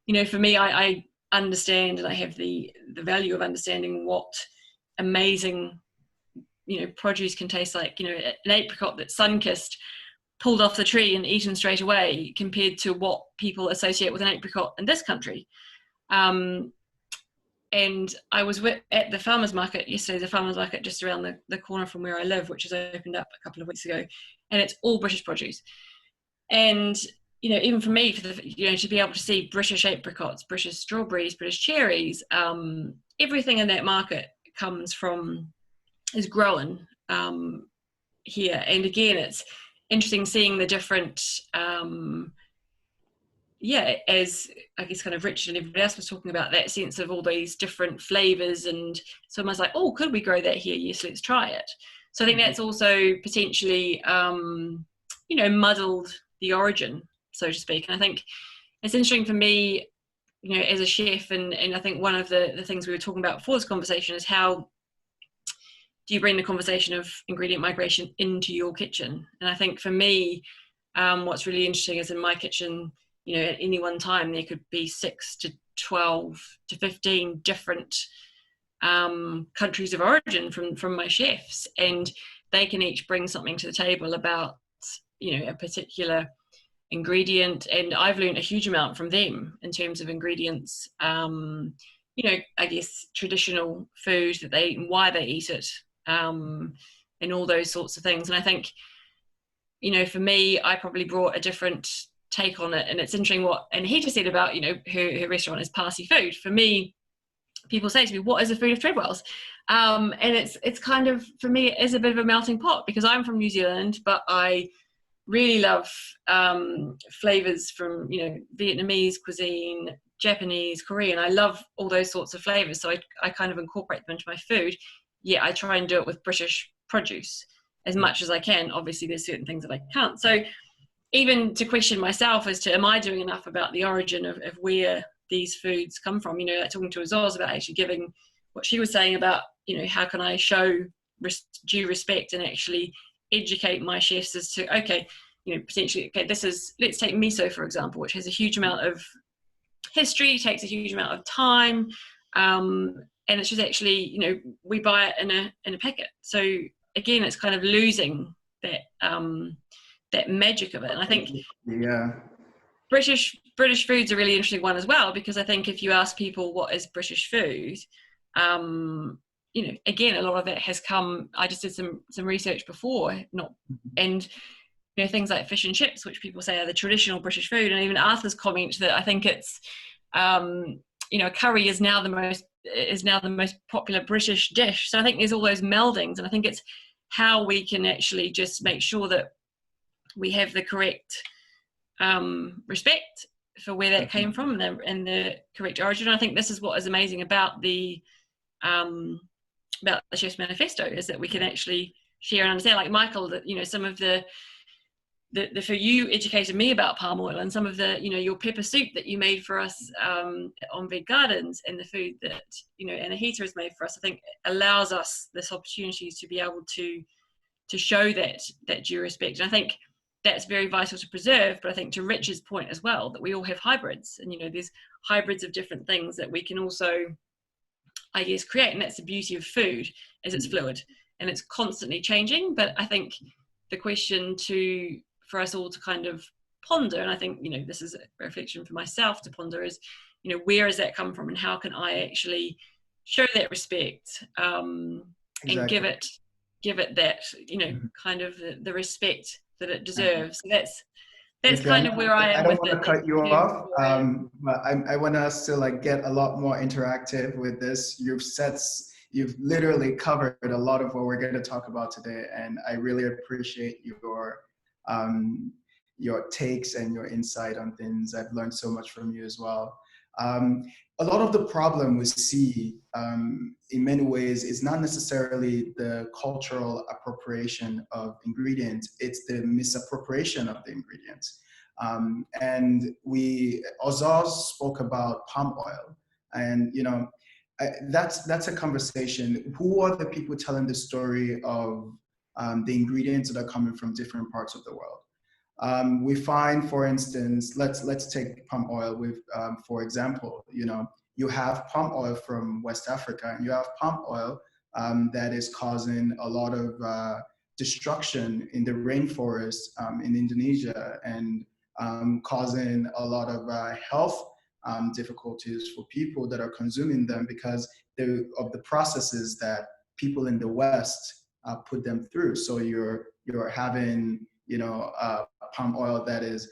you know, for me, I understand, and I have the value of understanding what amazing, you know, produce can taste like. You know, an apricot that's sun-kissed, pulled off the tree and eaten straight away, compared to what people associate with an apricot in this country. And I was at the farmers market yesterday, the farmers market just around the corner from where I live, which has opened up a couple of weeks ago, and it's all British produce. And, you know, even for me, to be able to see British apricots, British strawberries, British cherries, everything in that market is grown here. And again, it's interesting seeing the different yeah, as I guess kind of Richard and everybody else was talking about, that sense of all these different flavors, and someone's like, oh, could we grow that here? Yes, let's try it. So I think that's also potentially, you know, muddled the origin, so to speak. And I think it's interesting for me, you know, as a chef, and I think one of the things we were talking about before this conversation is how do you bring the conversation of ingredient migration into your kitchen? And I think for me, what's really interesting is in my kitchen, you know, at any one time there could be 6 to 12 to 15 different countries of origin from my chefs, and they can each bring something to the table about, you know, a particular ingredient, and I've learned a huge amount from them in terms of ingredients, you know, I guess traditional food that they eat and why they eat it, and all those sorts of things. And I think, you know, for me, I probably brought a different take on it. And it's interesting what Anahita said about, you know, her restaurant is Parsi food. For me, people say to me, what is the food of Treadwell's? And it's kind of, for me, it is a bit of a melting pot, because I'm from New Zealand, but I really love flavors from, you know, Vietnamese cuisine, Japanese, Korean. I love all those sorts of flavors. So I kind of incorporate them into my food. Yeah, I try and do it with British produce as much as I can. Obviously, there's certain things that I can't. So even to question myself as to, am I doing enough about the origin of where these foods come from? You know, like talking to Ozoz about actually giving what she was saying about, you know, how can I show due respect and actually educate my chefs as to, okay, you know, potentially, okay, this is, let's take miso, for example, which has a huge amount of history, takes a huge amount of time, and it's just actually, you know, we buy it in a packet. So again, it's kind of losing that that magic of it. And I think British food's a really interesting one as well, because I think if you ask people what is British food, you know, again, a lot of it has come, I just did some research before, and you know, things like fish and chips, which people say are the traditional British food. And even Arthur's comment that I think it's, you know, curry is now the most popular British dish. So I think there's all those meldings, and I think it's how we can actually just make sure that we have the correct respect for where that came from and the correct origin. I think this is what is amazing about the Chefs Manifesto, is that we can actually share and understand. Like Michael, that, you know, some of the for you educated me about palm oil, and some of the, you know, your pepper soup that you made for us at OmVed Gardens, and the food that, you know, Anahita has made for us, I think allows us this opportunity to be able to show that due respect. And I think that's very vital to preserve. But I think to Richard's point as well, that we all have hybrids, and, you know, there's hybrids of different things that we can also, I guess, create. And that's the beauty of food, is it's fluid and it's constantly changing. But I think the question for us all to kind of ponder, and I think, you know, this is a reflection for myself to ponder, is, you know, where does that come from, and how can I actually show that respect, and give it that, you know, kind of the respect that it deserves. So that's kind of where I am. I don't want to cut you off, but I want us to like get a lot more interactive with this. You've literally covered a lot of what we're going to talk about today, and I really appreciate your takes and your insight on things. I've learned so much from you as well. A lot of the problem we see in many ways is not necessarily the cultural appropriation of ingredients, it's the misappropriation of the ingredients. And Ozoz spoke about palm oil, and, you know, that's a conversation. Who are the people telling the story of the ingredients that are coming from different parts of the world? We find, for instance, let's take palm oil for example. You know, you have palm oil from West Africa, and you have palm oil that is causing a lot of destruction in the rainforest in Indonesia, and causing a lot of health difficulties for people that are consuming them because of the processes that people in the West put them through. So you're having, you know, palm oil that is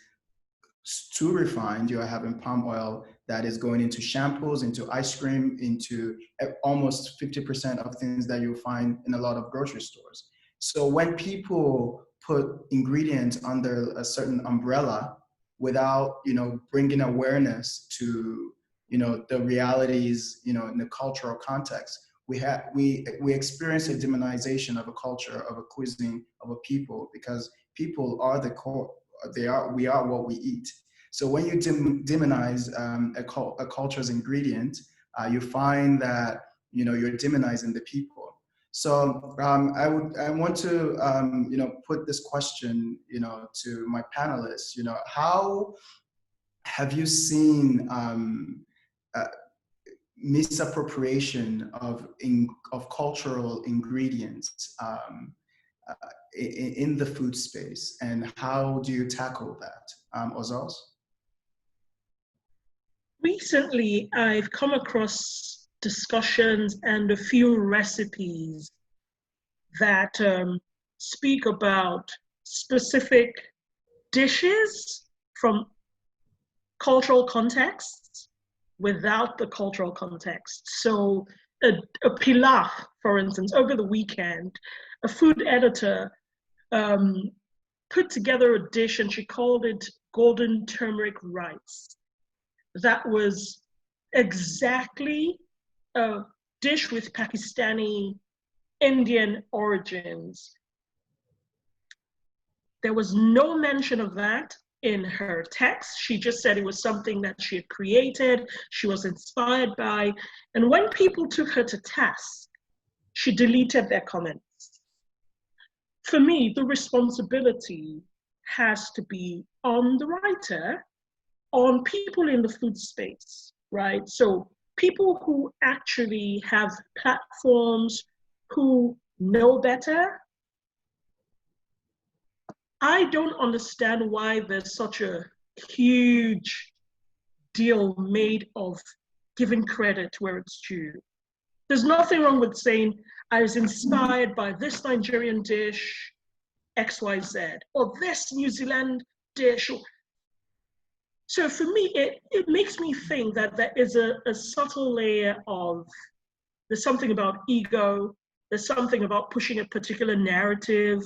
too refined. You're having palm oil that is going into shampoos, into ice cream, into almost 50% of things that you'll find in a lot of grocery stores. So when people put ingredients under a certain umbrella, without, bringing awareness to, the realities, in the cultural context. We experience a demonization of a culture, of a cuisine, of a people, because people are the core. We are what we eat. So when you demonize a culture's ingredient, you find that you're demonizing the people. So I want to put this question to my panelists. How have you seen misappropriation of cultural ingredients in the food space, and how do you tackle that, Ozoz? Recently, I've come across discussions and a few recipes that speak about specific dishes from cultural contexts without the cultural context. So a pilaf, for instance, over the weekend, a food editor put together a dish and she called it golden turmeric rice. That was exactly a dish with Pakistani Indian origins. There was no mention of that in her text. She just said it was something that she had created, she was inspired by. And when people took her to task, she deleted their comments. For me, the responsibility has to be on the writer, on people in the food space, right? So people who actually have platforms, who know better. I don't understand why there's such a huge deal made of giving credit where it's due. There's nothing wrong with saying, I was inspired by this Nigerian dish, XYZ, or this New Zealand dish. So for me, it makes me think that there is a subtle layer of, there's something about ego, there's something about pushing a particular narrative.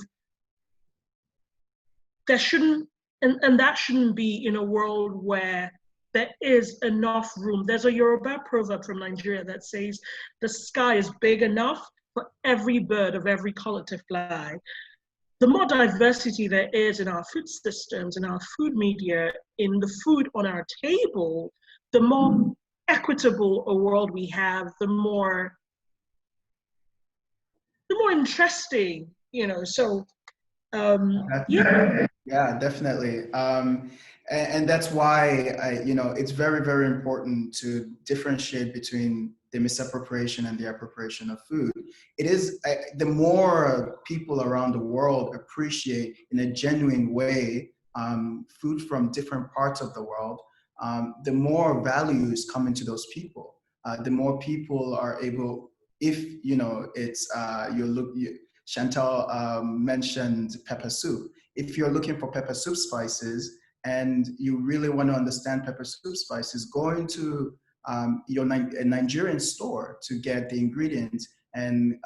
There shouldn't, and that shouldn't be in a world where there is enough room. There's a Yoruba proverb from Nigeria that says, the sky is big enough for every bird of every color to fly. The more diversity there is in our food systems, in our food media, in the food on our table, the more equitable a world we have, the more interesting, so yeah, definitely. And that's why it's very, very important to differentiate between the misappropriation and the appropriation of food. It is the more people around the world appreciate in a genuine way food from different parts of the world, the more values come into those people. The more people are able, if it's Chantelle mentioned pepper soup. If you're looking for pepper soup spices and you really want to understand pepper soup spices, go into a Nigerian store to get the ingredients, and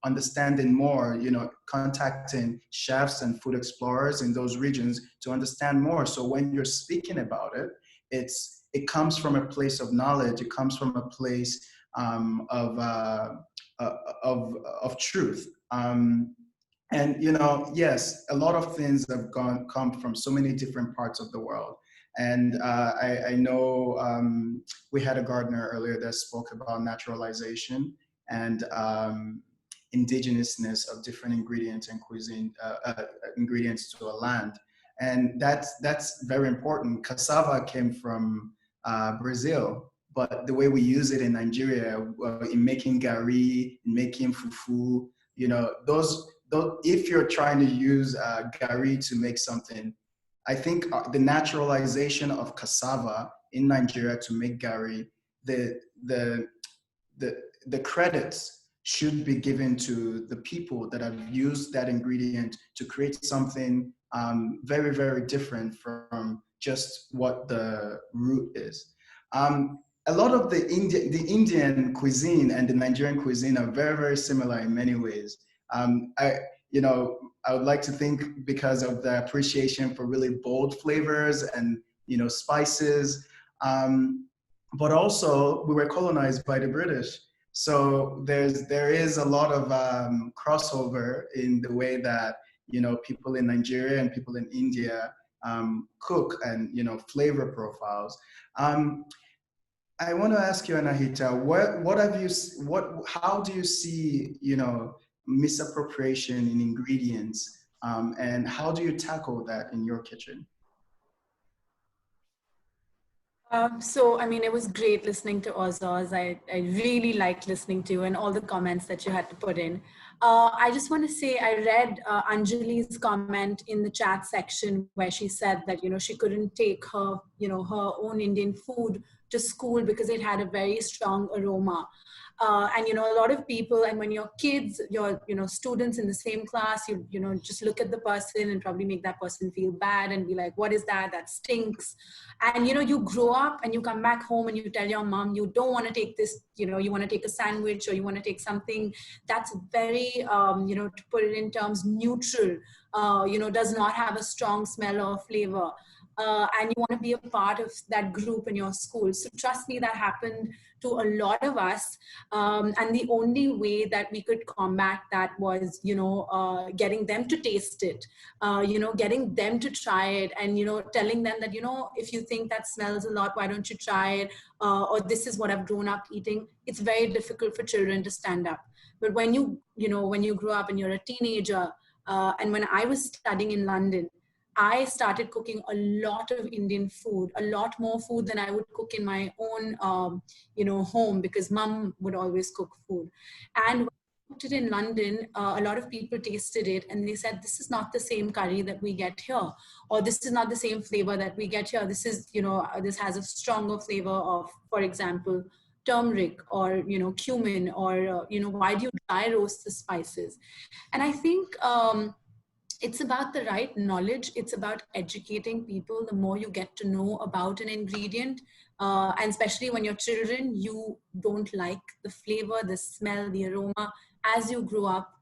understanding more, contacting chefs and food explorers in those regions to understand more. So when you're speaking about it, it comes from a place of knowledge. It comes from a place of truth. And yes, a lot of things have come from so many different parts of the world. And I know we had a gardener earlier that spoke about naturalization and indigenousness of different ingredients and cuisine, ingredients to a land. And that's very important. Cassava came from Brazil, but the way we use it in Nigeria, in making gari, in making fufu, if you're trying to use gari to make something, I think the naturalization of cassava in Nigeria to make gari, the credits should be given to the people that have used that ingredient to create something very, very different from just what the root is. A lot of the Indian cuisine and the Nigerian cuisine are very, very similar in many ways. you know, I would like to think because of the appreciation for really bold flavors and, you know, spices. But also we were colonized by the British. So there is a lot of crossover in the way that, you know, people in Nigeria and people in India cook and, you know, flavor profiles. I want to ask you, Anahita, how do you see, you know, misappropriation in ingredients, and how do you tackle that in your kitchen? So, I mean, it was great listening to Ozoz. I really liked listening to you and all the comments that you had to put in. I just want to say I read Anjali's comment in the chat section where she said that, you know, she couldn't take her, you know, her own Indian food to school because it had a very strong aroma. And, you know, a lot of people, and when your kids, your, you know, students in the same class, you know, just look at the person and probably make that person feel bad and be like, what is that? That stinks. And, you know, you grow up and you come back home and you tell your mom, you don't want to take this, you know, you want to take a sandwich or you want to take something that's very, you know, to put it in terms, neutral, you know, does not have a strong smell or flavor. And you want to be a part of that group in your school. So trust me, that happened to a lot of us. And the only way that we could combat that was, you know, getting them to taste it, you know, getting them to try it and, you know, telling them that, you know, if you think that smells a lot, why don't you try it? Or this is what I've grown up eating. It's very difficult for children to stand up. But when you know, when you grow up and you're a teenager, and when I was studying in London, I started cooking a lot of Indian food, a lot more food than I would cook in my own, you know, home, because mom would always cook food. And when I cooked it in London, a lot of people tasted it and they said, this is not the same curry that we get here, or this is not the same flavor that we get here. This is, you know, this has a stronger flavor of, for example, turmeric or, you know, cumin, or, you know, why do you dry roast the spices? And I think, it's about the right knowledge. It's about educating people. The more you get to know about an ingredient, and especially when you're children, you don't like the flavor, the smell, the aroma. As you grow up,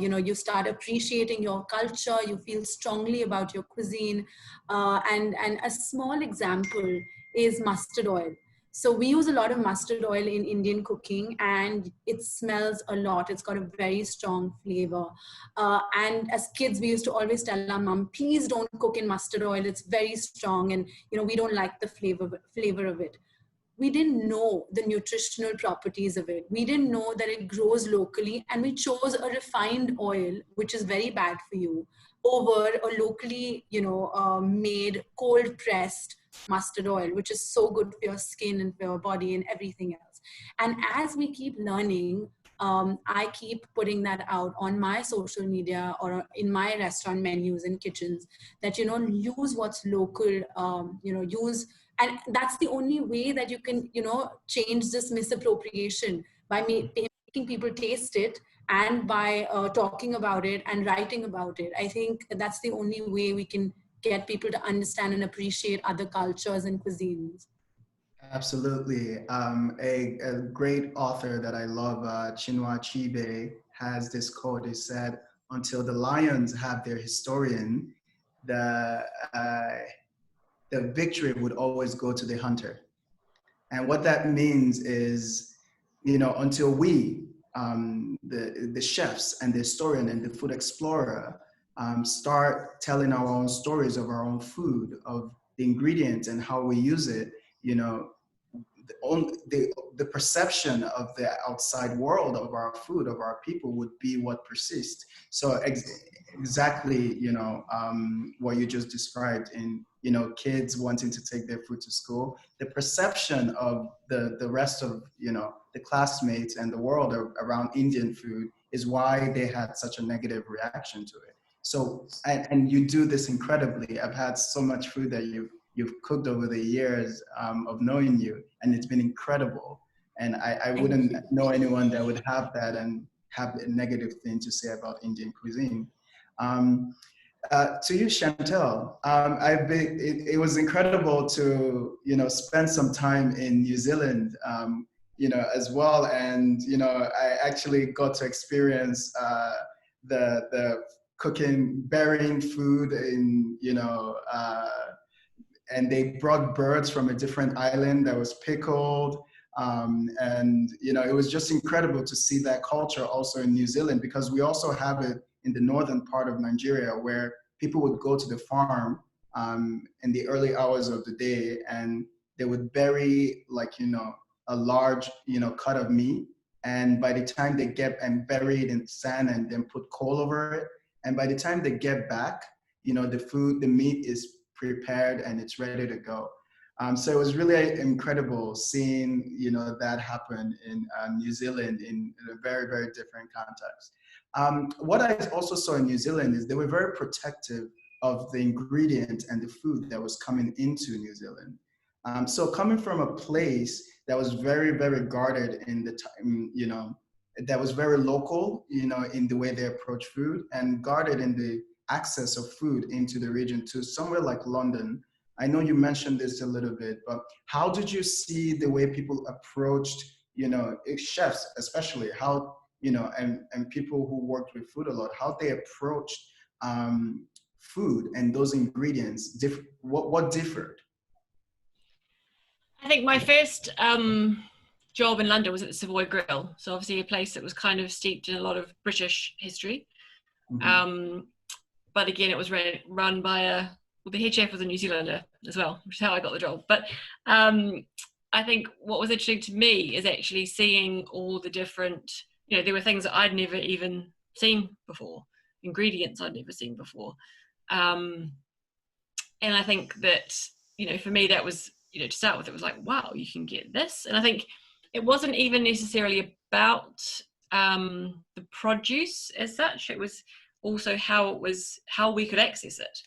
you know, you start appreciating your culture. You feel strongly about your cuisine. And a small example is mustard oil. So we use a lot of mustard oil in Indian cooking, and it smells a lot. It's got a very strong flavor. And as kids, we used to always tell our mom, please don't cook in mustard oil. It's very strong, and, you know, we don't like the flavor of it. We didn't know the nutritional properties of it. We didn't know that it grows locally, and we chose a refined oil, which is very bad for you, over a locally, you know, made cold pressed mustard oil, which is so good for your skin and for your body and everything else. And as we keep learning, I keep putting that out on my social media or in my restaurant menus and kitchens, that, you know, use what's local, you know, use, and that's the only way that you can, you know, change this misappropriation, by making people taste it and by talking about it and writing about it. I think that's the only way we can get people to understand and appreciate other cultures and cuisines. Absolutely. A great author that I love, Chinua Achebe, has this quote. He said, until the lions have their historian, the victory would always go to the hunter. And what that means is, you know, until we, the chefs and the historian and the food explorer, start telling our own stories of our own food, of the ingredients and how we use it, you know, the perception of the outside world of our food, of our people, would be what persists. So exactly, you know, what you just described in, you know, kids wanting to take their food to school, the perception of the rest of, you know, the classmates and the world around Indian food is why they had such a negative reaction to it. So, and you do this incredibly. I've had so much food that you've cooked over the years of knowing you, and it's been incredible. And I wouldn't know anyone that would have that and have a negative thing to say about Indian cuisine. To you, Chantelle, it was incredible to, you know, spend some time in New Zealand, you know, as well. And, you know, I actually got to experience the cooking, burying food in, and they brought birds from a different island that was pickled. And it was just incredible to see that culture also in New Zealand, because we also have it in the northern part of Nigeria, where people would go to the farm in the early hours of the day, and they would bury a large cut of meat, and by the time they get and bury it in sand and then put coal over it, and by the time they get back, the meat is prepared and it's ready to go. So it was really incredible seeing, that happen in New Zealand in a very, very different context. What I also saw in New Zealand is they were very protective of the ingredient and the food that was coming into New Zealand. So coming from a place that was very, very guarded in the time, that was very local, in the way they approach food, and guarded in the access of food into the region, to somewhere like London. I know you mentioned this a little bit, but how did you see the way people approached, chefs especially, how, and people who worked with food a lot, how they approached food and those ingredients, what differed? I think my first job in London was at the Savoy Grill. So obviously a place that was kind of steeped in a lot of British history. Mm-hmm. But again, it was run by the head chef was a New Zealander as well, which is how I got the job. But I think what was interesting to me is actually seeing all the different, there were things that I'd never even seen before, ingredients I'd never seen before. And I think that, for me, that was, to start with, it was like, wow, you can get this. And I think it wasn't even necessarily about the produce as such. It was also how we could access it.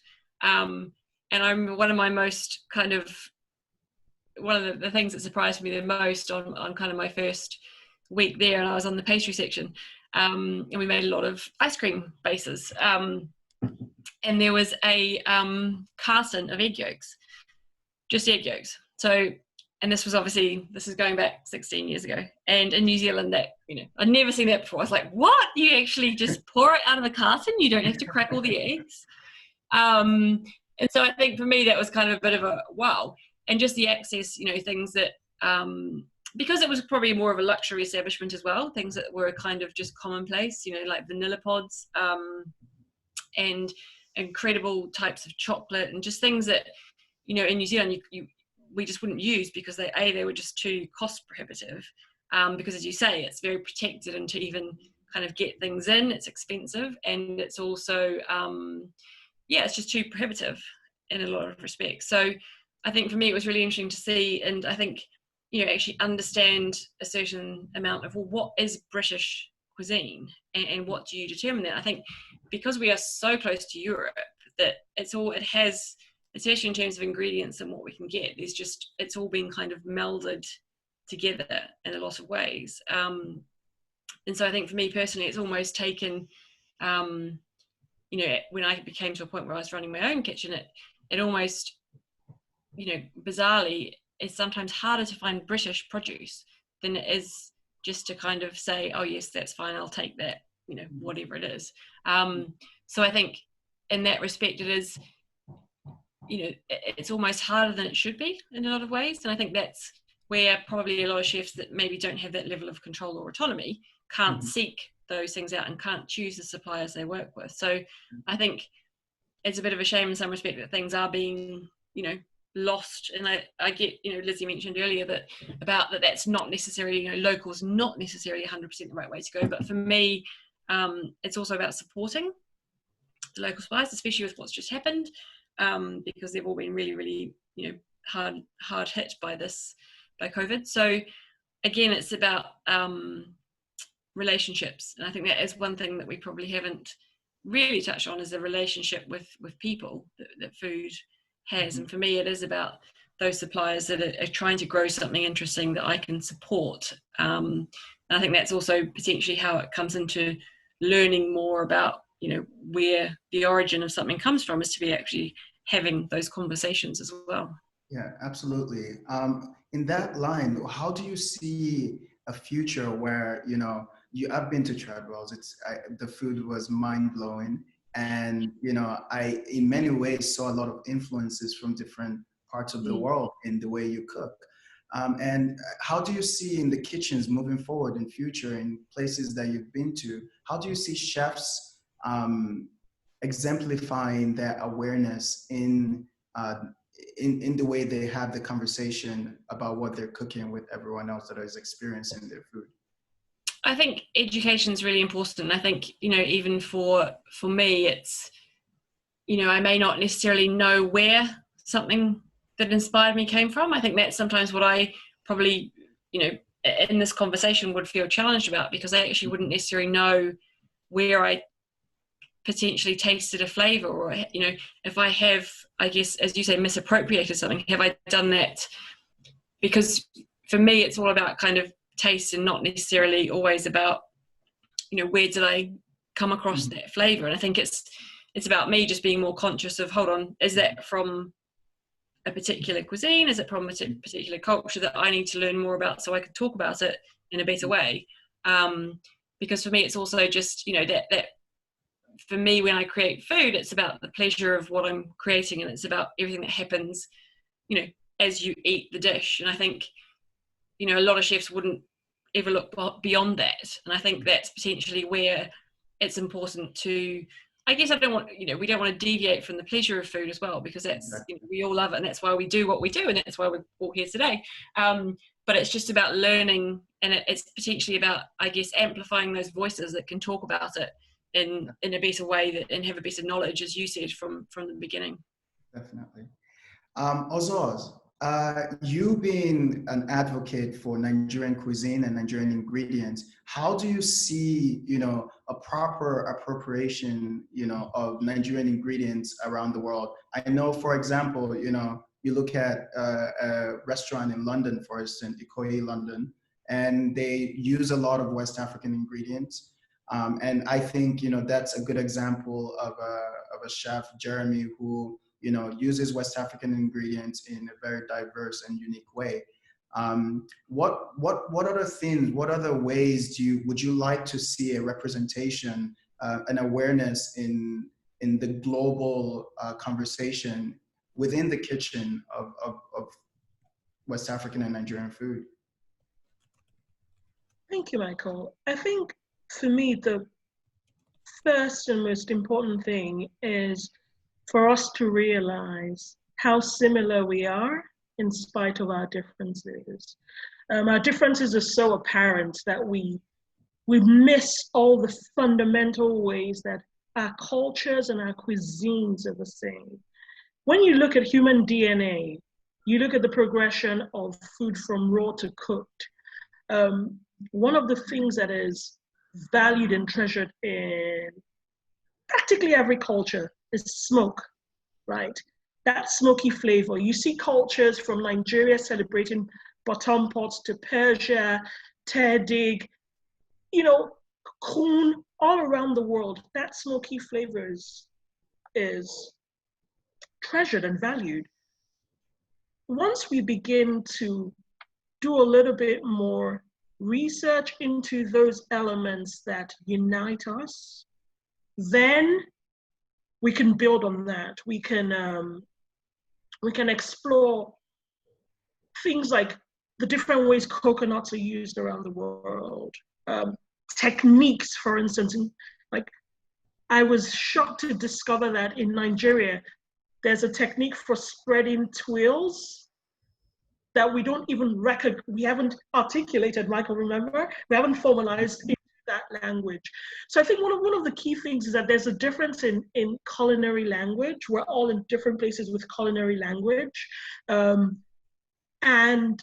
And I remember one of the things that surprised me the most on kind of my first week there, and I was on the pastry section, and we made a lot of ice cream bases. And there was a carton of egg yolks, just egg yolks. So, and this is going back 16 years ago. And in New Zealand, that, I'd never seen that before. I was like, what? You actually just pour it out of the carton? You don't have to crack all the eggs? And so I think for me, that was kind of a bit of a wow. And just the access, things that, because it was probably more of a luxury establishment as well, things that were kind of just commonplace, like vanilla pods, and incredible types of chocolate, and just things that, in New Zealand, we just wouldn't use because they were just too cost prohibitive. Because as you say, it's very protected, and to even kind of get things in, it's expensive, and it's also, it's just too prohibitive in a lot of respects. So I think for me, it was really interesting to see, and I think, actually understand a certain amount of, well, what is British cuisine, and what do you determine that? I think because we are so close to Europe, that especially in terms of ingredients and what we can get, it's all been kind of melded together in a lot of ways. And so I think for me personally, it's almost taken, when I became to a point where I was running my own kitchen, it almost, bizarrely, it's sometimes harder to find British produce than it is just to kind of say, oh yes, that's fine, I'll take that, whatever it is. So I think in that respect, it is, it's almost harder than it should be in a lot of ways. And I think that's where probably a lot of chefs that maybe don't have that level of control or autonomy can't seek those things out and can't choose the suppliers they work with. So I think it's a bit of a shame in some respect that things are being, lost. And I get, Lizzie mentioned earlier that's not necessarily, local's not necessarily 100% the right way to go. But for me, it's also about supporting the local suppliers, especially with what's just happened, because they've all been really, really, hard hit by COVID. So again, it's about relationships. And I think that is one thing that we probably haven't really touched on, is the relationship with people that food has. And for me, it is about those suppliers that are trying to grow something interesting that I can support. And I think that's also potentially how it comes into learning more about, where the origin of something comes from, is to be actually having those conversations as well. Yeah, absolutely. In that line, how do you see a future where, I've been to Treadwell's. The food was mind blowing, and I in many ways saw a lot of influences from different parts of the world in the way you cook. And how do you see in the kitchens moving forward in future in places that you've been to? How do you see chefs exemplifying that awareness in the way they have the conversation about what they're cooking with everyone else that is experiencing their food? I think education is really important. I think, even for me, it's, I may not necessarily know where something that inspired me came from. I think that's sometimes what I probably, in this conversation would feel challenged about, because I actually wouldn't necessarily know where I potentially tasted a flavor, or, if I have, I guess, as you say, misappropriated something, have I done that? Because for me, it's all about kind of taste and not necessarily always about, where did I come across that flavor? And I think it's about me just being more conscious of, hold on, is that from a particular cuisine? Is it from a particular culture that I need to learn more about so I can talk about it in a better way? Because for me, it's also just, that for me, when I create food, it's about the pleasure of what I'm creating, and it's about everything that happens, as you eat the dish. And I think, a lot of chefs wouldn't ever look beyond that. And I think that's potentially where it's important to, I guess I don't want, we don't want to deviate from the pleasure of food as well, because that's, we all love it, and that's why we do what we do, and that's why we're all here today. But it's just about learning, and it's potentially about, I guess, amplifying those voices that can talk about it in a better way, and have a better knowledge, as you said, from the beginning. Definitely. Ozoz, you being an advocate for Nigerian cuisine and Nigerian ingredients, how do you see, a proper appropriation, of Nigerian ingredients around the world? I know, for example, you look at a restaurant in London, for instance, Ikoyi London, and they use a lot of West African ingredients. And I think, that's a good example of a chef, Jeremy, who, uses West African ingredients in a very diverse and unique way. What other things, what other ways would you like to see a representation, an awareness in the global conversation within the kitchen of West African and Nigerian food? Thank you, Michael. I think for me, the first and most important thing is for us to realize how similar we are in spite of our differences. Our differences are so apparent that we miss all the fundamental ways that our cultures and our cuisines are the same. When you look at human DNA, you look at the progression of food from raw to cooked. One of the things that is valued and treasured in practically every culture is smoke, right? That smoky flavor. You see cultures from Nigeria celebrating bottom pots to Persia, terdig, coon, all around the world. That smoky flavor is treasured and valued. Once we begin to do a little bit more research into those elements that unite us, then we can build on that. We can explore things like the different ways coconuts are used around the world. Techniques, for instance, like I was shocked to discover that in Nigeria, there's a technique for spreading twills that we don't even we haven't articulated, Michael, remember? We haven't formalized into that language. So I think one of the key things is that there's a difference in culinary language. We're all in different places with culinary language. And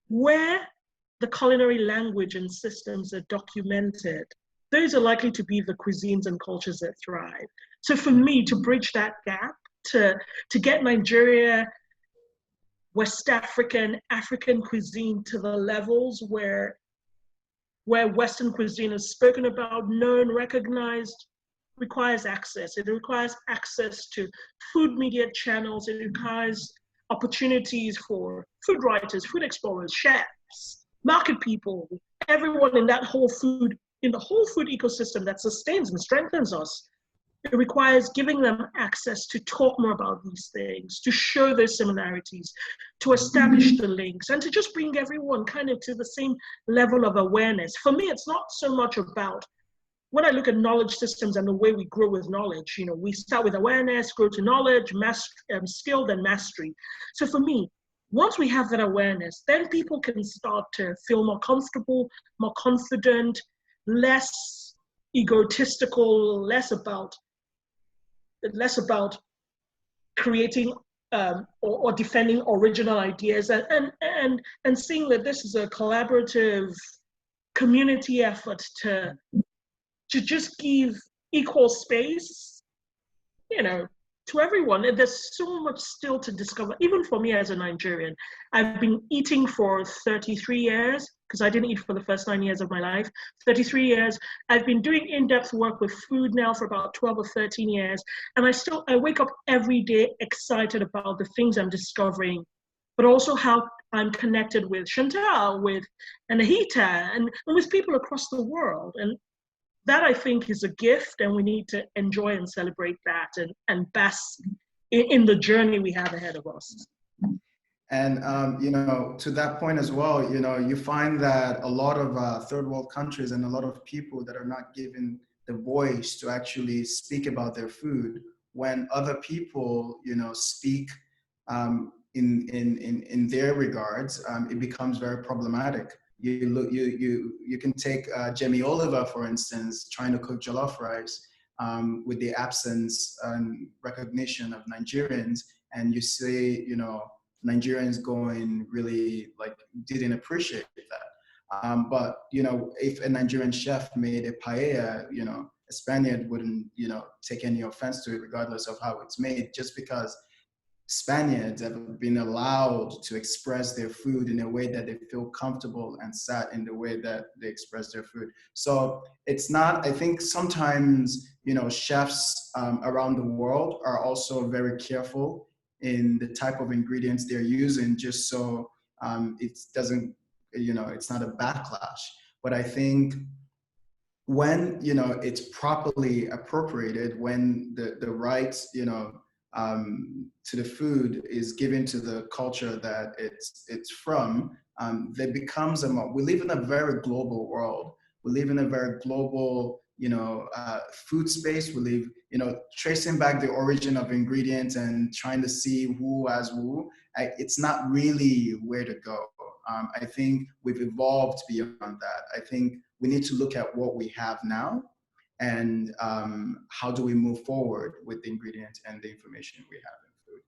where the culinary language and systems are documented, those are likely to be the cuisines and cultures that thrive. So for me, to bridge that gap, to get Nigeria, West African cuisine to the levels where Western cuisine is spoken about, known, recognized, requires access. It requires access to food media channels. It requires opportunities for food writers, food explorers, chefs, market people, everyone in that whole food, in the whole food ecosystem that sustains and strengthens us, it requires giving them access to talk more about these things, to show those similarities, to establish the links, and to just bring everyone kind of to the same level of awareness. For me, it's not so much about, when I look at knowledge systems and the way we grow with knowledge, you know, we start with awareness, grow to knowledge, skill, then mastery. So for me, once we have that awareness, then people can start to feel more comfortable, more confident, less egotistical, less about creating or defending original ideas, and seeing that this is a collaborative community effort to just give equal space, you know, to everyone. And there's so much still to discover, even for me as a Nigerian. I've been eating for 33 years, because I didn't eat for the first 9 years of my life. 33 years. I've been doing in-depth work with food now for about 12 or 13 years. And I wake up every day excited about the things I'm discovering, but also how I'm connected with Chantelle, with Anahita, and with people across the world. And that, I think, is a gift, and we need to enjoy and celebrate that and bask in the journey we have ahead of us. And, you know, to that point as well, you know, you find that a lot of third world countries and a lot of people that are not given the voice to actually speak about their food, when other people, you know, speak in their regards, it becomes very problematic. You can take Jamie Oliver, for instance, trying to cook jollof rice with the absence and recognition of Nigerians, and you say, you know, Nigerians going really like didn't appreciate that. But you know, if a Nigerian chef made a paella, you know, a Spaniard wouldn't, you know, take any offense to it, regardless of how it's made, just because Spaniards have been allowed to express their food in a way that they feel comfortable and sat in the way that they express their food. So it's not, I think sometimes, you know, chefs around the world are also very careful in the type of ingredients they're using, just so it doesn't, you know, it's not a backlash. But I think when, you know, it's properly appropriated, when the rights, you know, to the food is given to the culture that it's from, there becomes we live in a very global world. We live in a very global, you know, food space. We live, you know, tracing back the origin of ingredients and trying to see who has who. It's not really where to go. I think we've evolved beyond that. I think we need to look at what we have now, and how do we move forward with the ingredients and the information we have in food.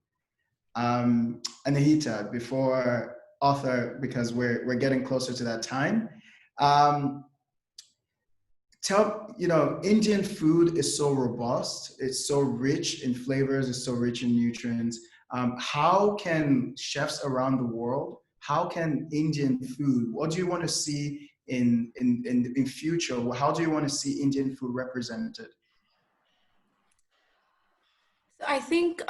Anahita, before Arthur, because we're getting closer to that time, you know, Indian food is so robust, it's so rich in flavors, it's so rich in nutrients. How can chefs around the world, how can Indian food, what do you want to see in future? How do you want to see Indian food represented? So I think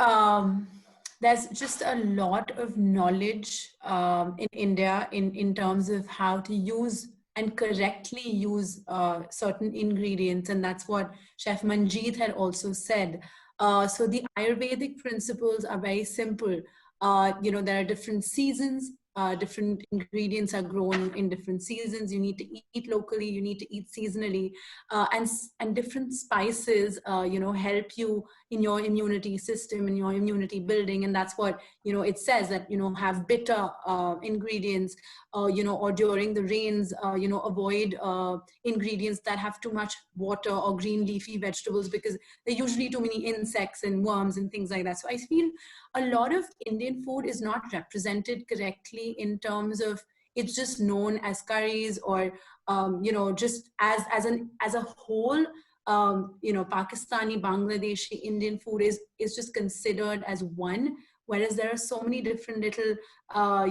there's just a lot of knowledge in India in terms of how to use and correctly use certain ingredients, and that's what Chef Manjit had also said. So the Ayurvedic principles are very simple. You know, there are different seasons. Different ingredients are grown in different seasons. You need to eat locally, you need to eat seasonally, and different spices, you know, help you in your immunity system, in your immunity building. And that's what, you know, it says that, you know, have bitter ingredients, you know, or during the rains, you know, avoid ingredients that have too much water or green leafy vegetables, because there are usually too many insects and worms and things like that. So I feel a lot of Indian food is not represented correctly in terms of it's just known as curries, or you know, just as a whole. You know, Pakistani, Bangladeshi, Indian food is just considered as one, whereas there are so many different little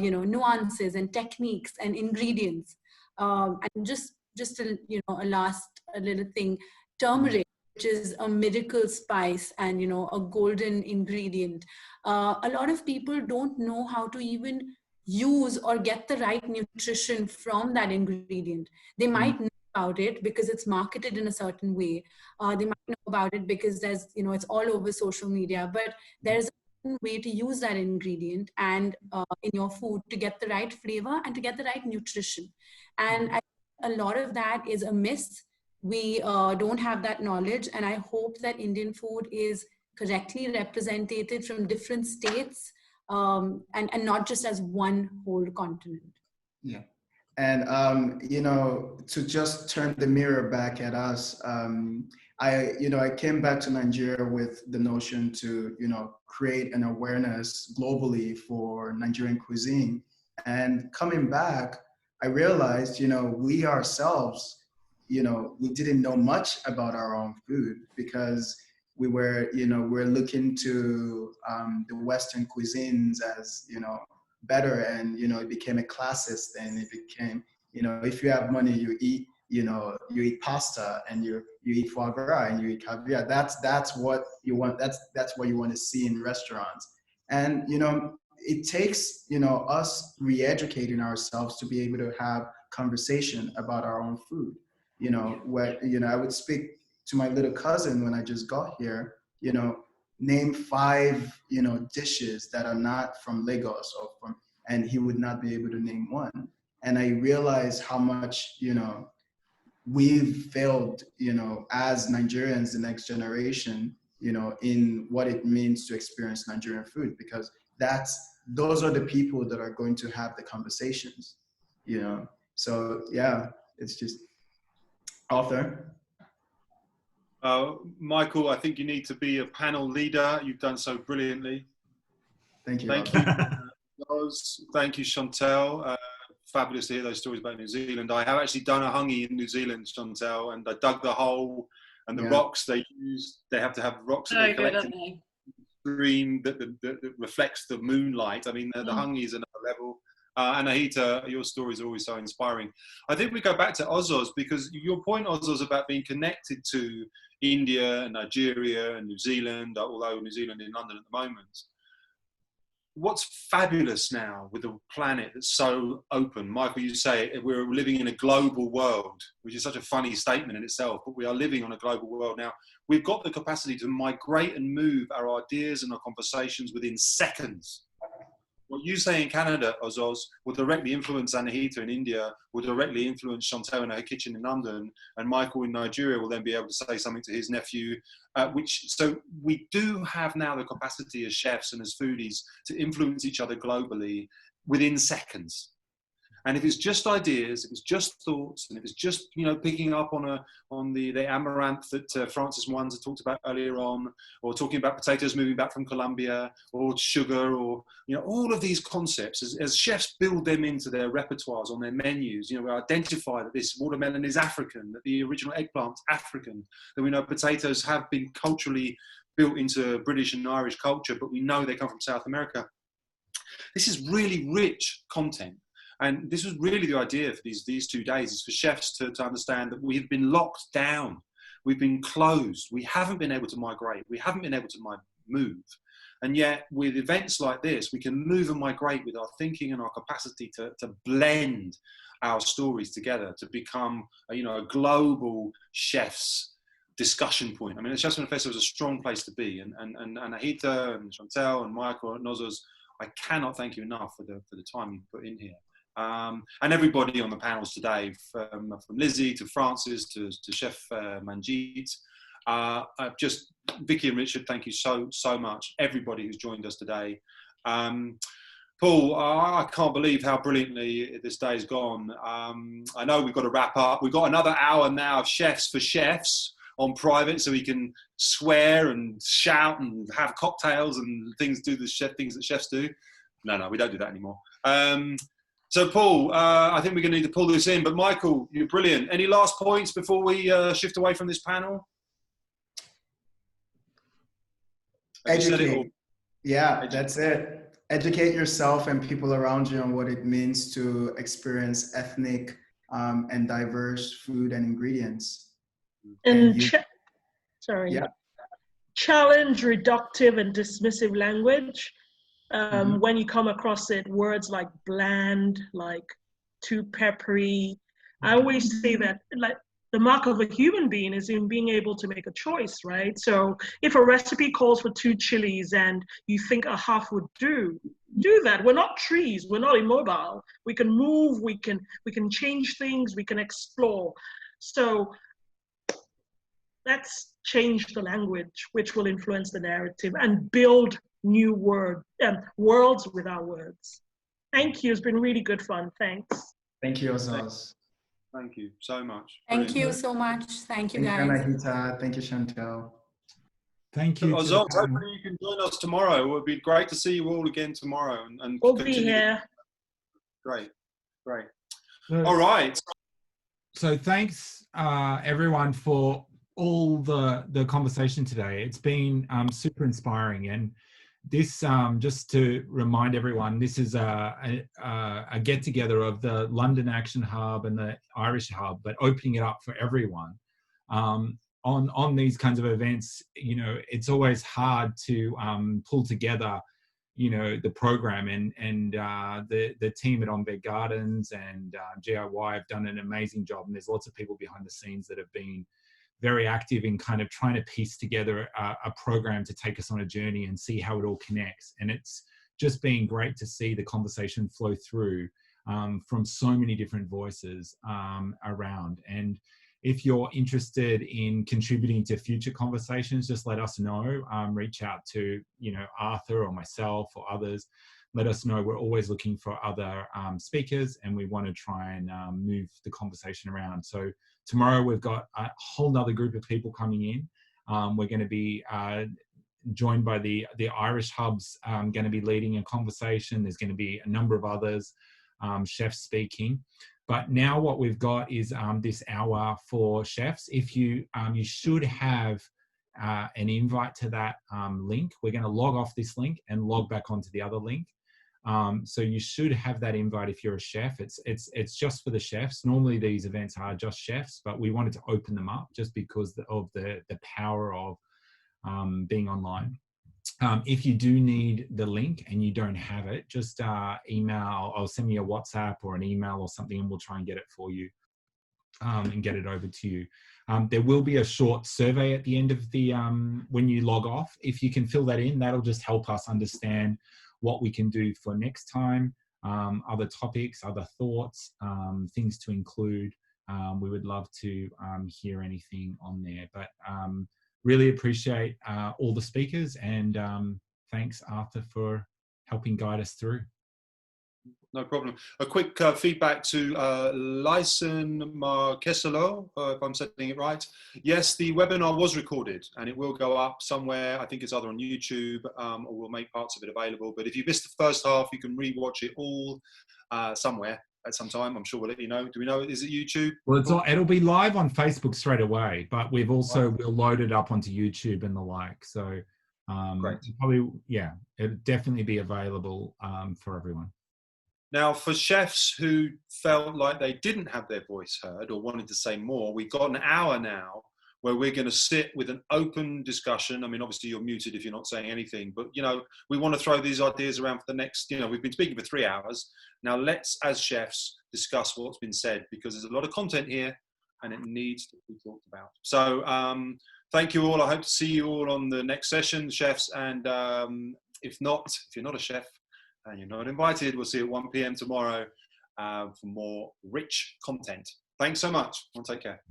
you know, nuances and techniques and ingredients. And just a, you know, a little thing, turmeric, which is a miracle spice and, you know, a golden ingredient. A lot of people don't know how to even use or get the right nutrition from that ingredient. They might know about it because it's marketed in a certain way. They might know about it because there's, you know, it's all over social media, but there's a way to use that ingredient and in your food to get the right flavor and to get the right nutrition. And I think a lot of that is a myth. We don't have that knowledge, and I hope that Indian food is correctly represented from different states, and not just as one whole continent. Yeah. And, you know, to just turn the mirror back at us, I came back to Nigeria with the notion to, you know, create an awareness globally for Nigerian cuisine. And coming back, I realized, you know, we ourselves, you know, we didn't know much about our own food because we were, you know, we're looking to the Western cuisines as, you know, better, and, you know, it became a classist, and it became, you know, if you have money, you eat, you know, you eat pasta, and you eat foie gras, and you eat caviar. That's what you want. That's what you want to see in restaurants. And, you know, it takes, you know, us re-educating ourselves to be able to have conversation about our own food. You know, what, you know, I would speak to my little cousin when I just got here, you know, name 5, you know, dishes that are not from Lagos or from, and he would not be able to name one. And I realized how much, you know, we've failed, you know, as Nigerians, the next generation, you know, in what it means to experience Nigerian food, because those are the people that are going to have the conversations, you know. So yeah, it's just author. Michael, I think you need to be a panel leader. You've done so brilliantly. Thank you. Thank you. Thank you, Chantelle. Fabulous to hear those stories about New Zealand. I have actually done a hungy in New Zealand, Chantelle, and I dug the hole, and the rocks they use, they have to have rocks that they collect in the stream that reflects the moonlight. I mean, the hungy is another level. Anahita, your stories are always so inspiring. I think we go back to Ozoz, because your point, Ozoz, about being connected to India and Nigeria and New Zealand, although New Zealand in London at the moment. What's fabulous now with the planet that's so open? Michael, you say we're living in a global world, which is such a funny statement in itself, but we are living on a global world now. We've got the capacity to migrate and move our ideas and our conversations within seconds. What you say in Canada, Ozoz, will directly influence Anahita in India, will directly influence Chantelle in her kitchen in London, and Michael in Nigeria will then be able to say something to his nephew. So we do have now the capacity as chefs and as foodies to influence each other globally within seconds. And if it's just ideas, if it's just thoughts, and if it's just, you know, picking up on the amaranth that Francis Mwanza talked about earlier on, or talking about potatoes moving back from Colombia, or sugar, or, you know, all of these concepts, as chefs build them into their repertoires, on their menus, you know, we identify that this watermelon is African, that the original eggplant's African, that we know potatoes have been culturally built into British and Irish culture, but we know they come from South America. This is really rich content. And this was really the idea for these 2 days, is for chefs to understand that we've been locked down. We've been closed. We haven't been able to migrate. We haven't been able to move. And yet with events like this, we can move and migrate with our thinking and our capacity to blend our stories together to become, you know, a global chefs discussion point. I mean, the Chefs Manifesto is a strong place to be. And Anahita and Chantelle and Michael and Ozoz, I cannot thank you enough for the time you put in here. And everybody on the panels today, from Lizzie to Francis to Chef Manjit, just Vicky and Richard, thank you so much. Everybody who's joined us today. Paul, I can't believe how brilliantly this day's gone. I know we've got to wrap up. We've got another hour now of Chefs for Chefs on private, so we can swear and shout and have cocktails and things that chefs do. No, we don't do that anymore. So Paul, I think we're going to need to pull this in, but Michael, you're brilliant. Any last points before we shift away from this panel? Educate. Yeah, that's it. Educate yourself and people around you on what it means to experience ethnic and diverse food and ingredients. Challenge reductive and dismissive language. When you come across it, words like bland, like too peppery. I always say that, like, the mark of a human being is in being able to make a choice, right? So if a recipe calls for 2 chilies and you think a half would do that. We're not trees, we're not immobile. We can move, we can change things, we can explore. So let's change the language, which will influence the narrative and build new worlds with our words. Thank you, it's been really good fun, thanks. Thank you, Ozoz. Thank you so much. Thank you so much. Thank you, guys. Anahita. Thank you, Chantelle. Thank you. Ozoz, hopefully you can join us tomorrow. It would be great to see you all again tomorrow. And we'll be here. Great. So, all right. So thanks, everyone, for all the conversation today. It's been super inspiring. And this, just to remind everyone, this is a get-together of the London Action Hub and the Irish Hub, but opening it up for everyone. On these kinds of events, you know, it's always hard to pull together, you know, the program, and the team at OmVed Gardens and GIY have done an amazing job, and there's lots of people behind the scenes that have been very active in kind of trying to piece together a program to take us on a journey and see how it all connects. And it's just been great to see the conversation flow through from so many different voices around. And if you're interested in contributing to future conversations, just let us know. Reach out to, you know, Arthur or myself or others. Let us know. We're always looking for other speakers, and we want to try and move the conversation around. So tomorrow we've got a whole nother group of people coming in. We're going to be joined by the Irish Hub's going to be leading a conversation. There's going to be a number of others, chefs speaking. But now what we've got is this hour for chefs. If you should have an invite to that link. We're going to log off this link and log back onto the other link. So you should have that invite if you're a chef. It's just for the chefs. Normally these events are just chefs, but we wanted to open them up just because of the power of being online. If you do need the link and you don't have it, just email or send me a WhatsApp or an email or something, and we'll try and get it for you and get it over to you. There will be a short survey at the end of the when you log off. If you can fill that in, that'll just help us understand what we can do for next time, other topics, other thoughts, things to include. We would love to hear anything on there. But really appreciate all the speakers, and thanks, Arthur, for helping guide us through. No problem. A quick feedback to Lyson Marquesolo, if I'm saying it right. Yes, the webinar was recorded and it will go up somewhere. I think it's either on YouTube or we'll make parts of it available. But if you missed the first half, you can re-watch it all somewhere at some time. I'm sure we'll let you know. Do we know? Is it YouTube? Well, it'll be live on Facebook straight away, but we've also we'll load it up onto YouTube and the like. So probably, yeah, it'll definitely be available for everyone. Now, for chefs who felt like they didn't have their voice heard or wanted to say more, we've got an hour now where we're going to sit with an open discussion. I mean, obviously you're muted if you're not saying anything, but, you know, we want to throw these ideas around for the next, you know, we've been speaking for 3 hours. Now let's, as chefs, discuss what's been said, because there's a lot of content here and it needs to be talked about. So thank you all. I hope to see you all on the next session, chefs. And if you're not a chef, and you're not invited, we'll see you at 1 p.m. tomorrow for more rich content. Thanks so much. Take care.